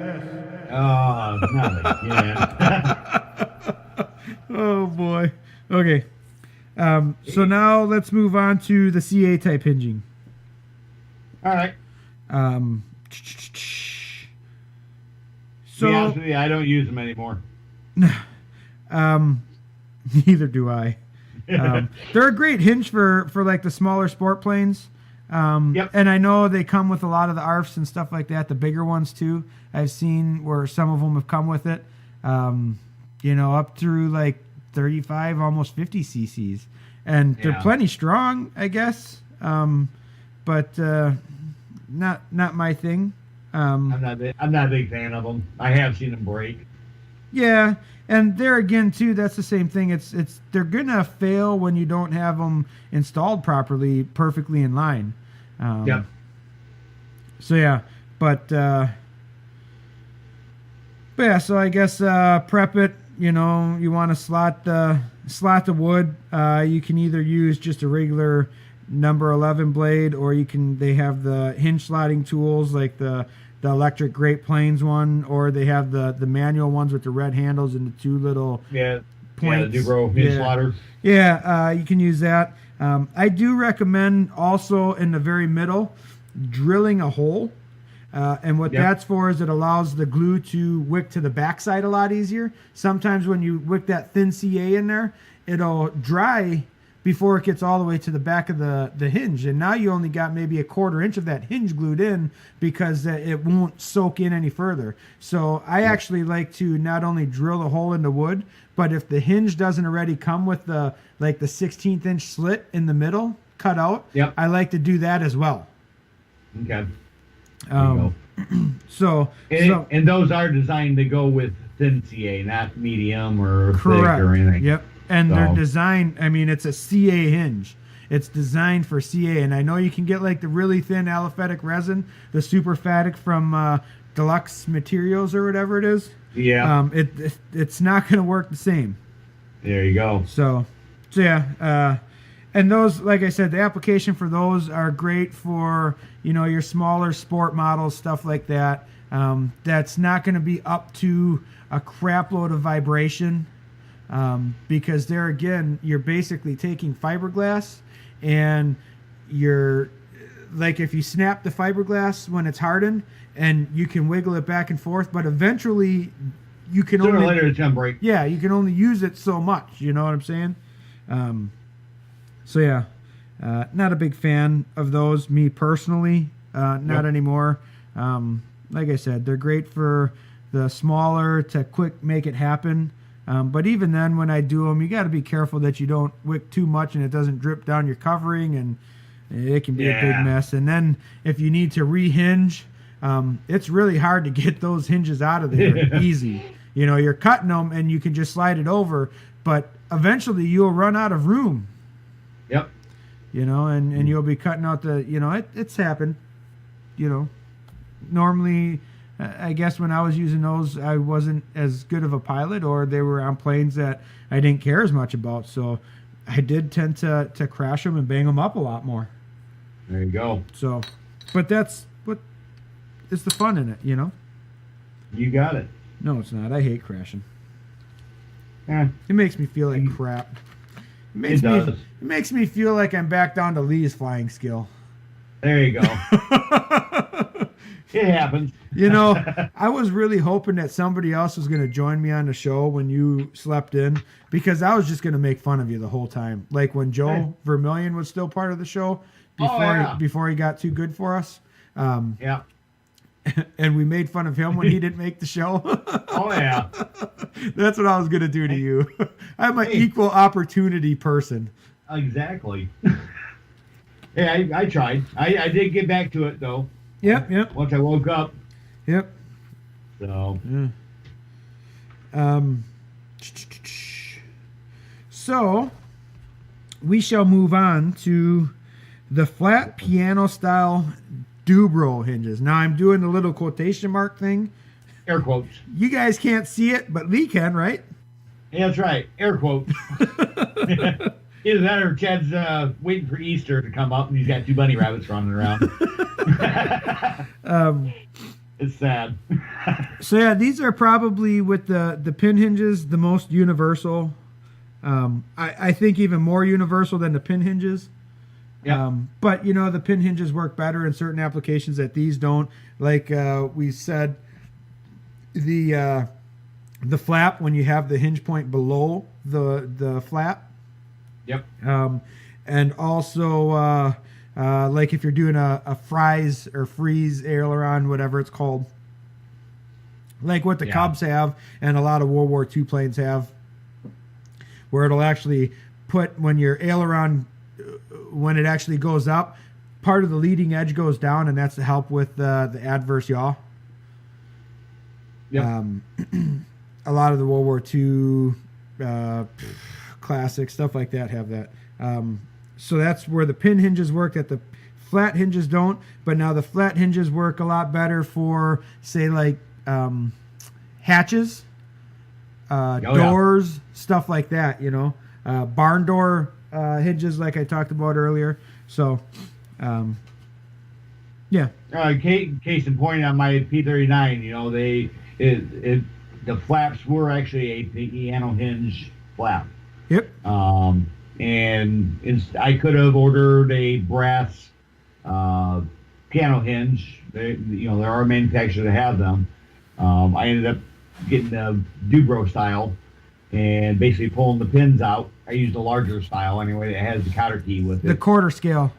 C: Oh, nothing. Yeah.
E: Oh boy. Okay. So now let's move on to the CA type hinging.
C: All right.
E: So
C: to be honest with you, I don't use them anymore.
E: Neither do I. They're a great hinge for like the smaller sport planes.
C: Yep.
E: And I know they come with a lot of the ARFs and stuff like that, the bigger ones too. I've seen where some of them have come with it, up through like 35, almost 50 cc's. And they're plenty strong, I guess. But not my thing.
C: I'm not a big fan of them. I have seen them break.
E: Yeah, and there again too, that's the same thing. It's they're gonna fail when you don't have them installed properly, perfectly in line.
C: Yep.
E: So yeah, but yeah. So I guess prep it. You want to slot the wood. You can either use just a regular number 11 blade, or they have the hinge slotting tools like the electric Great Plains one, or they have the manual ones with the red handles and the two little points.
C: Yeah, the Dubro hinge slotter.
E: Yeah, you can use that. I do recommend also in the very middle drilling a hole. And what that's for is it allows the glue to wick to the backside a lot easier. Sometimes when you wick that thin CA in there, it'll dry before it gets all the way to the back of the hinge. And now you only got maybe a 1/4 inch of that hinge glued in because it won't soak in any further. So I actually like to not only drill the hole in the wood, but if the hinge doesn't already come with the 16th inch slit in the middle cut out, I like to do that as well.
C: Okay.
E: So
C: those are designed to go with thin CA, not medium or
E: correct.
C: thick or anything.
E: Yep. And they're designed, it's a CA hinge. It's designed for CA. And I know you can get like the really thin aliphatic resin, the superphatic from Deluxe Materials or whatever it is.
C: Yeah.
E: It's not going to work the same.
C: There you go.
E: So yeah. And those, like I said, the application for those are great for, your smaller sport models, stuff like that. That's not going to be up to a crap load of vibration. Because there again, you're basically taking fiberglass and you're like, if you snap the fiberglass when it's hardened and you can wiggle it back and forth, but eventually you can
C: sooner or later it's gonna break.
E: Yeah, you can only use it so much. You know what I'm saying? So yeah, not a big fan of those, me personally. Not anymore. Like I said, they're great for the smaller to quick make it happen. But even then, when I do them, you got to be careful that you don't wick too much and it doesn't drip down your covering, and it can be a big mess. And then if you need to rehinge, it's really hard to get those hinges out of there easy. You're cutting them and you can just slide it over, but eventually you'll run out of room.
C: Yep.
E: And you'll be cutting out it's happened. Normally, I guess when I was using those, I wasn't as good of a pilot, or they were on planes that I didn't care as much about. So I did tend to crash them and bang them up a lot more.
C: There you go.
E: So, but that's what is the fun in it,
C: You got it.
E: No, it's not. I hate crashing.
C: Yeah.
E: It makes me feel like crap. It makes me feel like I'm back down to Lee's flying skill.
C: There you go. It happens.
E: I was really hoping that somebody else was going to join me on the show when you slept in, because I was just going to make fun of you the whole time. Like when Joe Vermillion was still part of the show before he got too good for us.
C: Yeah.
E: and we made fun of him when he didn't make the show.
C: Oh yeah.
E: That's what I was gonna do to you. I'm an equal opportunity person.
C: Exactly. Hey, I tried. I did get back to it though.
E: Yep.
C: Once I woke up.
E: Yep.
C: So.
E: Yeah. So we shall move on to the flat piano style Dubro hinges. Now I'm doing the little quotation mark thing.
C: Air quotes.
E: You guys can't see it, but Lee can, right?
C: Yeah, that's right. Air quotes. Either that or Chad's waiting for Easter to come up and he's got 2 bunny rabbits running around. It's sad.
E: So yeah, these are probably with the pin hinges the most universal. I think even more universal than the pin hinges.
C: Yeah.
E: But the pin hinges work better in certain applications that these don't. Like we said, the flap when you have the hinge point below the flap.
C: Yep.
E: And also like if you're doing a fries or freeze aileron, whatever it's called, like what the Cubs have and a lot of World War II planes have, where it'll actually put when your aileron, when it actually goes up, part of the leading edge goes down, and that's to help with the adverse yaw.
C: Yep.
E: A lot of the World War II classic stuff like that have that. So that's where the pin hinges work that the flat hinges don't. But now the flat hinges work a lot better for, say, like hatches, doors, stuff like that. Barn door hinges, like I talked about earlier. So, yeah.
C: Case in point on my P39, the flaps were actually a piano hinge flap.
E: Yep.
C: And I could have ordered a brass piano hinge. There are manufacturers that have them. I ended up getting the Dubro style and basically pulling the pins out. I used a larger style anyway that has the cotter key with it.
E: The quarter scale.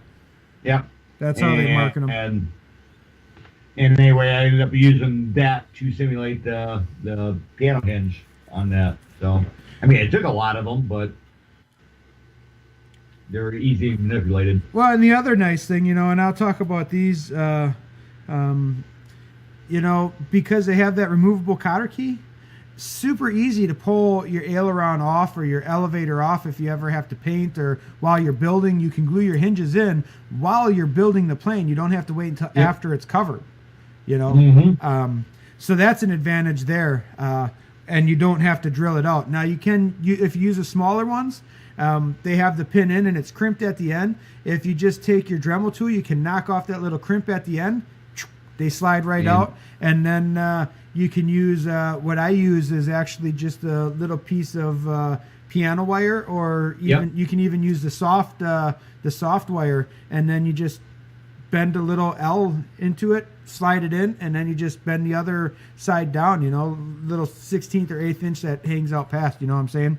C: Yep.
E: That's how they market them.
C: And anyway, I ended up using that to simulate the piano hinge on that. So, I mean, it took a lot of them, but they're easy manipulated.
E: Well, and the other nice thing, and I'll talk about these, because they have that removable cotter key, super easy to pull your aileron off or your elevator off if you ever have to paint, or while you're building, you can glue your hinges in while you're building the plane. You don't have to wait until after it's covered,
C: Mm-hmm.
E: So that's an advantage there, and you don't have to drill it out. Now if you use the smaller ones, they have the pin in and it's crimped at the end. If you just take your Dremel tool, you can knock off that little crimp at the end. They slide right out, and then you can use what I use is actually just a little piece of piano wire, or even you can even use the soft wire, and then you just bend a little L into it, slide it in, and then you just bend the other side down. Little 16th or 8th inch that hangs out past. You know what I'm saying?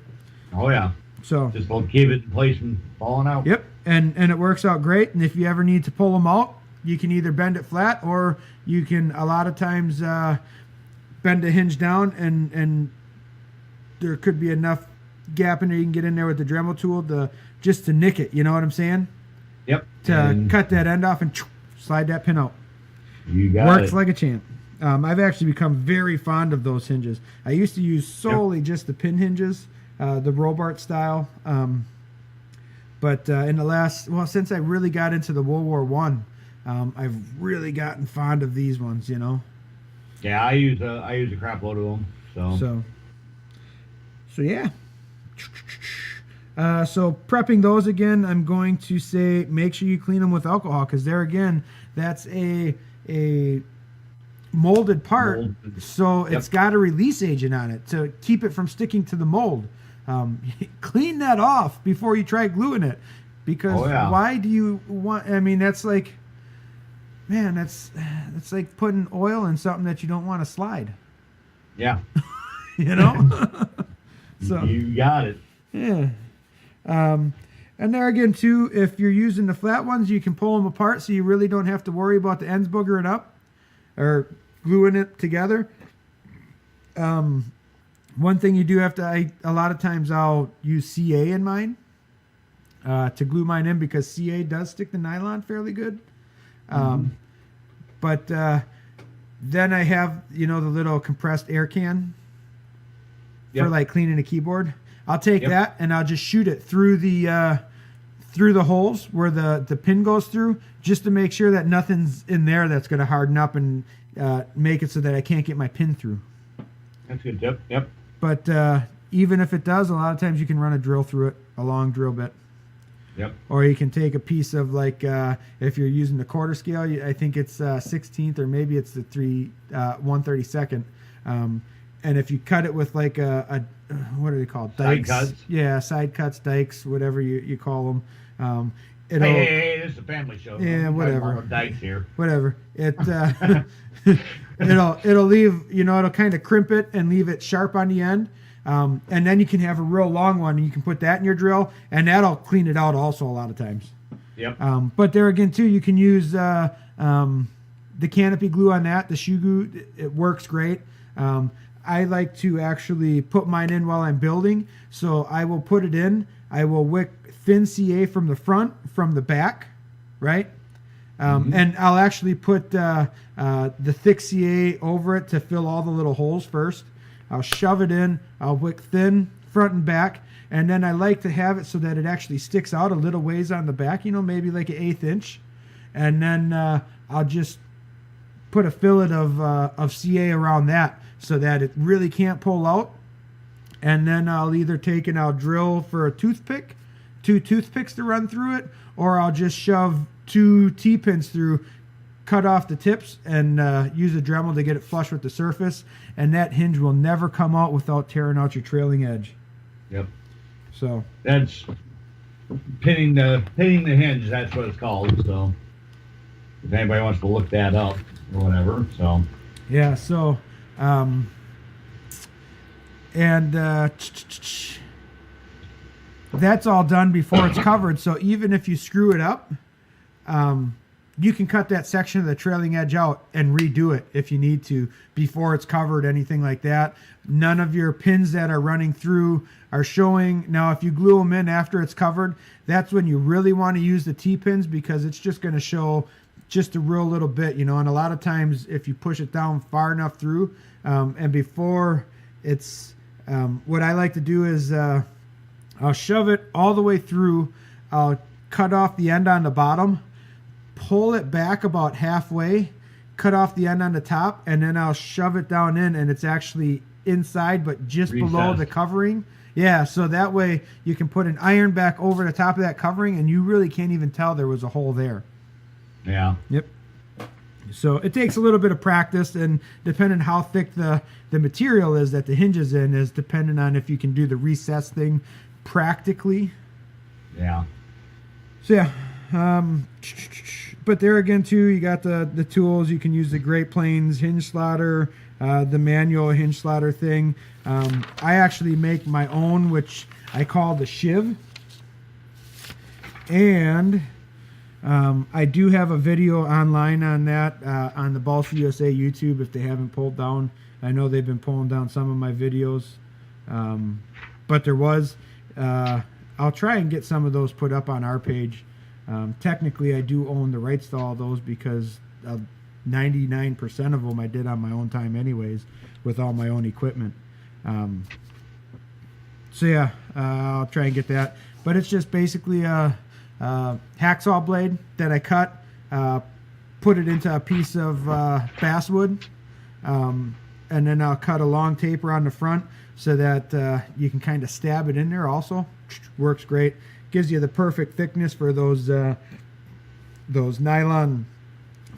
C: Oh yeah.
E: So
C: just won't keep it in place from falling out.
E: Yep, and it works out great. And if you ever need to pull them out, you can either bend it flat, or you can a lot of times bend a hinge down, and there could be enough gap in there you can get in there with the Dremel tool just to nick it. You know what I'm saying?
C: Yep.
E: To cut that end off and slide that pin out.
C: You got
E: Works
C: it.
E: like a champ. I've actually become very fond of those hinges. I used to use solely just the pin hinges, the Robart style. But in the since I really got into the World War I, I've really gotten fond of these ones,
C: Yeah, I use a crap load of them.
E: So yeah. So prepping those again, I'm going to say make sure you clean them with alcohol, because there again, that's a molded part, so it's got a release agent on it to keep it from sticking to the mold. Clean that off before you try gluing it, because why do you want? I mean, that's like, man, that's like putting oil in something that you don't want to slide.
C: Yeah.
E: So
C: you got it.
E: Yeah. And there again too, if you're using the flat ones, you can pull them apart, so you really don't have to worry about the ends boogering up. or gluing it together. One thing you do have to, a lot of times I'll use CA in mine to glue mine in because CA does stick to nylon fairly good. But then I have, the little compressed air can for like cleaning a keyboard. I'll take that and I'll just shoot it through the holes where the pin goes through, just to make sure that nothing's in there that's going to harden up and make it so that I can't get my pin through.
C: That's good. Yep.
E: But even if it does, a lot of times you can run a drill through it, a long drill bit.
C: Yep.
E: Or you can take a piece of if you're using the quarter scale, I think it's 16th or maybe it's the 1/32. And if you cut it with like a what are they called? Dikes.
C: Side cuts.
E: Yeah, side cuts, dikes, whatever you call them.
C: Hey, this is a family show.
E: Yeah, whatever.
C: Dikes here.
E: Whatever. It it'll leave, it'll kind of crimp it and leave it sharp on the end. And then you can have a real long one and you can put that in your drill and that'll clean it out also a lot of times.
C: Yep.
E: But there again too, you can use the canopy glue on that, the shoe glue. It works great. I like to actually put mine in while I'm building. So I will put it in. I will wick thin CA from the front, from the back, right? And I'll actually put the thick CA over it to fill all the little holes first. I'll shove it in. I'll wick thin front and back. And then I like to have it so that it actually sticks out a little ways on the back, maybe like an 1/8 inch. And then I'll just put a fillet of CA around that so that it really can't pull out. And then I'll either take and I'll drill for a toothpick, 2 toothpicks to run through it, or I'll just shove 2 T-pins through, cut off the tips, and use a Dremel to get it flush with the surface. And that hinge will never come out without tearing out your trailing edge.
C: Yep.
E: So
C: that's pinning the hinge. That's what it's called. So if anybody wants to look that up or whatever, so
E: yeah. So that's all done before it's covered. So even if you screw it up, you can cut that section of the trailing edge out and redo it if you need to before it's covered, anything like that. None of your pins that are running through are showing. Now, if you glue them in after it's covered, that's when you really want to use the T-pins because it's just going to show just a real little bit, and a lot of times if you push it down far enough through, and before it's, what I like to do is I'll shove it all the way through. I'll cut off the end on the bottom, pull it back about halfway, cut off the end on the top, and then I'll shove it down in, and it's actually inside but just below the covering. Yeah, so that way you can put an iron back over the top of that covering and you really can't even tell there was a hole there.
C: Yeah.
E: Yep. So it takes a little bit of practice, and depending how thick the material is that the hinge is in is dependent on if you can do the recess thing practically.
C: Yeah.
E: So yeah, but there again too, you got the tools. You can use the Great Plains hinge slaughter, the manual hinge slaughter thing. I actually make my own, which I call the shiv. And I do have a video online on that on the Balsa USA YouTube if they haven't pulled down. I know they've been pulling down some of my videos, but there was. I'll try and get some of those put up on our page. Technically, I do own the rights to all those because 99% of them I did on my own time anyways with all my own equipment. So yeah, I'll try and get that. But it's just basically a hacksaw blade that I cut, put it into a piece of basswood, and then I'll cut a long taper on the front so that you can kind of stab it in there also. Works great. Gives you the perfect thickness for those nylon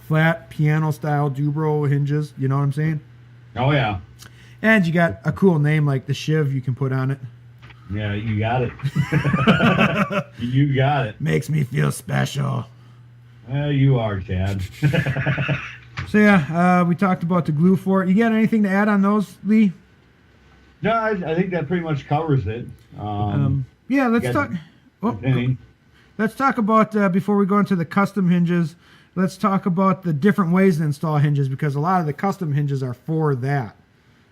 E: flat piano style Dubro hinges. You know what I'm saying?
C: Oh yeah.
E: And you got a cool name like the Shiv you can put on it.
C: Yeah, you got it. You got it.
E: Makes me feel special.
C: You are, Chad.
E: So yeah, we talked about the glue for it. You got anything to add on those, Lee?
C: No, I think that pretty much covers it.
E: Yeah, let's talk. Let's talk about before we go into the custom hinges. let's talk about the different ways to install hinges, because a lot of the custom hinges are for that.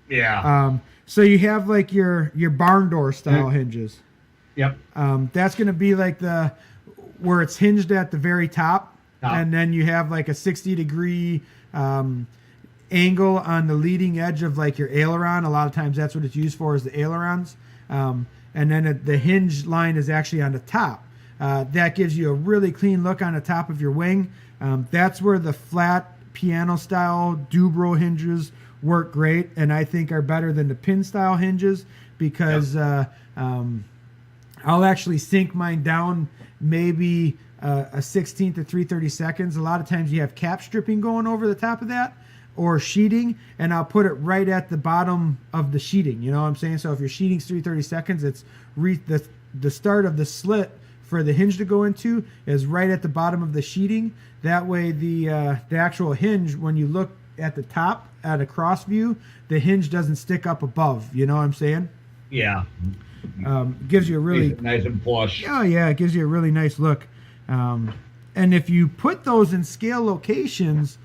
C: Yeah.
E: So you have like your barn door style hinges.
C: Yep.
E: That's going to be like where it's hinged at the very top, and then you have like a 60-degree angle on the leading edge of like your aileron. A lot of times that's what it's used for, is the ailerons. And then the hinge line is actually on the top. That gives you a really clean look on the top of your wing. That's where the flat piano style Dubro hinges work great, and I think are better than the pin style hinges, because I'll actually sink mine down maybe a 16th to 3/32. A lot of times you have cap stripping going over the top of that, or sheeting, and I'll put it right at the bottom of the sheeting. You know what I'm saying? So if your sheeting's 3/32, it's the start of the slit for the hinge to go into is right at the bottom of the sheeting. That way the actual hinge, when you look at the top at a cross view, the hinge doesn't stick up above. You know what I'm saying?
C: Yeah.
E: Gives you a really
C: nice and flush.
E: Oh yeah, it gives you a really nice look. And if you put those in scale locations,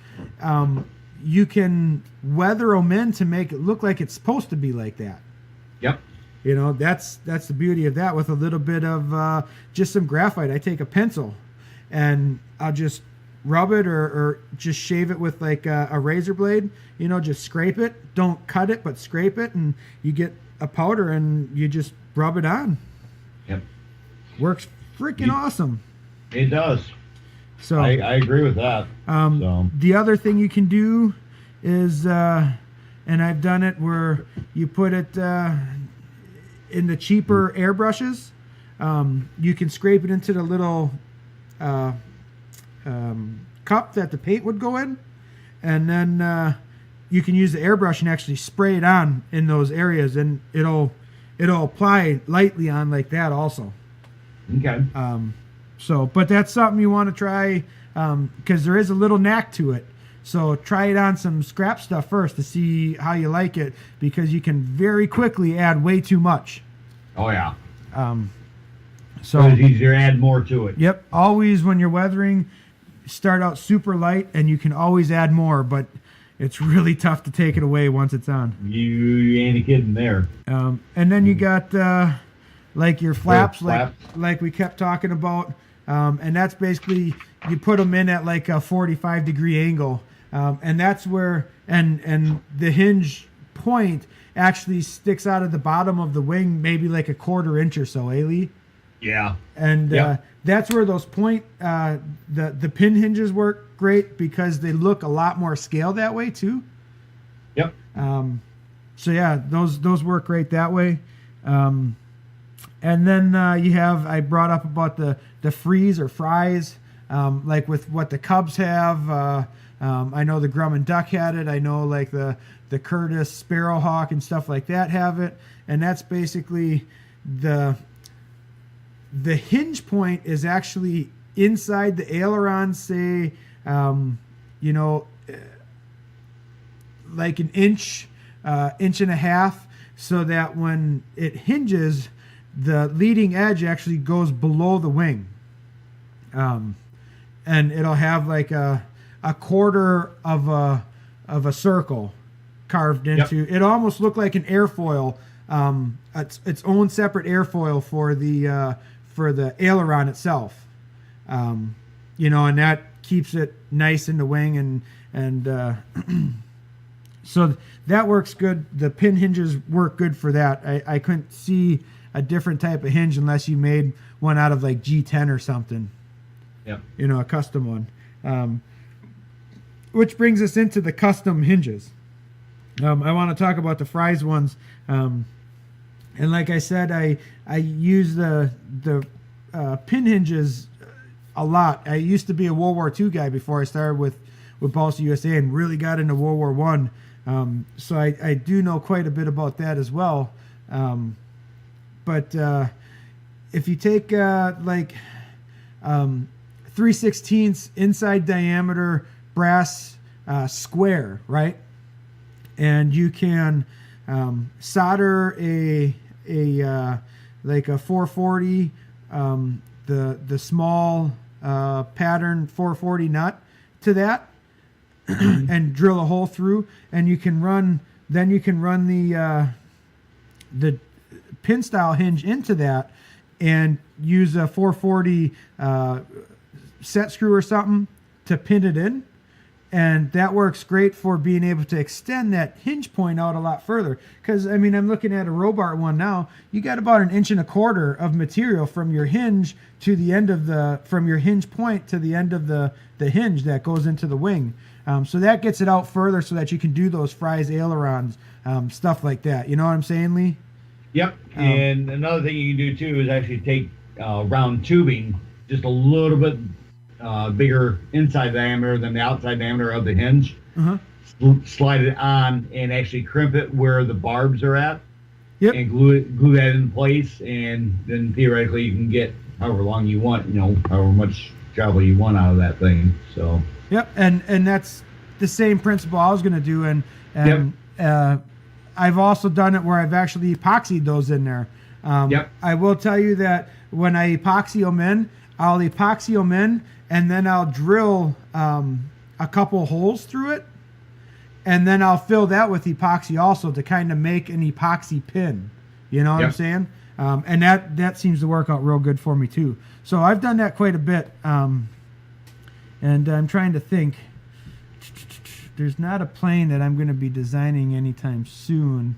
E: you can weather them in to make it look like it's supposed to be like that.
C: Yep.
E: You know, that's the beauty of that, with a little bit of just some graphite. I take a pencil and I'll just rub it or just shave it with like a razor blade. You know, just scrape it. Don't cut it, but scrape it, and you get a powder, and you just rub it on.
C: Yep.
E: Works freaking awesome.
C: It does.
E: So
C: I agree with that.
E: The other thing you can do is, and I've done it, where you put it in the cheaper airbrushes. You can scrape it into the little cup that the paint would go in, and then you can use the airbrush and actually spray it on in those areas, and it'll apply lightly on like that also.
C: Okay.
E: But that's something you want to try, because there is a little knack to it. So try it on some scrap stuff first to see how you like it, because you can very quickly add way too much.
C: Oh yeah.
E: So
C: it's easier to add more to it.
E: Yep. Always, when you're weathering, start out super light, and you can always add more, but it's really tough to take it away once it's on.
C: You ain't a kidding there.
E: And then you got like your flaps,
C: flaps.
E: like we kept talking about, and that's basically, you put them in at like a 45-degree angle, and that's where and the hinge point actually sticks out of the bottom of the wing, maybe like a 1/4 inch or so, Lee?
C: Yeah.
E: And that's where those point the pin hinges work great, because they look a lot more scale that way too.
C: Yep.
E: So yeah, those work great that way. And then you have, I brought up about the freeze or fries, like with what the Cubs have. I know the Grumman Duck had it. I know like the Curtis Sparrowhawk and stuff like that have it. And that's basically the hinge point is actually inside the aileron, say, like an inch and a half, so that when it hinges, the leading edge actually goes below the wing. And it'll have like a 1/4 of a circle carved into. Yep. It almost looked like an airfoil, its own separate airfoil for the aileron itself. And that keeps it nice in the wing, and so that works good. The pin hinges work good for that. I couldn't see a different type of hinge unless you made one out of like G10 or something.
C: Yeah.
E: A custom one. Which brings us into the custom hinges. I want to talk about the Fry's ones. And like I said, I use the pin hinges a lot. I used to be a World War II guy before I started with Balsa USA, and really got into World War I. So I do know quite a bit about that as well. But if you take 3/16 inside diameter brass square, right? And you can solder a 440, the small pattern 440 nut to that and drill a hole through, and you can run the pin style hinge into that and use a 440 set screw or something to pin it in. And that works great for being able to extend that hinge point out a lot further. Because, I mean, I'm looking at a Robart one now. You got about 1.25 inches of material from your hinge to the end of from your hinge point to the end of the hinge that goes into the wing. So that gets it out further so that you can do those fries, ailerons, stuff like that. You know what I'm saying, Lee?
C: Yep. And another thing you can do too is actually take round tubing, just a little bit bigger inside diameter than the outside diameter of the hinge. Slide it on and actually crimp it where the barbs are at.
E: Yep.
C: And glue that in place, and then theoretically you can get however long you want, however much travel you want out of that thing. So.
E: Yep, and that's the same principle I was going to do, and I've also done it where I've actually epoxied those in there. I will tell you that when I epoxy them in, I'll epoxy them in, and then I'll drill a couple holes through it, and then I'll fill that with epoxy also to kind of make an epoxy pin. You know what I'm saying? And that seems to work out real good for me too. So I've done that quite a bit. And I'm trying to think. There's not a plane that I'm going to be designing anytime soon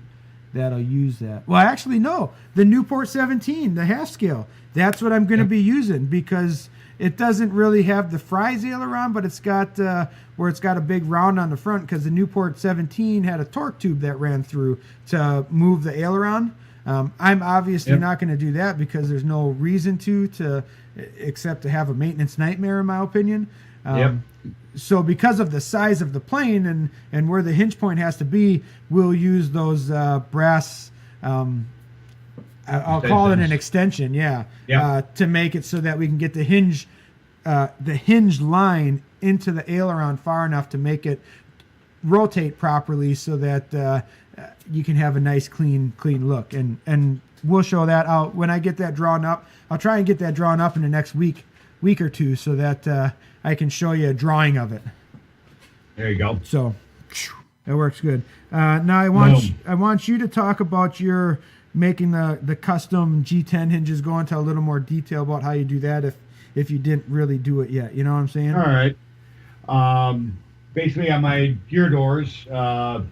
E: that'll use that. Well, actually, no. The Newport 17, the half scale. That's what I'm going to be using because it doesn't really have the fries aileron, but it's got where it's got a big round on the front because the Newport 17 had a torque tube that ran through to move the aileron. I'm obviously not going to do that because there's no reason to except to have a maintenance nightmare, in my opinion. So because of the size of the plane and where the hinge point has to be, we'll use those brass, I'll call it an extension, to make it so that we can get the hinge line into the aileron far enough to make it rotate properly so that you can have a nice clean look. And we'll show that out when I get that drawn up. I'll try and get that drawn up in the next week or two so that I can show you a drawing of it.
C: There you go.
E: So that works good. Now I want you to talk about your making the custom G10 hinges. Go into a little more detail about how you do that if you didn't really do it yet. You know what I'm saying?
C: All right. Basically on my gear doors, I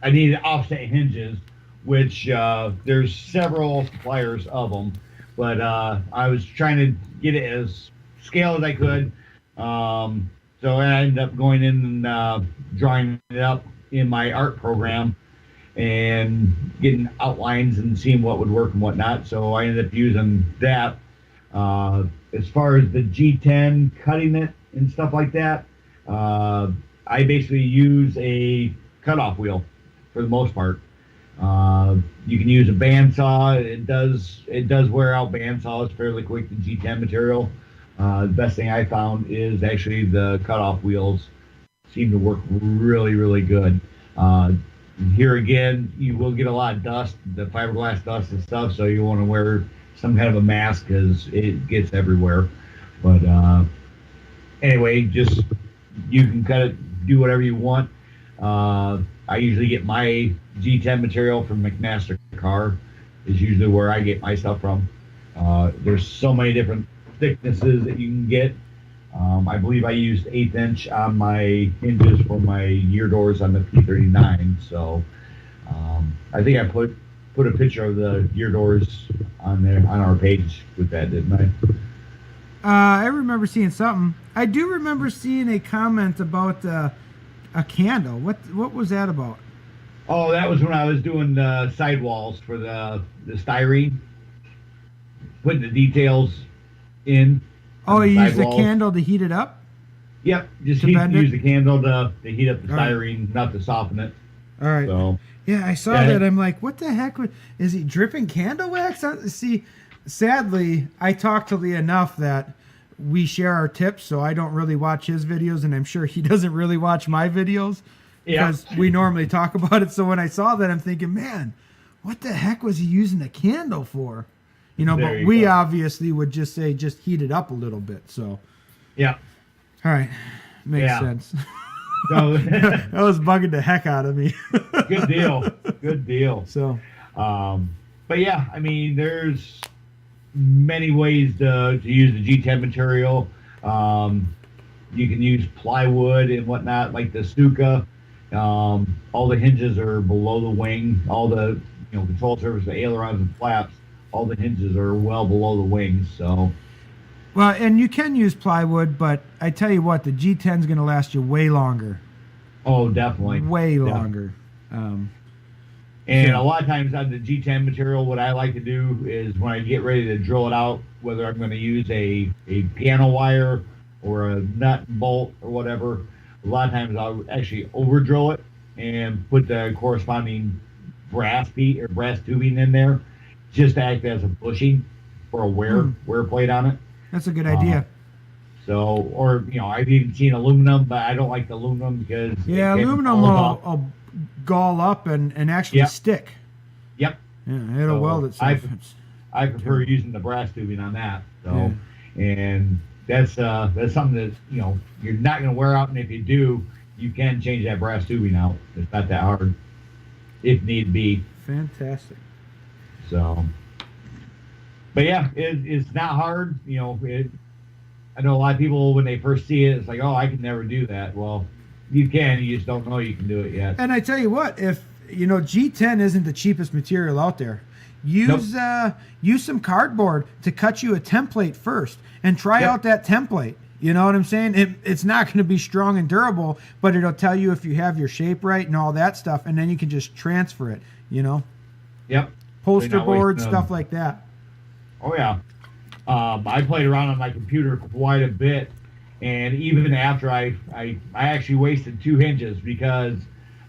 C: need offset hinges, which there's several suppliers of them. But I was trying to get it as scale as I could. So I ended up going in and drawing it up in my art program and getting outlines and seeing what would work and what not. So I ended up using that. As far as the G10 cutting it and stuff like that, I basically use a cutoff wheel for the most part. You can use a bandsaw. It does wear out bandsaws fairly quick, the G10 material. The best thing I found is actually the cutoff wheels seem to work really, really good. Here again, you will get a lot of dust, the fiberglass dust and stuff, so you want to wear some kind of a mask because it gets everywhere. But anyway, just you can cut it, do whatever you want. I usually get my G10 material from McMaster Car is usually where I get my stuff from. There's so many different thicknesses that you can get. I believe I used 1/8 inch on my hinges for my gear doors on the P39. So I think I put a picture of the gear doors on our page with that, didn't I?
E: I remember seeing something. I do remember seeing a comment about a candle. What was that about?
C: Oh, that was when I was doing the sidewalls for the styrene, putting the details in.
E: Oh, you used the candle to heat it up?
C: Yep, just use the candle to heat up the styrene, not to soften it.
E: All right.
C: So,
E: yeah, I saw that. I'm like, what the heck? Is he dripping candle wax? See, sadly, I talked to Lee enough that we share our tips, so I don't really watch his videos, and I'm sure he doesn't really watch my videos because we normally talk about it. So when I saw that, I'm thinking, man, what the heck was he using a candle for? But we obviously would just say just heat it up a little bit. So
C: yeah.
E: All right. Makes
C: Yeah.
E: sense.
C: So
E: That was bugging the heck out of me.
C: good deal. Good deal.
E: So,
C: But yeah, I mean, there's many ways to use the G10 material. You can use plywood and whatnot, like the Stuka. All the hinges are below the wing. All the control surface, the ailerons and flaps, all the hinges are well below the wings. So
E: well, and you can use plywood, but I tell you what, the G10 is going to last you way longer.
C: oh, definitely.
E: Way
C: Yeah.
E: longer.
C: And
E: Yeah.
C: a lot of times on the G10 material, what I like to do is when I get ready to drill it out, whether I'm going to use a piano wire or a nut and bolt or whatever, a lot of times I'll actually over drill it and put the corresponding brass tubing in there, just to act as a bushing for a wear plate on it.
E: That's a good idea.
C: So, or I've even seen aluminum, but I don't like the aluminum because
E: Yeah,
C: it gets
E: aluminum
C: all up.
E: will gall up and actually
C: Yep.
E: stick.
C: Yep.
E: Yeah, it'll
C: So
E: weld itself. It's-
C: I prefer using the brass tubing on that. So, and that's something that you're not going to wear out, and if you do, you can change that brass tubing out. It's not that hard, if need be.
E: Fantastic.
C: So, but yeah, it's not hard. I know a lot of people when they first see it, it's like, oh, I can never do that. Well, you can. You just don't know you can do it yet.
E: And I tell you what, if G10 isn't the cheapest material out there, use use some cardboard to cut you a template first and try
C: Yep.
E: out that template. You know what I'm saying? It's not going to be strong and durable, but it'll tell you if you have your shape right and all that stuff, and then you can just transfer it.
C: Yep.
E: Poster
C: not
E: board,
C: wasting
E: stuff like that.
C: Oh yeah. I played around on my computer quite a bit, and even after I actually wasted 2 hinges because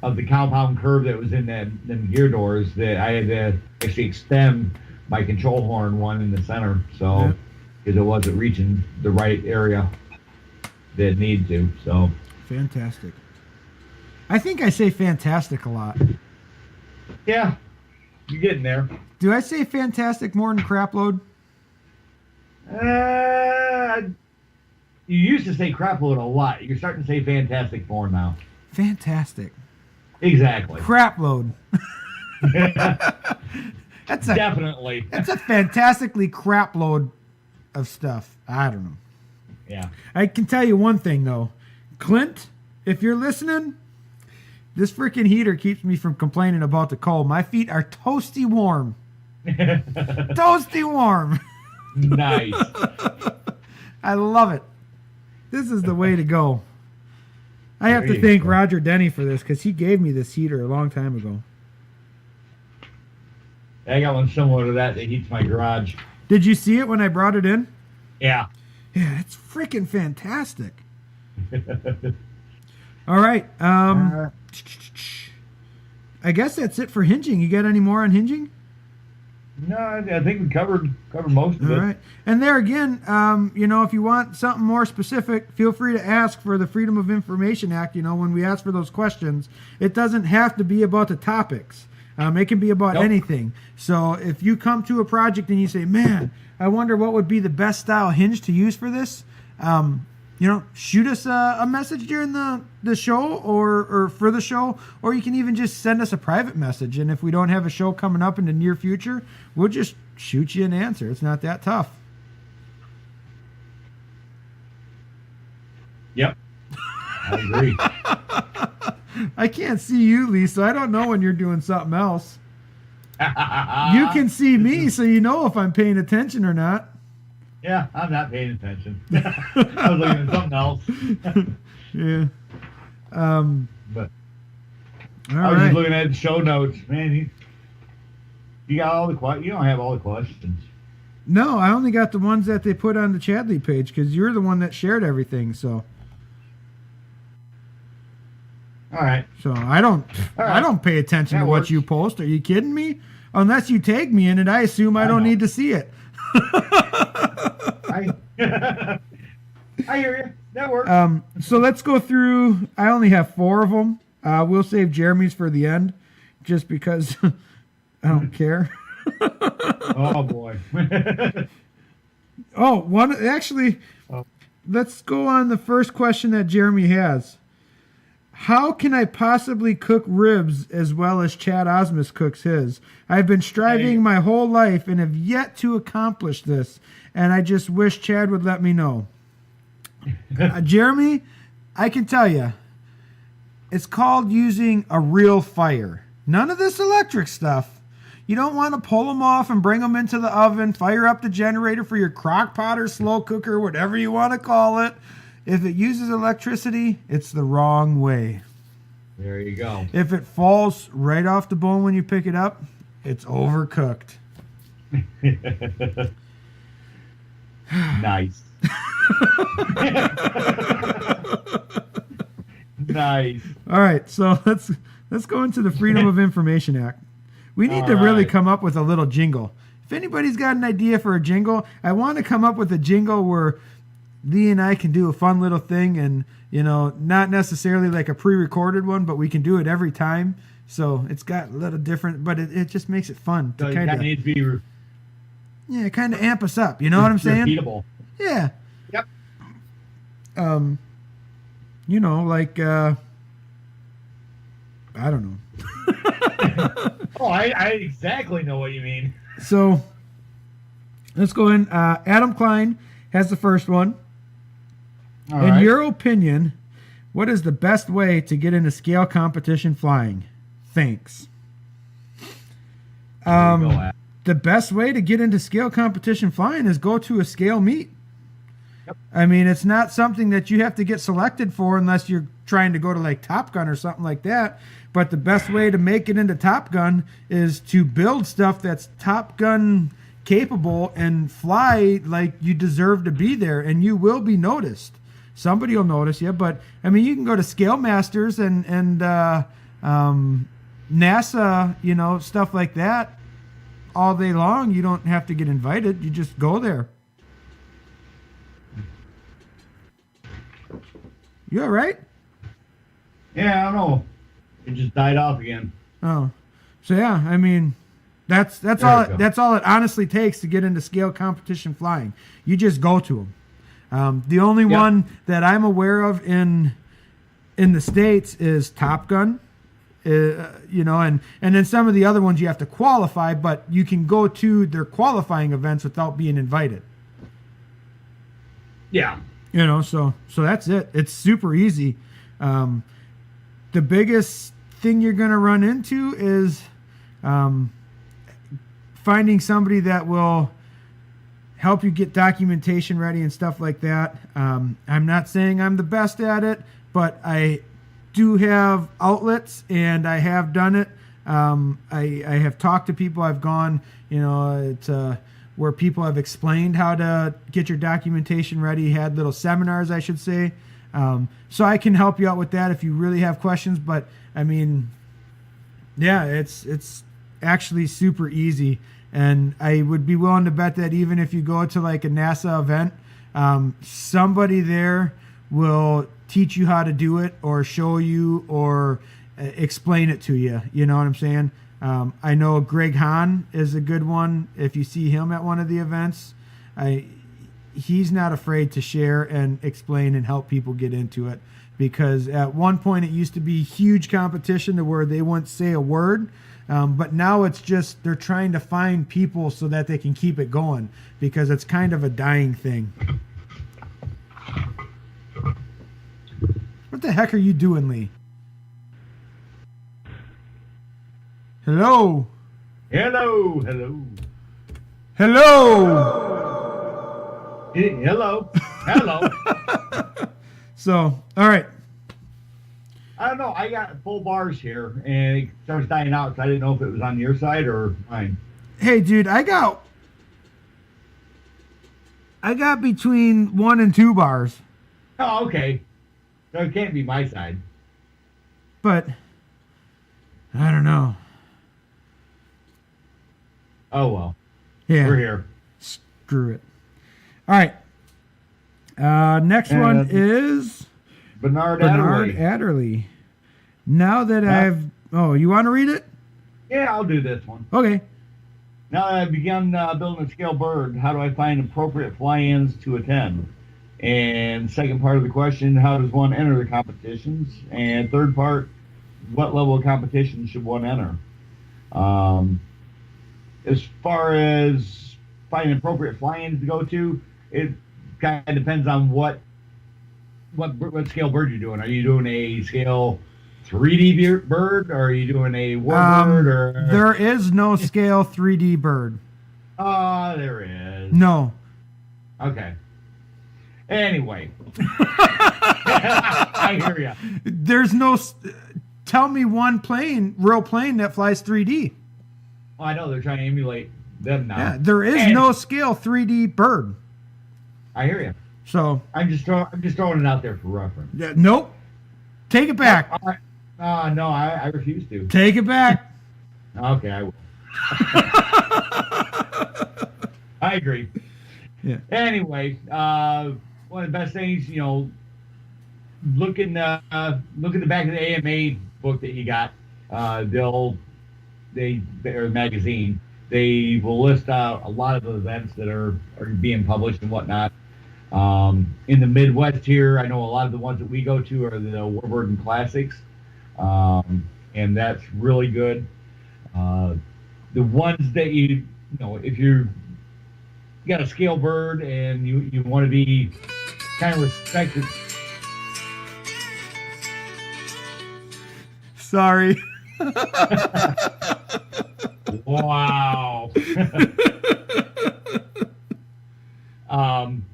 C: of the compound curve that was in them gear doors, that I had to actually extend my control horn one in the center, so because it wasn't reaching the right area that it needed to. So
E: Fantastic. I think I say fantastic a lot.
C: yeah, you're getting there.
E: Do I say fantastic more than crap load?
C: You used to say crap load a lot. You're starting to say fantastic form now.
E: Fantastic.
C: Exactly.
E: Crap load. That's a
C: Definitely.
E: That's a fantastically crap load of stuff. I don't know.
C: Yeah.
E: I can tell you one thing though, Clint, if you're listening, this freaking heater keeps me from complaining about the cold. My feet are toasty warm. Toasty warm.
C: Nice.
E: I love it. This is the way to go. I have
C: There
E: to
C: you
E: thank
C: go.
E: Roger Denny for this because he gave me this heater a long time ago.
C: I got one similar to that heats my garage.
E: Did you see it when I brought it in?
C: Yeah.
E: Yeah, it's freaking fantastic. All right. I guess that's it for hinging. You got any more on hinging?
C: No, I think we covered most of
E: All
C: it.
E: right. And there again, if you want something more specific, feel free to ask for the Freedom of Information Act. When we ask for those questions, it doesn't have to be about the topics. It can be about anything. So if you come to a project and you say, man, I wonder what would be the best style hinge to use for this, shoot us a message during the show or for the show, or you can even just send us a private message. And if we don't have a show coming up in the near future, we'll just shoot you an answer. It's not that tough.
C: Yep. I agree.
E: I can't see you, Lee, so I don't know when you're doing something else. You can see me, so you know if I'm paying attention or not.
C: Yeah, I'm not paying attention. I was looking at something else.
E: Yeah.
C: But
E: All
C: I was
E: right.
C: just looking at the show notes. Man, you got all the you don't have all the questions.
E: No, I only got the ones that they put on the ChadLee page because you're the one that shared everything. So
C: All right.
E: I don't
C: All right.
E: I don't pay attention
C: That
E: to
C: works.
E: what you post. Are you kidding me? Unless you tag me in it, I assume I don't
C: know.
E: need to see it.
C: I hear you. That works.
E: So let's go through. I only have 4 of them. We'll save Jeremy's for the end, just because I don't care.
C: Oh boy.
E: Oh, one actually.
C: Oh.
E: let's go on the first question that Jeremy has. How can I possibly cook ribs as well as Chad Osmus cooks his? I've been striving my whole life and have yet to accomplish this, and I just wish Chad would let me know. Jeremy, I can tell you, it's called using a real fire. None of this electric stuff. You don't want to pull them off and bring them into the oven, fire up the generator for your crock pot or slow cooker, whatever you want to call it. If it uses electricity, it's the wrong way.
C: There you go.
E: If it falls right off the bone when you pick it up, it's overcooked.
C: Nice. Nice.
E: All right, so let's go into the Freedom of Information Act. We need to really come up with a little jingle. If anybody's got an idea for a jingle, I want to come up with a jingle where Lee and I can do a fun little thing, and not necessarily like a pre-recorded one, but we can do it every time. So it's got a little different, but it just makes it fun to kind of
C: needs to be
E: kind of amp us up. You know what I'm saying?
C: repeatable.
E: Yeah.
C: Yep.
E: Like I don't know.
C: Oh, I exactly know what you mean.
E: So let's go in. Adam Klein has the first one. In your opinion, what is the best way to get into scale competition flying? Thanks. The best way to get into scale competition flying is go to a scale meet. Yep. I mean, it's not something that you have to get selected for unless you're trying to go to like Top Gun or something like that. But the best way to make it into Top Gun is to build stuff that's Top Gun capable and fly like you deserve to be there, and you will be noticed. Somebody will notice you, but I mean, you can go to Scale Masters and NASA, stuff like that all day long. You don't have to get invited. You just go there. You all right?
C: Yeah, I don't know. It just died off again.
E: Oh, so yeah, I mean, that's all. That's all it honestly takes to get into scale competition flying. You just go to them. The only one that I'm aware of in the States is Top Gun, and then some of the other ones you have to qualify, but you can go to their qualifying events without being invited.
C: Yeah.
E: So that's it. It's super easy. The biggest thing you're going to run into is finding somebody that will help you get documentation ready and stuff like that. I'm not saying I'm the best at it, but I do have outlets and I have done it. I have talked to people. I've gone, to where people have explained how to get your documentation ready, had little seminars, I should say. So I can help you out with that if you really have questions. But I mean, yeah, it's actually super easy. And I would be willing to bet that even if you go to like a NASA event, somebody there will teach you how to do it or show you or explain it to you. You know what I'm saying? I know Greg Hahn is a good one. If you see him at one of the events, he's not afraid to share and explain and help people get into it. Because at one point it used to be huge competition to where they wouldn't say a word. But now it's just they're trying to find people so that they can keep it going because it's kind of a dying thing. What the heck are you doing, Lee? Hello?
C: Hello. Hello.
E: Hello?
C: Hello. Hello.
E: So, all right.
C: I don't know. I got full bars here, and it starts dying out, so I didn't know if it was on your side or mine.
E: Hey, dude, I got between 1 and 2 bars.
C: Oh, okay. So it can't be my side.
E: But, I don't know.
C: Oh, well.
E: Yeah.
C: We're here.
E: Screw it. All right. Next one is
C: Bernard
E: Adderley. Now that I've... Oh, you want to read it?
C: Yeah, I'll do this one.
E: Okay.
C: Now that I've begun building a scale bird, how do I find appropriate fly-ins to attend? And second part of the question, how does one enter the competitions? And third part, what level of competition should one enter? As far as finding appropriate fly-ins to go to, it kind of depends on what scale bird you're doing. Are you doing a scale 3D bird, or are you doing a warbird? Or
E: There is no scale 3D bird.
C: There is.
E: No.
C: Okay. Anyway, I hear ya.
E: There's no. Tell me one real plane that flies 3D.
C: Oh, I know they're trying to emulate them now.
E: Yeah, there is no scale 3D bird.
C: I hear you.
E: So
C: I'm just throwing it out there for reference.
E: nope. Take it back.
C: No, I refuse to.
E: Take it back.
C: Okay, I will. I agree.
E: Yeah.
C: Anyway, one of the best things, look in the back of the AMA book that you got. Or magazine. They will list out a lot of the events that are being published and whatnot. In the Midwest here, I know a lot of the ones that we go to are the Warbird and Classics, and that's really good. The ones that if you got a scale bird and you want to be kind of respected.
E: Sorry.
C: Wow.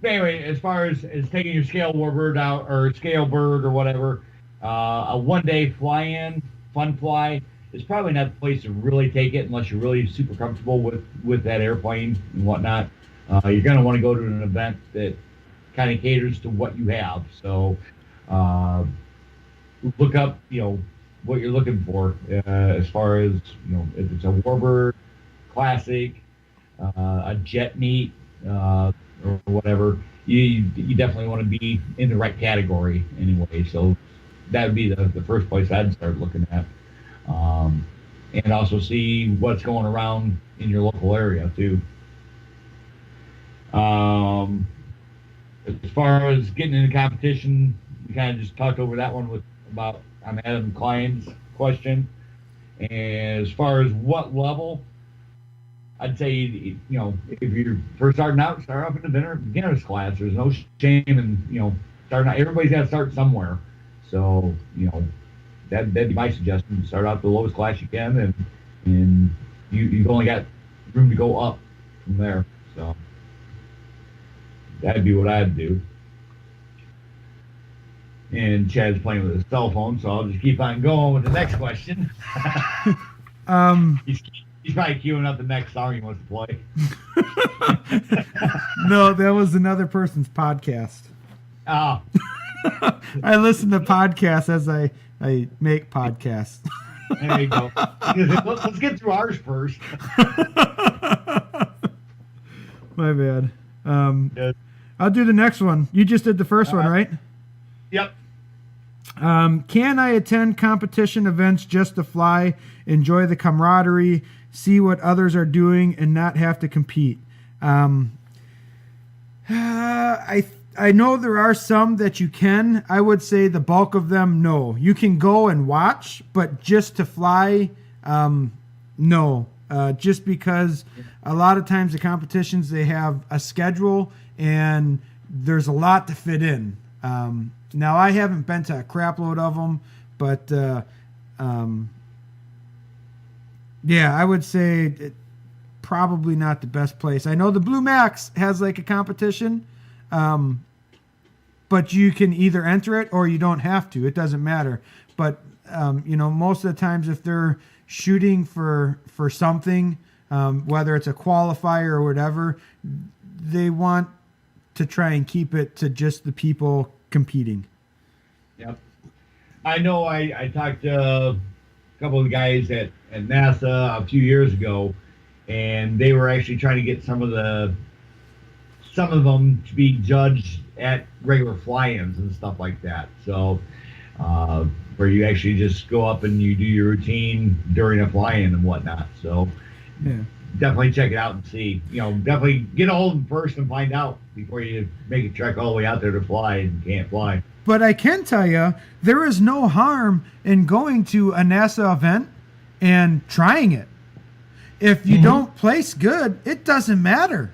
C: Anyway, as far as taking your scale warbird out or scale bird or whatever, a one-day fly-in, fun fly, is probably not the place to really take it unless you're really super comfortable with that airplane and whatnot. You're going to want to go to an event that kind of caters to what you have. So look up, what you're looking for as far as, if it's a warbird, classic, a jet meet, or whatever, you definitely want to be in the right category anyway. So that would be the first place I'd start looking at. And also see what's going around in your local area too. As far as getting into competition, we kind of just talked over that one about Adam Klein's question. And as far as what level, I'd say, if you're first starting out, start off in the beginner's class. There's no shame in, starting out. Everybody's got to start somewhere. So, that'd be my suggestion. Start out the lowest class you can, and you've only got room to go up from there. So that'd be what I'd do. And Chad's playing with his cell phone, so I'll just keep on going with the next question. He's probably queuing up the next song he wants to play.
E: No, that was another person's podcast.
C: Oh.
E: I listen to podcasts as I make podcasts.
C: There you go. Let's get through ours first.
E: My bad.
C: Yes.
E: I'll do the next one. You just did the first one, right?
C: Yep.
E: Can I attend competition events just to fly, enjoy the camaraderie, see what others are doing, and not have to compete? I know there are some that you can. I would say the bulk of them, no. You can go and watch, but just to fly, no. Just because a lot of times the competitions, they have a schedule and there's a lot to fit in. Now, I haven't been to a crap load of them, but yeah, I would say probably not the best place. I know the Blue Max has like a competition, but you can either enter it or you don't have to. It doesn't matter. But, most of the times if they're shooting for something, whether it's a qualifier or whatever, they want to try and keep it to just the people competing.
C: Yep. I know I talked to a couple of the guys at NASA a few years ago, and they were actually trying to get some of them to be judged at regular fly-ins and stuff like that. So where you actually just go up and you do your routine during a fly-in and whatnot. So
E: Yeah.
C: definitely check it out and see. Definitely get a hold of them first and find out before you make a trek all the way out there to fly and can't fly.
E: But I can tell you, there is no harm in going to a NASA event and trying it. If you don't place good, it doesn't matter.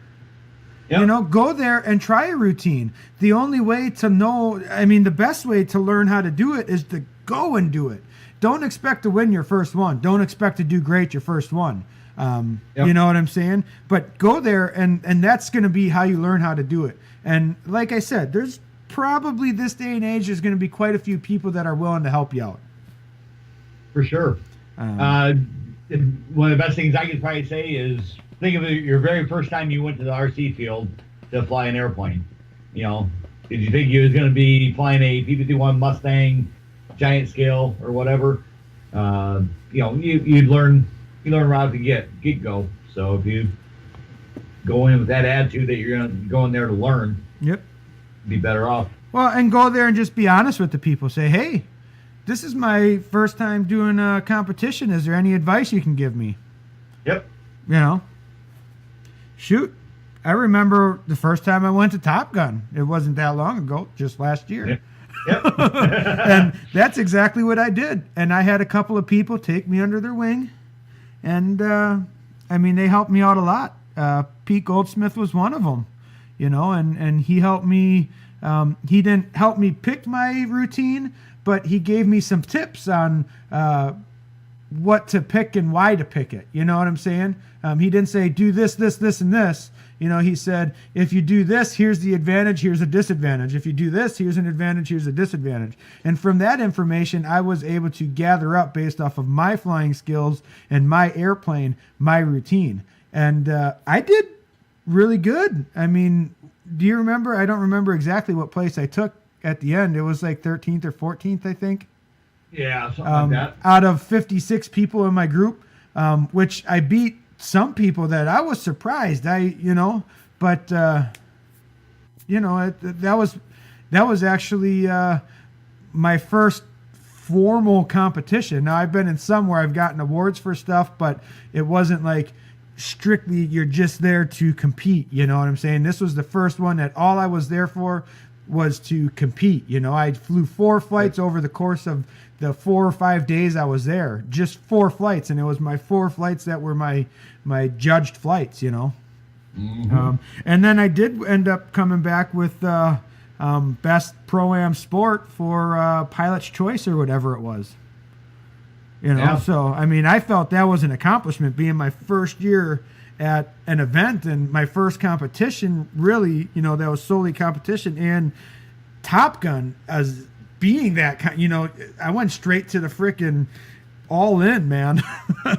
C: Yep.
E: Go there and try a routine. The only way to know, the best way to learn how to do it is to go and do it. Don't expect to win your first one. Don't expect to do great your first one. You know what I'm saying? But go there, and that's going to be how you learn how to do it. And like I said, there's probably this day and age, there's going to be quite a few people that are willing to help you out.
C: For sure. One of the best things I could probably say is think of your very first time you went to the RC field to fly an airplane. Did you think you was going to be flying a P-51 Mustang, giant scale or whatever? You'd learn how to get go. So if you go in with that attitude that you're going to go in there to learn, be better off.
E: Well, and go there and just be honest with the people. Say, hey, this is my first time doing a competition. Is there any advice you can give me?
C: Yep.
E: Shoot. I remember the first time I went to Top Gun. It wasn't that long ago, just last year.
C: Yep.
E: And that's exactly what I did. And I had a couple of people take me under their wing. And, they helped me out a lot. Pete Goldsmith was one of them, and he helped me. He didn't help me pick my routine, but he gave me some tips on what to pick and why to pick it. You know what I'm saying? He didn't say, do this, this, this, and this. He said, if you do this, here's the advantage, here's a disadvantage. If you do this, here's an advantage, here's a disadvantage. And from that information, I was able to gather up based off of my flying skills and my airplane, my routine. And I did really good. Do you remember? I don't remember exactly what place I took at the end. It was like 13th or 14th, I think.
C: Yeah, something like that.
E: Out of 56 people in my group, which I beat some people that I was surprised. That was actually my first formal competition. Now I've been in some where I've gotten awards for stuff, but it wasn't like strictly you're just there to compete. You know what I'm saying? This was the first one that all I was there for was to compete. I flew 4 flights over the course of the 4 or 5 days I was there, just 4 flights. And it was my 4 flights that were my judged flights, And then I did end up coming back with best Pro-Am sport for Pilot's Choice or whatever it was. So, I felt that was an accomplishment being my first year at an event and my first competition, really, that was solely competition, and Top Gun as being that kind, I went straight to the frickin' all in, man.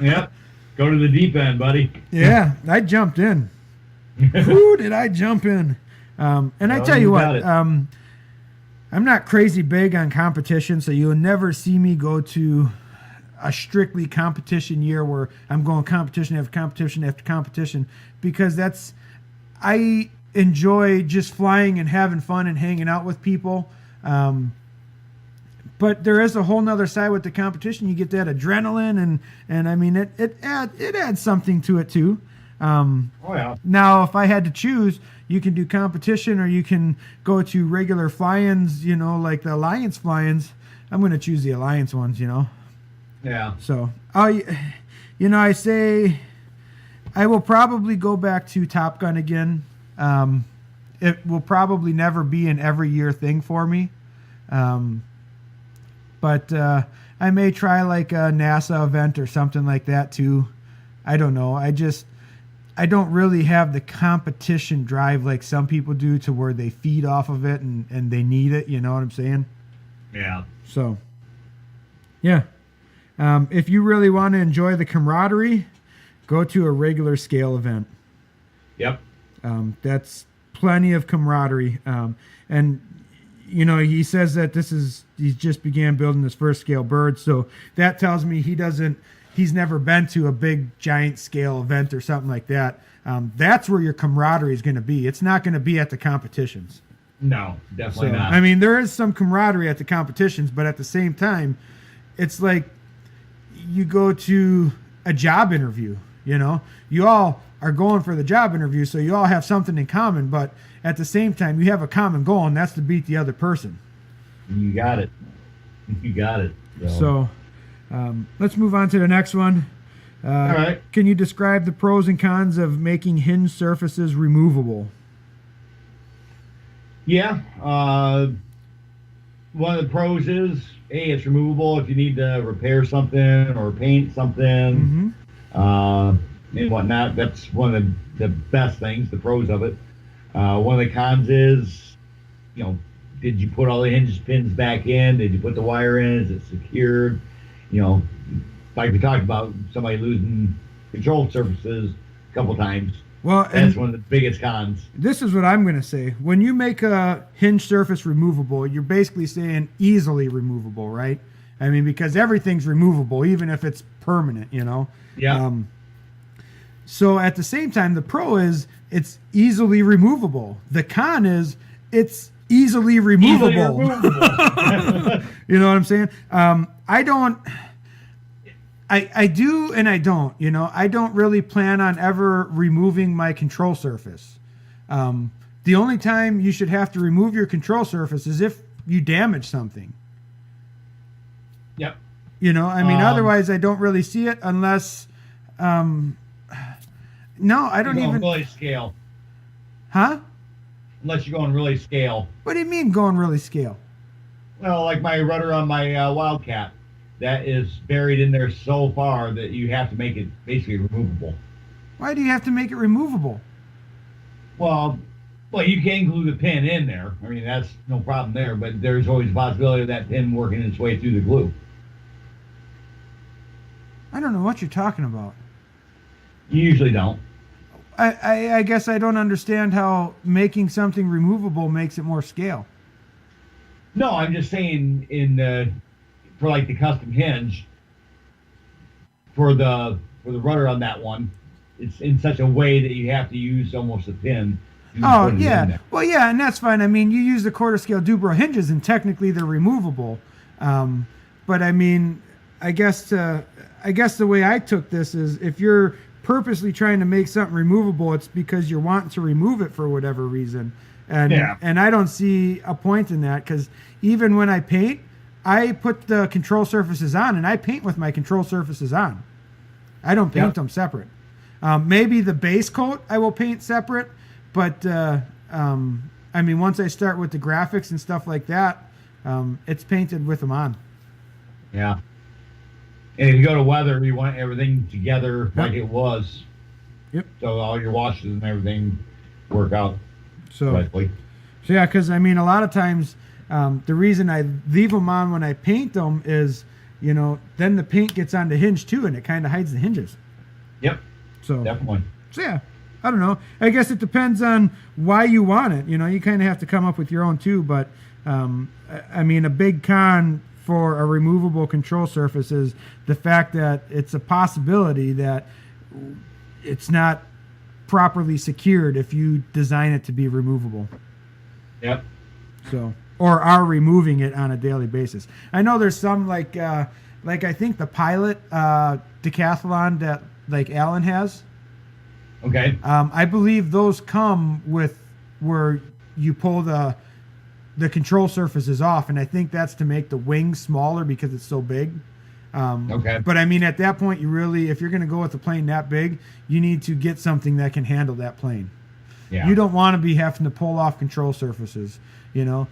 C: Yep. Go to the deep end, buddy.
E: Yeah, I jumped in. Who did I jump in? And I tell you what, I'm not crazy big on competition, so you'll never see me go to a strictly competition year where I'm going competition after competition after competition, because I enjoy just flying and having fun and hanging out with people. But there is a whole nother side with the competition. You get that adrenaline and it adds something to it too. Now, if I had to choose, you can do competition or you can go to regular fly-ins, like the Alliance fly-ins. I'm going to choose the Alliance ones,
C: Yeah.
E: So, I say I will probably go back to Top Gun again. It will probably never be an every year thing for me. But I may try like a NASA event or something like that too. I don't know. I don't really have the competition drive like some people do to where they feed off of it and they need it. You know what I'm saying?
C: Yeah.
E: So, yeah. If you really want to enjoy the camaraderie, go to a regular scale event.
C: Yep.
E: That's plenty of camaraderie. And, he says that he's just began building his first scale bird. So that tells me he's never been to a big giant scale event or something like that. That's where your camaraderie is going to be. It's not going to be at the competitions.
C: No, definitely not.
E: There is some camaraderie at the competitions, but at the same time, it's like you go to a job interview. You know, you all are going for the job interview, so you all have something in common, but at the same time, you have a common goal, and that's to beat the other person.
C: You got it. You got it.
E: So let's move on to the next one.
C: All right.
E: Can you describe the pros and cons of making hinge surfaces removable?
C: Yeah. One of the pros is, hey, it's removable if you need to repair something or paint something and whatnot. That's one of the best things, the pros of it. One of the cons is, you know, did you put all the hinge pins back in? Did you put the wire in? Is it secured? You know, like we talked about, somebody losing control surfaces a couple times.
E: Well,
C: That's one of the biggest cons.
E: This is what I'm going to say. When you make a hinge surface removable, you're basically saying easily removable, right? I mean, because everything's removable, even if it's permanent, you know?
C: Yeah.
E: So at the same time, the pro is it's easily removable. The con is it's easily removable. You know what I'm saying? I do and I don't. You know, I don't really plan on ever removing my control surface. The only time you should have to remove your control surface is if you damage something.
C: Yep.
E: You know, I mean, otherwise I don't really see it unless. No, I don't even.
C: Really scale.
E: Huh?
C: Unless you're going really scale.
E: What do you mean going really scale?
C: Well, like my rudder on my Wildcat, that is buried in there so far that you have to make it basically removable.
E: Why do you have to make it removable?
C: Well, you can glue the pin in there. I mean, that's no problem there, but there's always a possibility of that pin working its way through the glue.
E: I don't know what you're talking about.
C: You usually don't.
E: I guess I don't understand how making something removable makes it more scale.
C: No, I'm just saying for like the custom hinge, for the rudder on that one, it's in such a way that you have to use almost a pin.
E: Oh, yeah. Well, yeah, and that's fine. I mean, you use the quarter scale Dubro hinges, and technically they're removable. But I mean, I guess the way I took this is if you're purposely trying to make something removable, it's because you're wanting to remove it for whatever reason. And I don't see a point in that, because even when I paint, I put the control surfaces on, and I paint with my control surfaces on. I don't paint them separate. Maybe the base coat I will paint separate, but I mean, once I start with the graphics and stuff like that, it's painted with them on.
C: Yeah. And if you go to weather, you want everything together like it was.
E: Yep.
C: So all your washes and everything work out correctly.
E: So yeah, because I mean, a lot of times the reason I leave them on when I paint them is, you know, then the paint gets on the hinge too, and it kind of hides the hinges.
C: Yep.
E: So
C: definitely.
E: So yeah, I don't know. I guess it depends on why you want it. You know, you kind of have to come up with your own too. But I mean, a big con for a removable control surface is the fact that it's a possibility that it's not properly secured if you design it to be removable.
C: Yep.
E: So, or are removing it on a daily basis. I know there's some like I think the Pilot decathlon that like Alan has.
C: Okay.
E: I believe those come with where you pull the control surfaces off, and I think that's to make the wings smaller because it's so big.
C: Okay.
E: But I mean, at that point, you really, if you're going to go with a plane that big, you need to get something that can handle that plane.
C: Yeah.
E: You don't want to be having to pull off control surfaces. You know,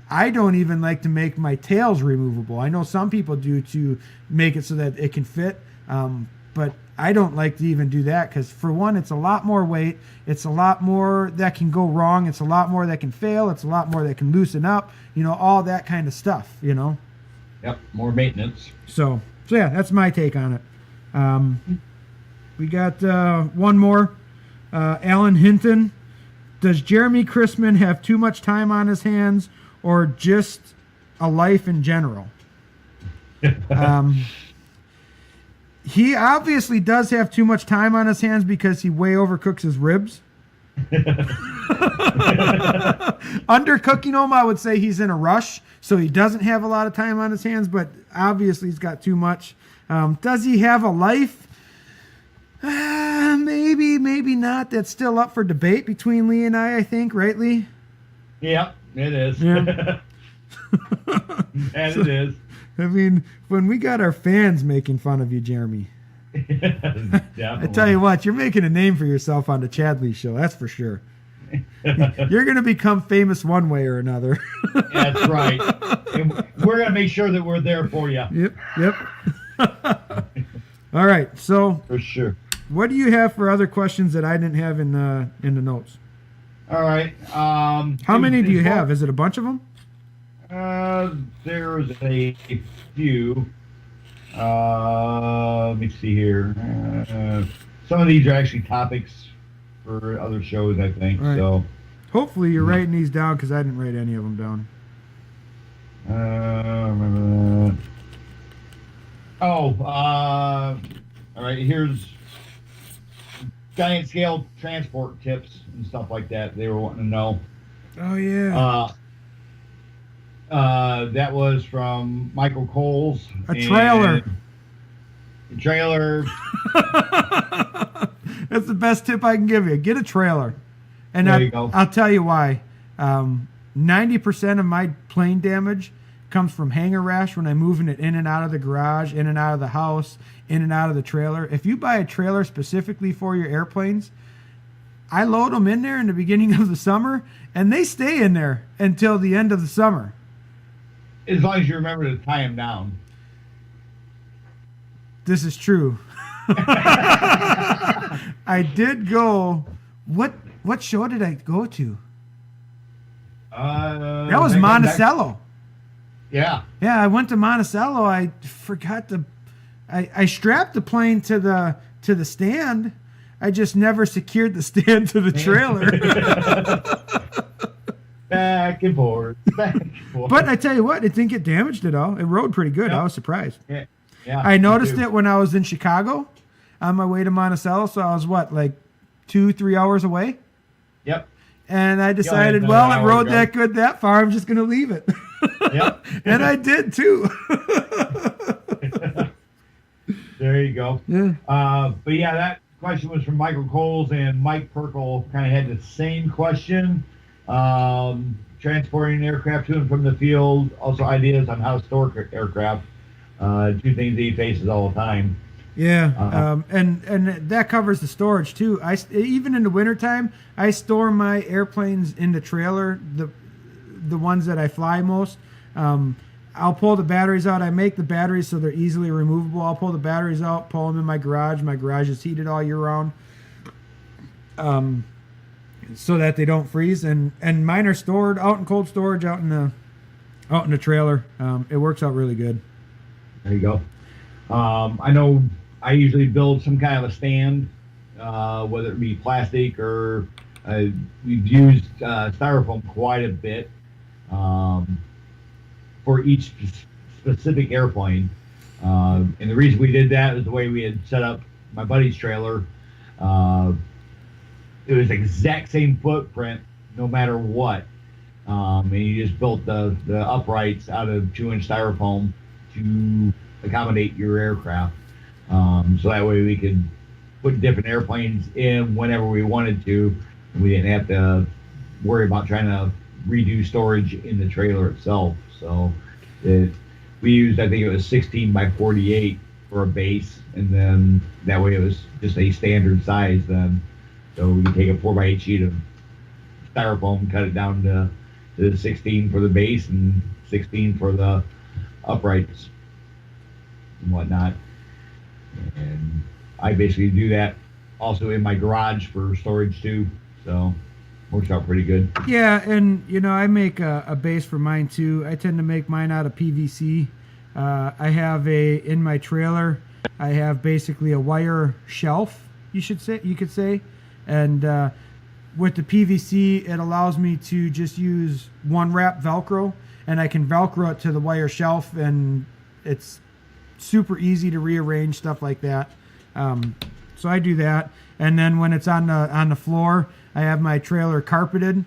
E: I don't even like to make my tails removable. I know some people do to make it so that it can fit, but I don't like to even do that because, for one, it's a lot more weight. It's a lot more that can go wrong. It's a lot more that can fail. It's a lot more that can loosen up. You know, all that kind of stuff. You know.
C: Yep. More maintenance.
E: So yeah, that's my take on it. We got one more. Alan Hinton. Does Jeremy Chrisman have too much time on his hands, or just a life in general? He obviously does have too much time on his hands because he way overcooks his ribs. Undercooking them, I would say he's in a rush, so he doesn't have a lot of time on his hands, but obviously he's got too much. Does he have a life? maybe not. That's still up for debate between Lee and I think, right, Lee?
C: Yep, it is.
E: Yeah.
C: And it is.
E: I mean, when we got our fans making fun of you, Jeremy,
C: Definitely.
E: I tell you what, you're making a name for yourself on the ChadLee show. That's for sure. You're going to become famous one way or another.
C: That's right. And we're going to make sure that we're there for you.
E: Yep. All right. So,
C: For sure.
E: what do you have for other questions that I didn't have in the notes?
C: All right.
E: How many do you have? Is it a bunch of them?
C: There's a few. Let me see here. Some of these are actually topics for other shows, I think.
E: Right.
C: So,
E: Hopefully you're writing these down because I didn't write any of them down.
C: remember that. All right. Here's giant scale transport tips and stuff like that. They were wanting to know.
E: Oh, yeah.
C: That was from Michael Coles.
E: A trailer.
C: A trailer.
E: That's the best tip I can give you. Get a trailer. And
C: There you go.
E: I'll tell you why. 90% of my plane damage comes from hanger rash when I'm moving it in and out of the garage, in and out of the house, in and out of the trailer. If you buy a trailer specifically for your airplanes, I load them in there in the beginning of the summer, and they stay in there until the end of the summer.
C: As long as you remember to tie them down.
E: This is true. I did go. What show did I go to? That was Monticello.
C: Yeah.
E: Yeah, I went to Monticello. I forgot to. I strapped the plane to the stand. I just never secured the stand to the trailer.
C: Back and forth. Back and forth.
E: But I tell you what, it didn't get damaged at all. It rode pretty good.
C: Yep.
E: I was surprised.
C: Yeah.
E: I noticed it when I was in Chicago on my way to Monticello. So I was like 2-3 hours away.
C: Yep.
E: And I decided,
C: another
E: well, it
C: hour
E: rode
C: ago.
E: that good that far. I'm just going to leave it.
C: Yep.
E: And I did too.
C: There you go.
E: Yeah.
C: But yeah, that question was from Michael Coles, and Mike Perkle kind of had the same question. Transporting aircraft to and from the field, also ideas on how to store aircraft. Two things that he faces all the time.
E: Yeah, and that covers the storage too. Even in the wintertime, I store my airplanes in the trailer, the ones that I fly most. I'll pull the batteries out. I make the batteries so they're easily removable. I'll pull the batteries out, pull them in my garage. My garage is heated all year round, so that they don't freeze. And mine are stored out in cold storage out in the trailer. It works out really good.
C: There you go. I know I usually build some kind of a stand, whether it be plastic or we've used styrofoam quite a bit for each specific airplane. And the reason we did that is the way we had set up my buddy's trailer. It was exact same footprint no matter what. And you just built the uprights out of 2-inch styrofoam to accommodate your aircraft. So that way we could put different airplanes in whenever we wanted to, and we didn't have to worry about trying to redo storage in the trailer itself. So we used, I think it was 16 by 48 for a base, and then that way it was just a standard size then. So we could take a 4x8 sheet of styrofoam, cut it down to the 16 for the base and 16 for the uprights and whatnot. And I basically do that also in my garage for storage too. So works out pretty good.
E: Yeah, and I make a base for mine too. I tend to make mine out of PVC. I have in my trailer, I have basically a wire shelf, you could say. And with the PVC, it allows me to just use one wrap Velcro, and I can Velcro it to the wire shelf, and it's super easy to rearrange stuff like that. So I do that, and then when it's on the floor, I have my trailer carpeted,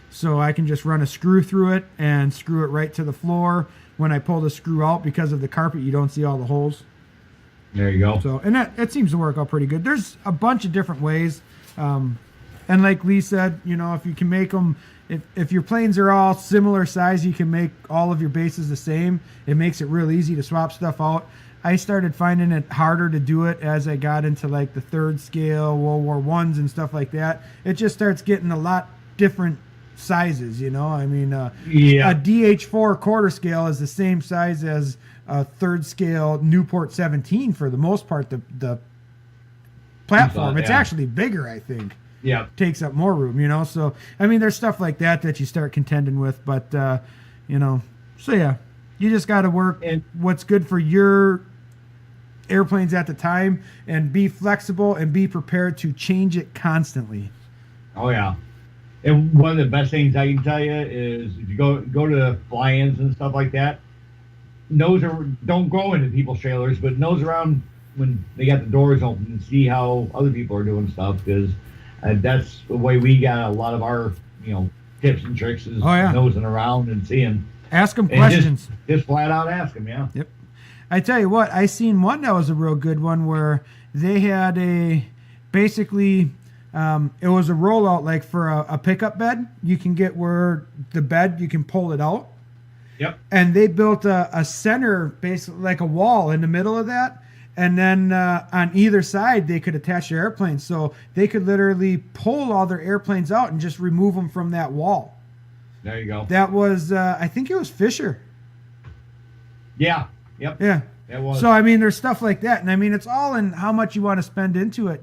E: so I can just run a screw through it and screw it right to the floor. When I pull the screw out, because of the carpet, you don't see all the holes.
C: There you go.
E: So, and that seems to work out pretty good. There's a bunch of different ways. And like Lee said, if you can make them, if your planes are all similar size, you can make all of your bases the same. It makes it real easy to swap stuff out. I started finding it harder to do it as I got into like the third scale, World War I's and stuff like that. It just starts getting a lot different sizes, I mean, a DH4 quarter scale is the same size as a third scale Newport 17 for the most part. The platform, it's actually bigger, I think.
C: Yeah.
E: Takes up more room, So, I mean, there's stuff like that you start contending with, but, so yeah, you just got to work what's good for your airplanes at the time and be flexible and be prepared to change it constantly.
C: Oh, yeah. And one of the best things I can tell you is if you go to fly-ins and stuff like that, don't go into people's trailers, but nose around when they got the doors open and see how other people are doing stuff, because that's the way we got a lot of our tips and tricks is nosing around and seeing.
E: Ask them questions.
C: Just flat out ask them, yeah.
E: Yep. I tell you what, I seen one that was a real good one where they had basically it was a rollout like for a pickup bed. You can get where the bed, you can pull it out.
C: Yep.
E: And they built a center, basically like a wall in the middle of that. And then on either side, they could attach their airplanes. So they could literally pull all their airplanes out and just remove them from that wall.
C: There you go.
E: That was, I think it was Fisher.
C: Yeah. Yep.
E: Yeah.
C: It was.
E: So, I mean, there's stuff like that. And, I mean, it's all in how much you want to spend into it,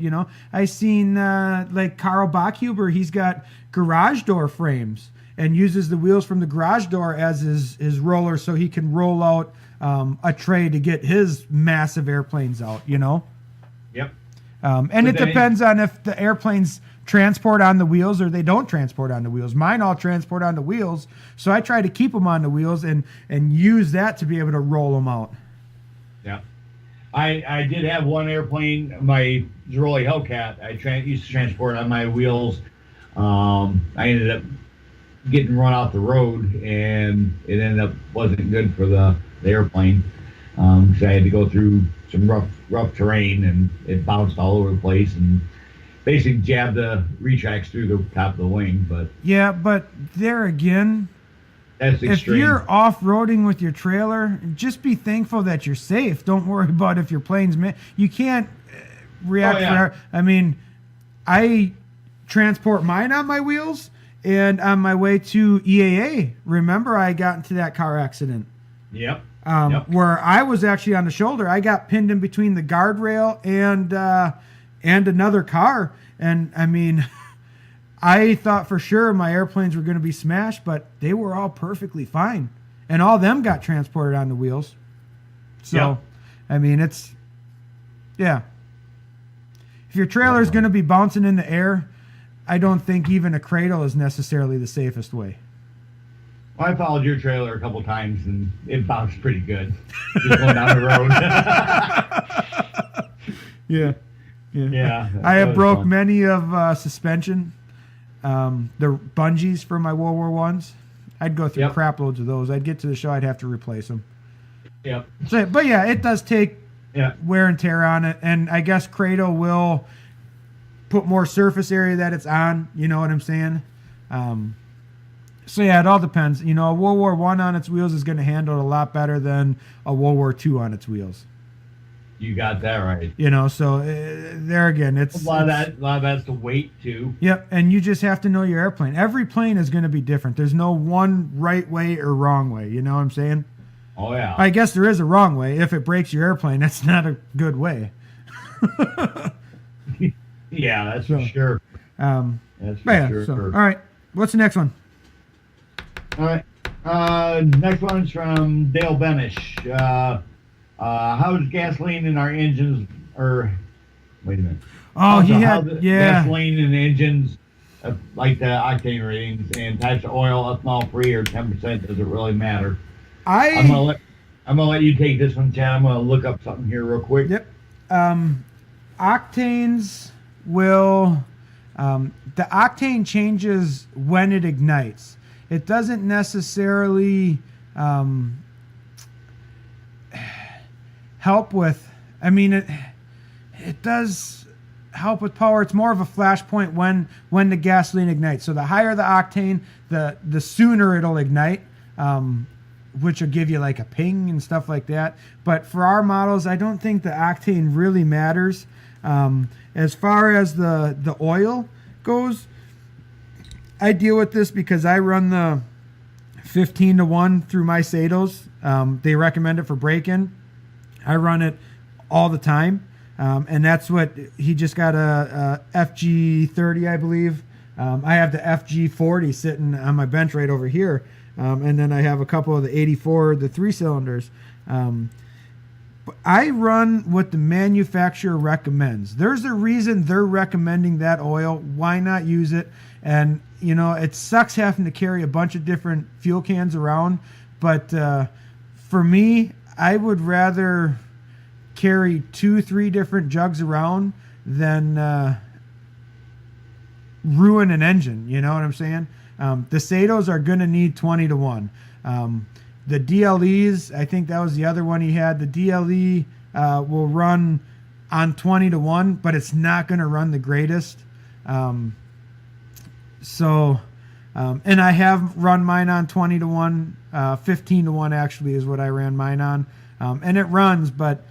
E: I seen, like, Carl Bachhuber, he's got garage door frames and uses the wheels from the garage door as his roller so he can roll out a tray to get his massive airplanes out,
C: Yep.
E: And it depends on if the airplanes transport on the wheels or they don't transport on the wheels. Mine all transport on the wheels, so I try to keep them on the wheels and use that to be able to roll them out.
C: Yeah. I did have one airplane, my Zeroli Hellcat, I used to transport on my wheels. I ended up getting run off the road, and it ended up wasn't good for the airplane. So I had to go through some rough terrain, and it bounced all over the place and basically jabbed the retracts through the top of the wing. But
E: yeah, but there again,
C: that's extreme.
E: If you're off-roading with your trailer, just be thankful that you're safe. Don't worry about if your plane's you can't react. I mean, I transport mine on my wheels, and on my way to EAA, remember I got into that car accident.
C: Yep.
E: Where I was actually on the shoulder. I got pinned in between the guardrail and another car. And, I mean, I thought for sure my airplanes were going to be smashed, but they were all perfectly fine. And all them got transported on the wheels. So, I mean, If your trailer is going to be bouncing in the air, I don't think even a cradle is necessarily the safest way.
C: Well, I followed your trailer a couple times, and it bounced pretty good. Just going down the road. Yeah.
E: I have broke many of suspension. The bungees for my World War I's. I'd go through crap loads of those. I'd get to the show, I'd have to replace them.
C: Yep.
E: So, but yeah, it does take wear and tear on it, and I guess cradle will put more surface area that it's on. You know what I'm saying? So yeah, it all depends. A World War I on its wheels is going to handle it a lot better than a World War II on its wheels.
C: You got that right.
E: So there again, it's
C: a lot of that's the weight too.
E: Yep, and you just have to know your airplane. Every plane is going to be different. There's no one right way or wrong way. You know what I'm saying?
C: Oh yeah.
E: I guess there is a wrong way. If it breaks your airplane, that's not a good way.
C: Yeah, that's for sure.
E: That's for sure. So, all right, what's the next one?
C: All right. Next one's from Dale Benish. How does gasoline in our engines, wait a minute.
E: Oh,
C: gasoline in engines, like the octane ratings and types of oil, ethanol free or 10%, does it really matter? I'm gonna let you take this one, Chad. I'm gonna look up something here real quick.
E: Yep. Octanes will, the octane changes when it ignites. It doesn't necessarily help with, I mean, it does help with power. It's more of a flashpoint when the gasoline ignites. So the higher the octane, the sooner it'll ignite, which will give you like a ping and stuff like that. But for our models, I don't think the octane really matters. As far as the oil goes, I deal with this because I run the 15-to-1 through my Satos. They recommend it for break-in. I run it all the time. And that's what he just got a FG30, I believe. I have the FG40 sitting on my bench right over here. And then I have a couple of the 84, the 3-cylinders. But I run what the manufacturer recommends. There's a reason they're recommending that oil. Why not use it? And, you know, it sucks having to carry a bunch of different fuel cans around. But for me, I would rather carry 2-3 different jugs around than ruin an engine. You know what I'm saying? The Satos are going to need 20-to-1. The DLEs, I think that was the other one he had. The DLE will run on 20-to-1, but it's not going to run the greatest. And I have run mine on 20-to-1. 15-to-1 actually is what I ran mine on. And it runs, but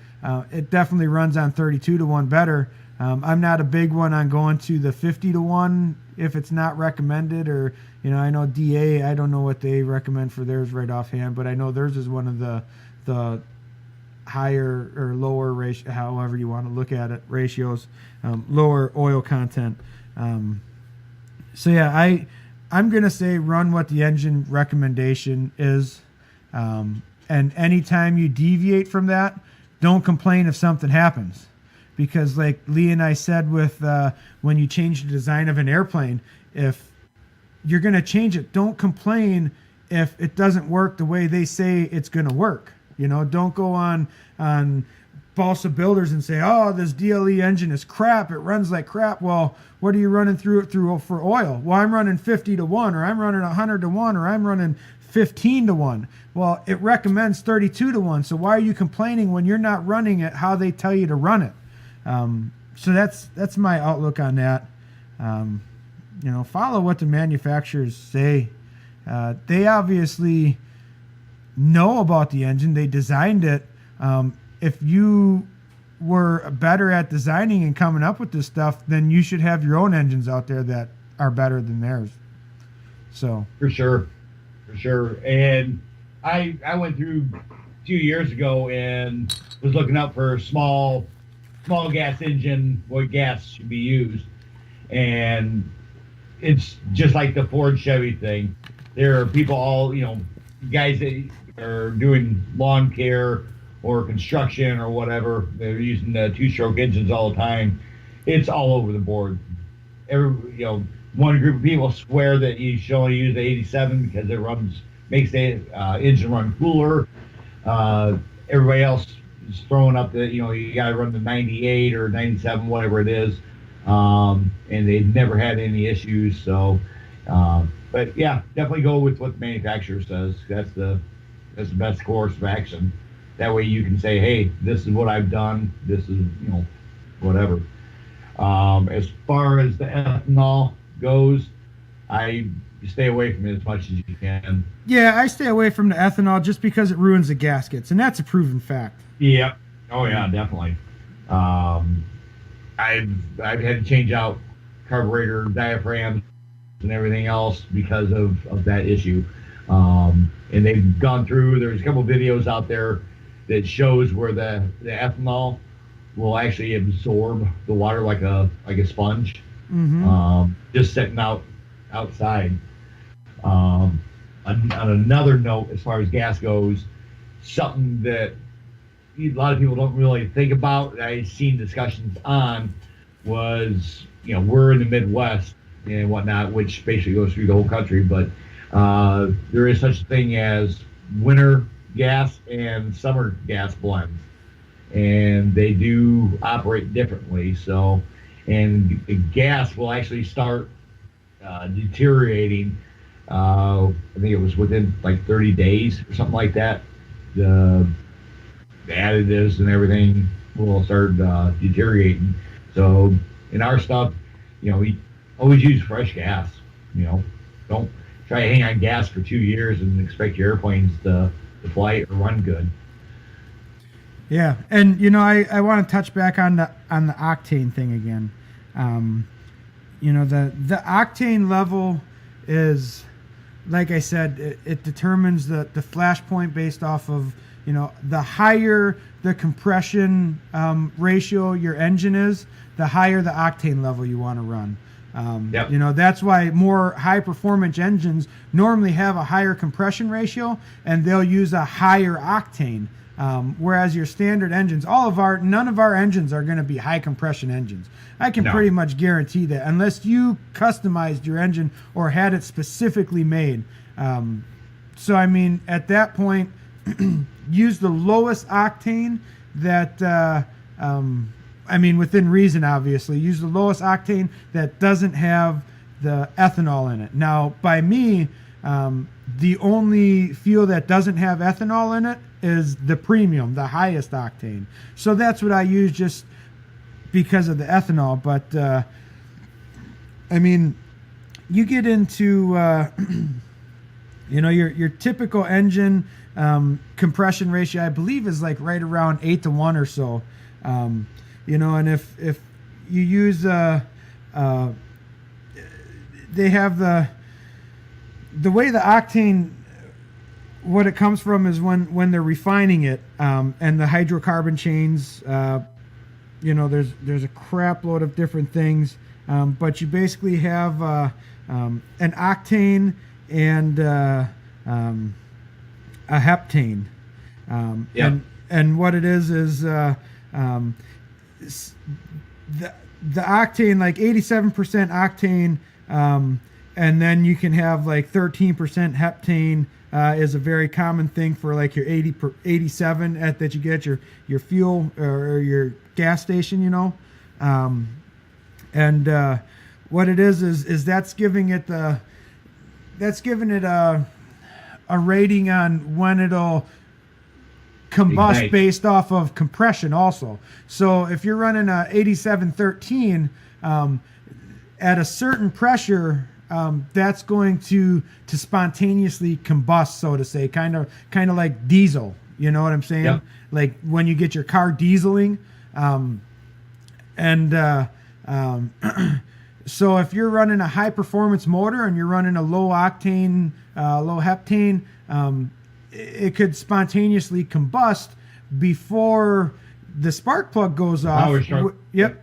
E: it definitely runs on 32-to-1 better. I'm not a big one on going to the 50-to-1 if it's not recommended, or, you know, I know DA, I don't know what they recommend for theirs right offhand, but I know theirs is one of the higher or lower ratio, however you want to look at it, ratios, lower oil content. So yeah, I'm going to say run what the engine recommendation is. And anytime you deviate from that, don't complain if something happens. Because like Lee and I said with when you change the design of an airplane, if you're going to change it, don't complain if it doesn't work the way they say it's going to work. You know, don't go on balsa builders and say, oh, this DLE engine is crap. It runs like crap. Well, what are you running through for oil? Well, I'm running 50-to-1, or I'm running 100-to-1, or I'm running 15-to-1. Well, it recommends 32-to-1. So why are you complaining when you're not running it how they tell you to run it? So that's my outlook on that. You know, follow what the manufacturers say. They obviously know about the engine. They designed it. If you were better at designing and coming up with this stuff, then you should have your own engines out there that are better than theirs. So
C: For sure. And I went through 2 years ago and was looking up for small gas engine, what gas should be used. And it's just like the Ford Chevy thing. There are people all, you know, guys that are doing lawn care or construction or whatever. They're using the 2-stroke engines all the time. It's all over the board. One group of people swear that you should only use the 87 because it makes the engine run cooler. Everybody else is throwing up that, you know, you got to run the 98 or 97, whatever it is. And they've never had any issues. So, but yeah, definitely go with what the manufacturer says. That's the best course of action. That way you can say, hey, this is what I've done. This is, you know, whatever. As far as the ethanol goes, I stay away from it as much as you can.
E: yeah, I stay away from the ethanol just because it ruins the gaskets, and that's a proven fact.
C: Yeah. Oh yeah, definitely. I've had to change out carburetor diaphragms and everything else because of that issue. And they've gone through. There's a couple of videos out there that shows where the ethanol will actually absorb the water like a sponge.
E: Mm-hmm.
C: Just sitting outside. On another note, as far as gas goes, something that a lot of people don't really think about, I've seen discussions on, was, you know, we're in the Midwest and whatnot, which basically goes through the whole country, but there is such a thing as winter gas and summer gas blends, and they do operate differently. So, and the gas will actually start deteriorating. I think it was within like 30 days or something like that. The additives and everything will start deteriorating. So in our stuff, we always use fresh gas. Don't try to hang on gas for 2 years and expect your airplanes to fly or run good.
E: Yeah, and I want to touch back on the octane thing again. The octane level is, like I said, it determines the flash point based off of the higher the compression ratio your engine is, the higher the octane level you want to run.
C: Yep.
E: That's why more high performance engines normally have a higher compression ratio and they'll use a higher octane. Whereas your standard engines, none of our engines are going to be high compression engines. I can pretty much guarantee that unless you customized your engine or had it specifically made. So I mean, at that point, use the lowest octane that, within reason, obviously, use the lowest octane that doesn't have the ethanol in it. Now, by me, the only fuel that doesn't have ethanol in it is the premium, the highest octane. So that's what I use just because of the ethanol. But, you get into, your typical engine compression ratio, I believe, is like right around 8-to-1 or so. And if you use, they have the way the octane, what it comes from is when they're refining it, and the hydrocarbon chains, there's a crap load of different things, but you basically have an octane and a heptane, and what it is the octane, like 87% octane, and then you can have like 13% heptane. Is a very common thing for like your 87 that you get your fuel or your gas station, and what it is that's giving it a rating on when it'll combust
C: Ignite.
E: based off of compression also. So if you're running a 8713 at a certain pressure, that's going to spontaneously combust, so to say, kind of like diesel. You know what I'm saying?
C: Yep.
E: Like when you get your car dieseling, so if you're running a high performance motor and you're running a low octane, low heptane, it could spontaneously combust before the spark plug goes off.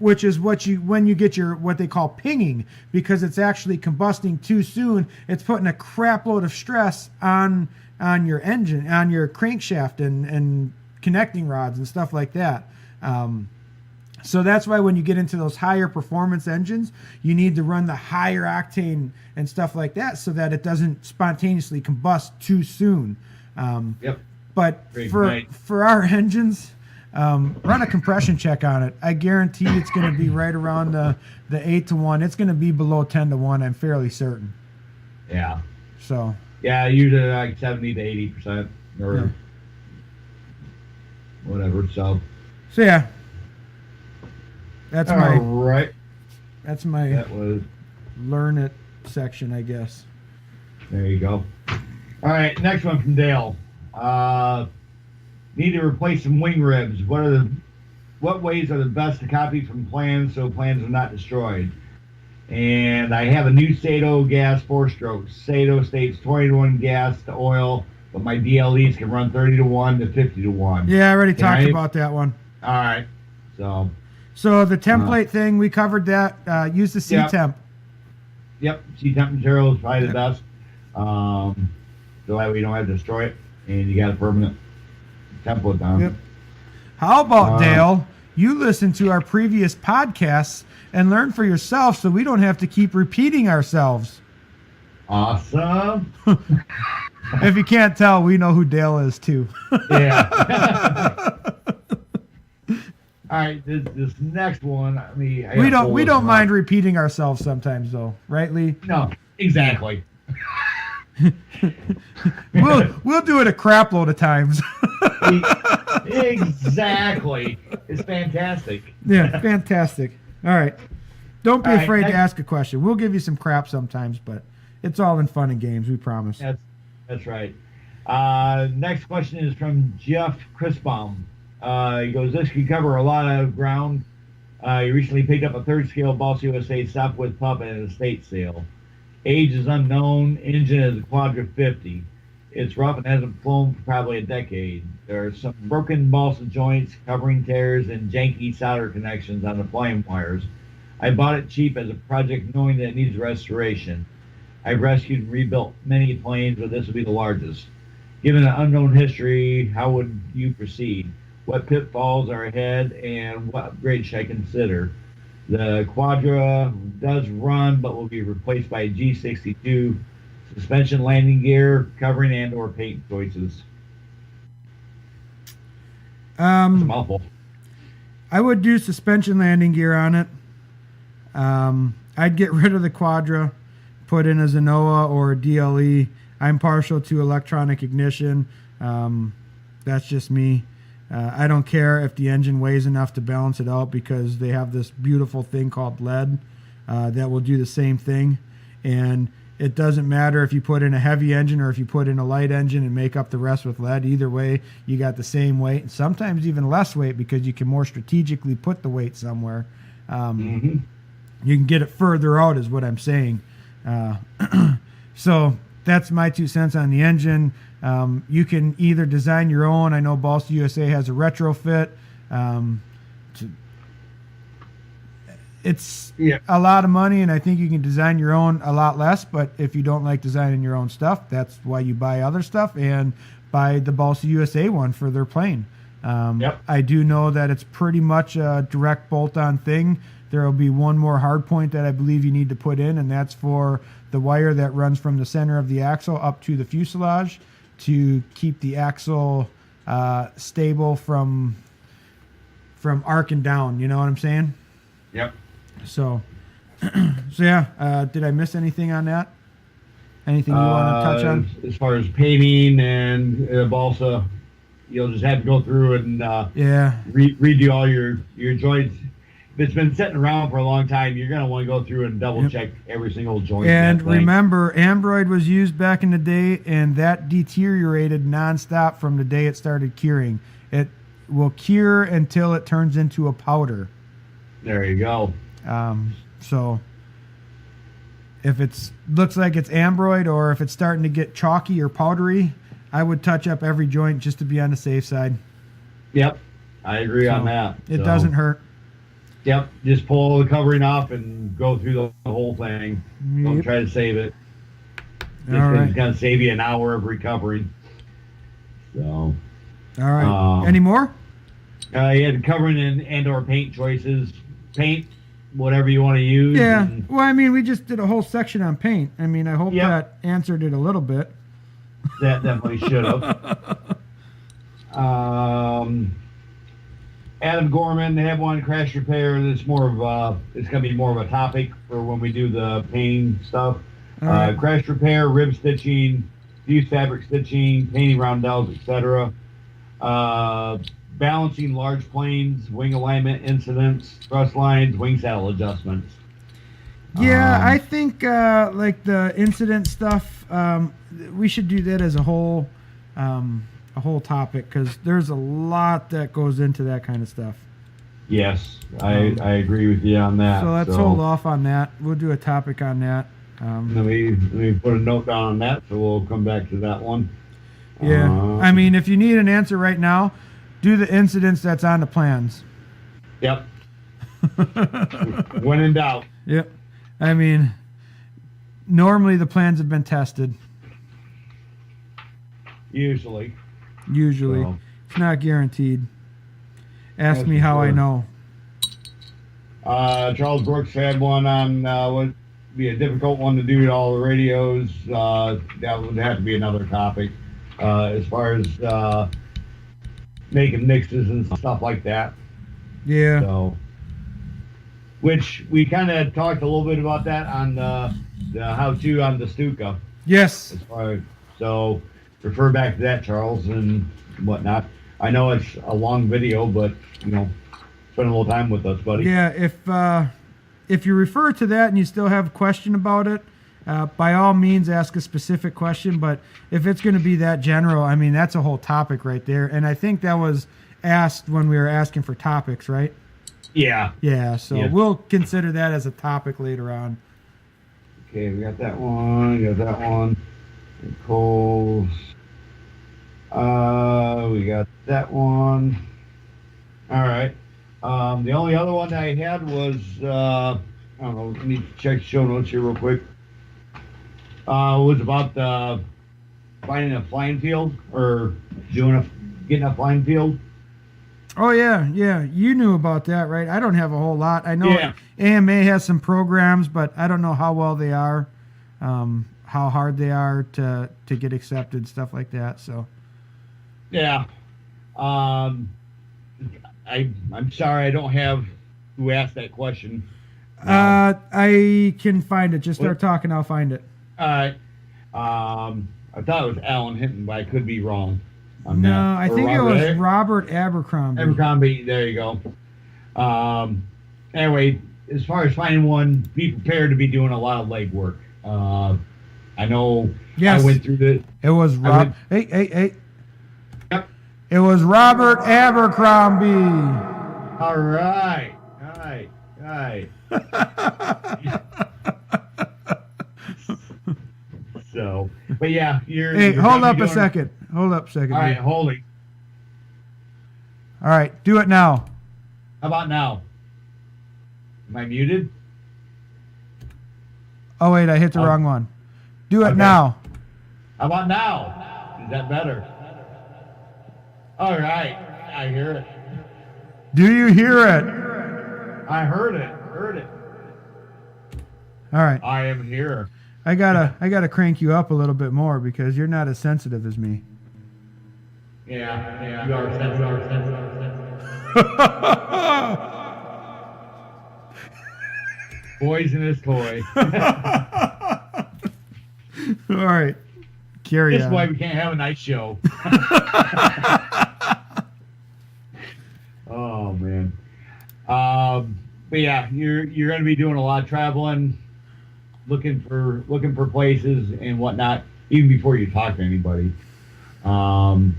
E: Which is when you get your what they call pinging, because it's actually combusting too soon. It's putting a crap load of stress on your engine, on your crankshaft and connecting rods and stuff like that. So that's why when you get into those higher performance engines, you need to run the higher octane and stuff like that so that it doesn't spontaneously combust too soon. But for our engines, run a compression check on it. I guarantee it's going to be right around the 8-to-1. It's going to be below 10-to-1. I'm fairly certain.
C: Yeah.
E: So.
C: Yeah, usually like 70 to 80% or whatever. So
E: yeah. That's my
C: That was
E: learn it section, I guess.
C: There you go. All right, next one from Dale. Need to replace some wing ribs. What ways are the best to copy from plans so plans are not destroyed? And I have a new Sato gas 4-stroke. Sato states 20-to-1 gas to oil, but my DLEs can run 30-to-1 to 50-to-1.
E: Yeah, I already talked about that one.
C: All right.
E: So the template thing, we covered that. Use the C-temp.
C: Yep, C-temp material is probably the best. So that way you don't have to destroy it, and you got a permanent template down.
E: Yep. How about, Dale, you listen to our previous podcasts and learn for yourself so we don't have to keep repeating ourselves.
C: Awesome.
E: If you can't tell, we know who Dale is, too.
C: Yeah. All right, this nenext one.
E: We don't mind repeating ourselves sometimes, though, right, Lee?
C: No, exactly.
E: We'll do it a crap load of times.
C: Exactly. It's fantastic.
E: Yeah, fantastic. All right. Don't be
C: All right,
E: afraid to
C: next-
E: ask a question. We'll give you some crap sometimes, but it's all in fun and games, we promise.
C: That's right. Next question is from Jeff Chrisbaum. He goes, this could cover a lot of ground. He recently picked up a third scale Boss USA Southwest pup at an estate sale. Age is unknown. Engine is a Quadra 50. It's rough and hasn't flown for probably a decade. There are some broken balsa joints, covering tears, and janky solder connections on the flame wires. I bought it cheap as a project knowing that it needs restoration. I've rescued and rebuilt many planes, but this will be the largest. Given an unknown history, how would you proceed? What pitfalls are ahead, and what upgrades should I consider? The Quadra does run, but will be replaced by a G62. Suspension, landing gear, covering, and/or paint choices. That's a mouthful.
E: I would do suspension landing gear on it. I'd get rid of the Quadra, put in a Zenoa or a DLE. I'm partial to electronic ignition. That's just me. I don't care if the engine weighs enough to balance it out because they have this beautiful thing called lead that will do the same thing. And it doesn't matter if you put in a heavy engine or if you put in a light engine and make up the rest with lead. Either way, you got the same weight, and sometimes even less weight because you can more strategically put the weight somewhere. You can get it further out is what I'm saying. So that's my 2 cents on the engine. You can either design your own. I know Balsa USA has a retrofit. It's a lot of money, and I think you can design your own a lot less. But if you don't like designing your own stuff, that's why you buy other stuff and buy the Balsa USA one for their plane. I do know that it's pretty much a direct bolt-on thing. There will be one more hard point that I believe you need to put in, and that's for the wire that runs from the center of the axle up to the fuselage to keep the axle stable from arcing down. You know what I'm saying?
C: Yep.
E: So yeah. Did I miss anything on that? Anything you want to touch on?
C: As far as painting and balsa, you'll just have to go through and redo all your joints. If it's been sitting around for a long time, you're going to want to go through and double check every single joint.
E: And remember, Ambroid was used back in the day, and that deteriorated nonstop from the day it started curing. It will cure until it turns into a powder.
C: There you go.
E: So if it looks like it's Ambroid, or if it's starting to get chalky or powdery, I would touch up every joint just to be on the safe side.
C: Yep, I agree on that.
E: It doesn't hurt.
C: Yep, just pull the covering off and go through the whole thing. Don't try to save it. This thing's going to save you an hour of recovering. So.
E: All right. Any more?
C: You had covering and/or paint choices. Paint, whatever you want to use.
E: Yeah. Well, I mean, we just did a whole section on paint. I mean, I hope that answered it a little bit.
C: That definitely should have. Adam Gorman, they have one crash repair. That's more of it's going to be more of a topic for when we do the painting stuff. Crash repair, rib stitching, fuse fabric stitching, painting roundels, etc. Balancing large planes, wing alignment incidents, thrust lines, wing saddle adjustments.
E: Yeah, I think like the incident stuff, we should do that as a whole topic because there's a lot that goes into that kind of stuff.
C: Yes, I agree with you on that.
E: So let's hold off on that. We'll do a topic on that.
C: Let me put a note down on that, so we'll come back to that one.
E: Yeah, I mean, if you need an answer right now, do the incidents that's on the plans.
C: Yep. When in doubt.
E: Yep. I mean, normally the plans have been tested.
C: Usually.
E: So. It's not guaranteed. Ask me how I know.
C: Charles Brooks had one on would be a difficult one to do to all the radios. That would have to be another topic. As far as making mixes and stuff like that.
E: Yeah.
C: So, which we kind of talked a little bit about that on the how-to on the Stuka.
E: Yes.
C: So refer back to that, Charles, and whatnot. I know it's a long video, but spend a little time with us, buddy.
E: Yeah, if you refer to that and you still have a question about it, by all means ask a specific question. But if it's going to be that general, I mean, that's a whole topic right there. And I think that was asked when we were asking for topics, right?
C: Yeah.
E: Yeah, so we'll consider that as a topic later on.
C: Okay, we got that one. We got that one. Coles. We got that one. All right. The only other one I had was, I don't know, let me check show notes here real quick. It was about finding a flying field or getting a flying field.
E: Oh, yeah. You knew about that, right? I don't have a whole lot. I know
C: Yeah.
E: AMA has some programs, but I don't know how well they are, how hard they are to get accepted, stuff like that. So,
C: Yeah. I'm sorry I don't have who asked that question.
E: I can find it. Just start
C: What?
E: talking. I'll find it.
C: All right. I thought it was Alan Hinton, but I could be wrong on
E: No,
C: that.
E: I
C: Or
E: think it
C: Robert
E: was Robert Abercrombie.
C: Abercrombie. There you go. Anyway, as far as finding one, be prepared to be doing a lot of legwork. I know.
E: Yes.
C: I went through the.
E: It was Hey.
C: Yep.
E: It was Robert Abercrombie.
C: All right. So, but yeah,
E: Hey, hold up a second. Hold up a second.
C: All right,
E: dude.
C: holding.
E: All right, do it now.
C: How about now? Am I muted?
E: Oh, wait, I hit the wrong one. Do it
C: Okay.
E: now.
C: How about now? Is that better? All right, I hear it.
E: Do you hear it?
C: I heard it.
E: All right.
C: I am here.
E: I gotta crank you up a little bit more because you're not as sensitive as me.
C: Yeah. You are sensitive. Poisonous toy.
E: All right. Carry
C: This is
E: on.
C: why we can't have a night show. Oh man. But yeah, you're going to be doing a lot of traveling, looking for places and whatnot, even before you talk to anybody. One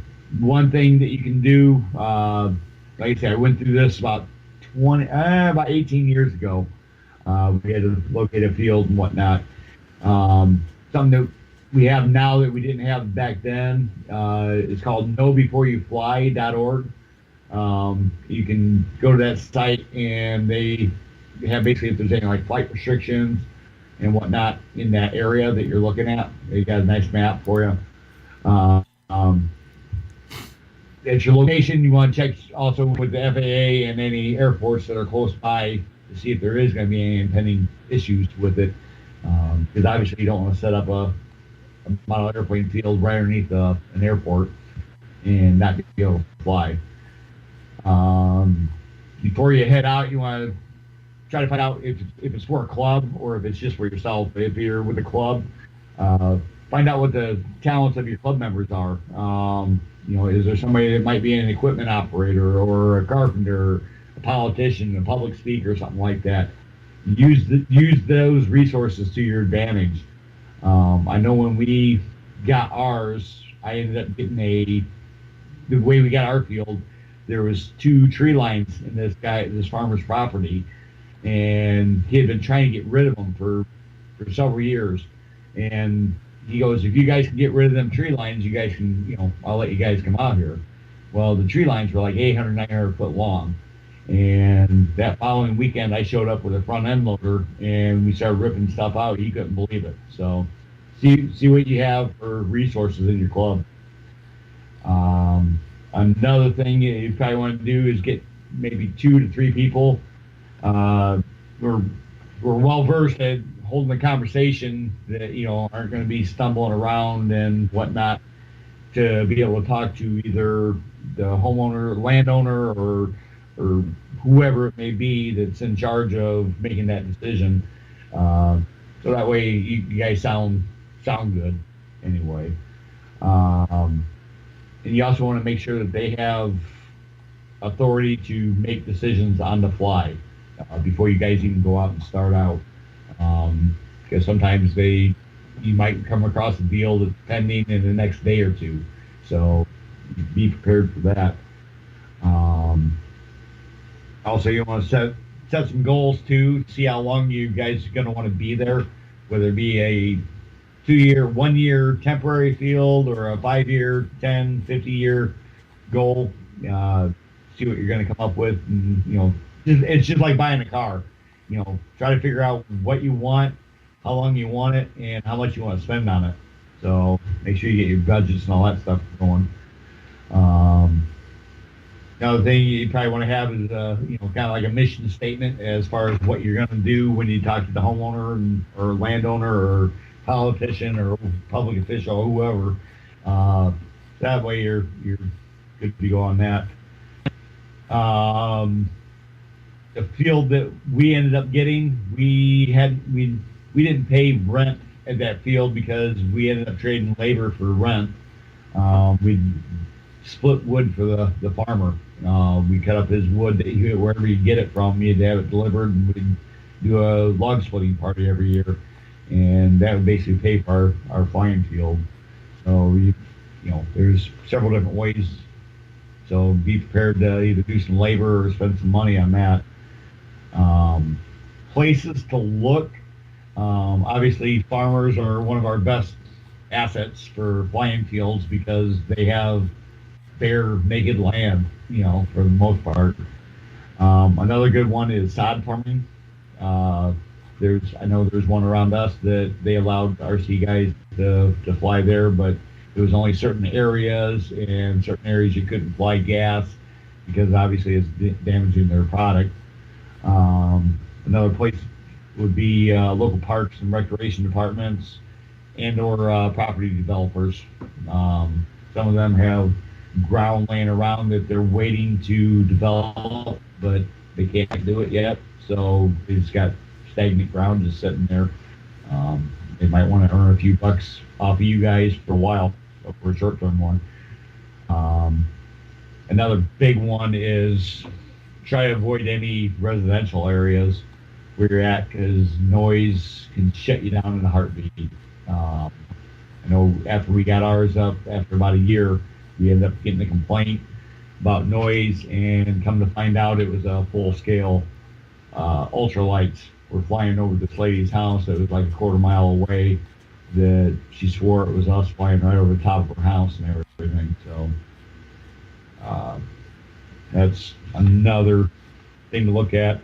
C: thing that you can do, like I said, I went through this about 18 years ago. We had to locate a field and whatnot. Something that we have now that we didn't have back then is called knowbeforeyouFly.org. You can go to that site and they have basically if there's any like flight restrictions and whatnot in that area that you're looking at, they got a nice map for you. At your location, you want to check also with the FAA and any airports that are close by to see if there is going to be any impending issues with it. Because obviously you don't want to set up a model airplane field right underneath an airport and not be able to fly. Before you head out, you want to try to find out if it's for a club or if it's just for yourself. If you're with a club, find out what the talents of your club members are. Is there somebody that might be an equipment operator or a carpenter, a politician, a public speaker, something like that? Use those resources to your advantage. I know when we got ours, I ended up getting the way we got our field, there was 2 tree lines in this farmer's property, and he had been trying to get rid of them for several years. And he goes, if you guys can get rid of them tree lines, you guys can, I'll let you guys come out here. Well, the tree lines were like 800, 900 foot long. And that following weekend, I showed up with a front end loader and we started ripping stuff out. He couldn't believe it. So see what you have for resources in your club. Another thing you probably want to do is get maybe 2 to 3 people. We're well versed at holding a conversation that aren't going to be stumbling around and whatnot, to be able to talk to either the homeowner, landowner, or whoever it may be that's in charge of making that decision. So that way you guys sound good anyway. and you also want to make sure that they have authority to make decisions on the fly before you guys even go out and start out. Because sometimes you might come across a deal that's pending in the next day or two. So be prepared for that. Also, you want to set some goals too. See how long you guys are going to want to be there, whether it be a 2-year, 1-year temporary field or a 5-year, 10, 50-year goal. See what you're going to come up with, and it's just like buying a car. Try to figure out what you want, how long you want it, and how much you want to spend on it. So make sure you get your budgets and all that stuff going. Another thing you probably want to have is kind of like a mission statement as far as what you're going to do when you talk to the homeowner or landowner or politician or public official or whoever. That way you're good to go on that. The field that we ended up getting, we didn't pay rent at that field because we ended up trading labor for rent. We split wood for the farmer. We cut up his wood that wherever you get it from, you'd have it delivered, and we'd do a log splitting party every year, and that would basically pay for our flying field. So there's several different ways. So be prepared to either do some labor or spend some money on that. Places to look. Obviously, farmers are one of our best assets for flying fields because they have bare, naked land, for the most part. Another good one is sod farming. I know there's one around us that they allowed RC guys to fly there, but it was only certain areas, and certain areas you couldn't fly gas because obviously it's damaging their product. Another place would be local parks and recreation departments and/or property developers. Some of them have ground laying around that they're waiting to develop, but they can't do it yet. So they just got stagnant ground just sitting there. They might want to earn a few bucks off of you guys for a while, for a short-term one. Another big one is try to avoid any residential areas where you're at, because noise can shut you down in a heartbeat. I know after we got ours up, after about a year, we ended up getting a complaint about noise, and come to find out it was a full-scale ultralights were flying over this lady's house that was like a quarter mile away, that she swore it was us flying right over the top of her house and everything. So that's another thing to look at.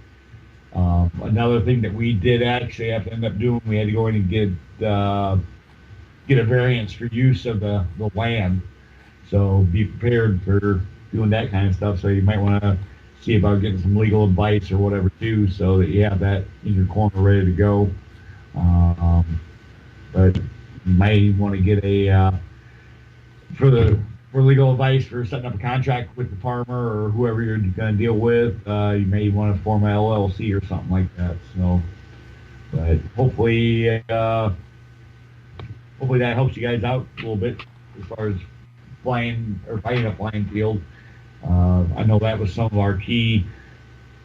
C: Another thing that we did actually have to end up doing, we had to go in and get a variance for use of the land. So be prepared for doing that kind of stuff. So you might want to see about getting some legal advice or whatever too, so that you have that in your corner ready to go. But you might want to get for legal advice for setting up a contract with the farmer or whoever you're going to deal with. You may want to form an LLC or something like that. So, but hopefully that helps you guys out a little bit as far as flying or finding a flying field. I know that was some of our key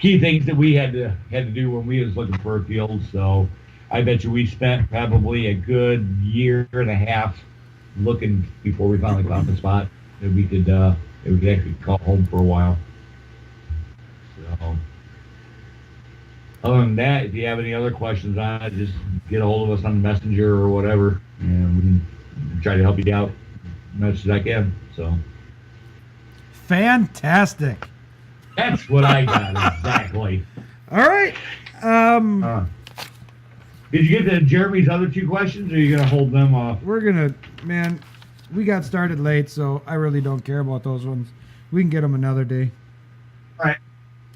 C: things that we had to do when we was looking for a field. So I bet you we spent probably a good year and a half looking before we finally found the spot that we could actually call home for a while. So other than that, if you have any other questions on it, just get a hold of us on the messenger or whatever, and we can try to help you out as much as I can. So
E: fantastic.
C: That's what I got exactly.
E: All right.
C: Did you get to Jeremy's other two questions, or are you gonna hold them off?
E: We got started late, so I really don't care about those ones. We can get them another day.
C: All right.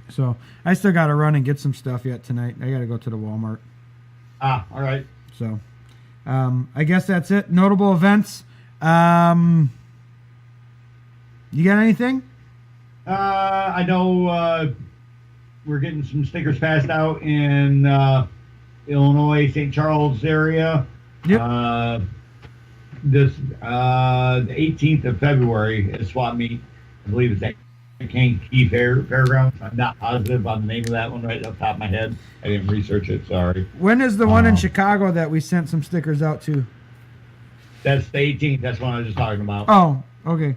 E: So I still got to run and get some stuff yet tonight. I got to go to the Walmart.
C: All right.
E: So I guess that's it. Notable events. You got anything?
C: I know we're getting some stickers passed out in Illinois, St. Charles area.
E: Yep.
C: This the 18th of February is swap meet. I believe it's at Kankakee Fairgrounds. I'm not positive on the name of that one right off the top of my head. I didn't research it. Sorry.
E: When is the one in Chicago that we sent some stickers out to?
C: That's the 18th. That's what I was just talking about.
E: Oh, okay.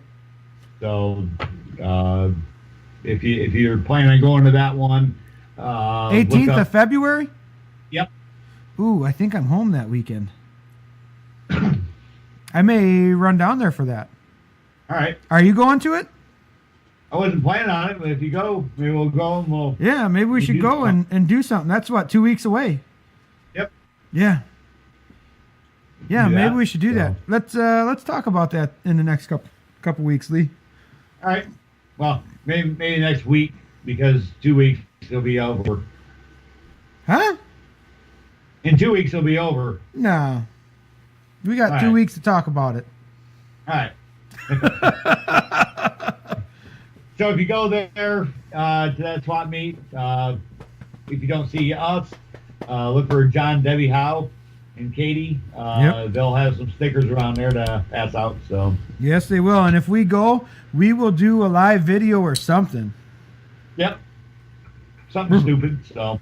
C: So, if you're planning on going to that one,
E: 18th of February?
C: Yep.
E: Ooh, I think I'm home that weekend. I may run down there for that.
C: All right.
E: Are you going to it?
C: I wasn't planning on it, but if you go, maybe we'll go and we'll.
E: Yeah, maybe we should go and do something. That's what, 2 weeks away.
C: Yep.
E: Yeah. Yeah,
C: Do
E: maybe
C: that,
E: we should do
C: so.
E: that. Let's talk about that in the next couple weeks, Lee.
C: All right. Well, maybe next week, because 2 weeks it'll be over.
E: Huh?
C: In 2 weeks it'll be over.
E: No. We got
C: All
E: 2
C: right.
E: weeks to talk about it.
C: All right. So if you go there to that swap meet, if you don't see us, look for John, Debbie Howe, and Katie.
E: Yep.
C: They'll have some stickers around there to pass out. So
E: Yes, they will. And if we go, we will do a live video or something.
C: yep, something stupid. So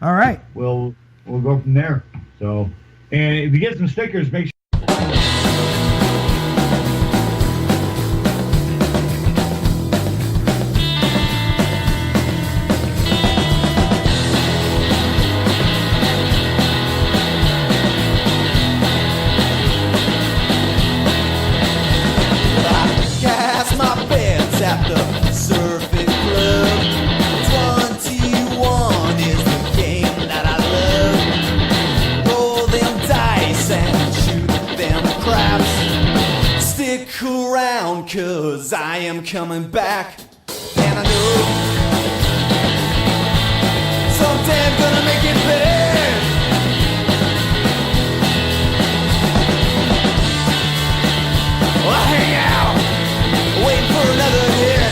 E: All right.
C: we'll go from there. So, and if you get some stickers, make sure.
A: Cast my bets at the surfing club. 21 is the game that I love. Roll them dice and shoot them craps. Stick around, 'cause I am coming back. And I know someday I'm gonna make it better. I hang out, waiting for another hit.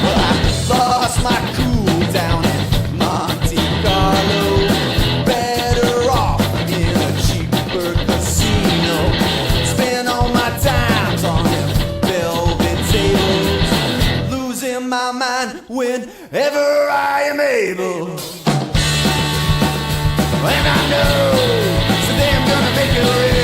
A: Well, I lost my cool down in Monte Carlo. Better off in a cheaper casino. Spend all my times on them velvet tables. Losing my mind whenever I am able. And I know someday I'm gonna make it real.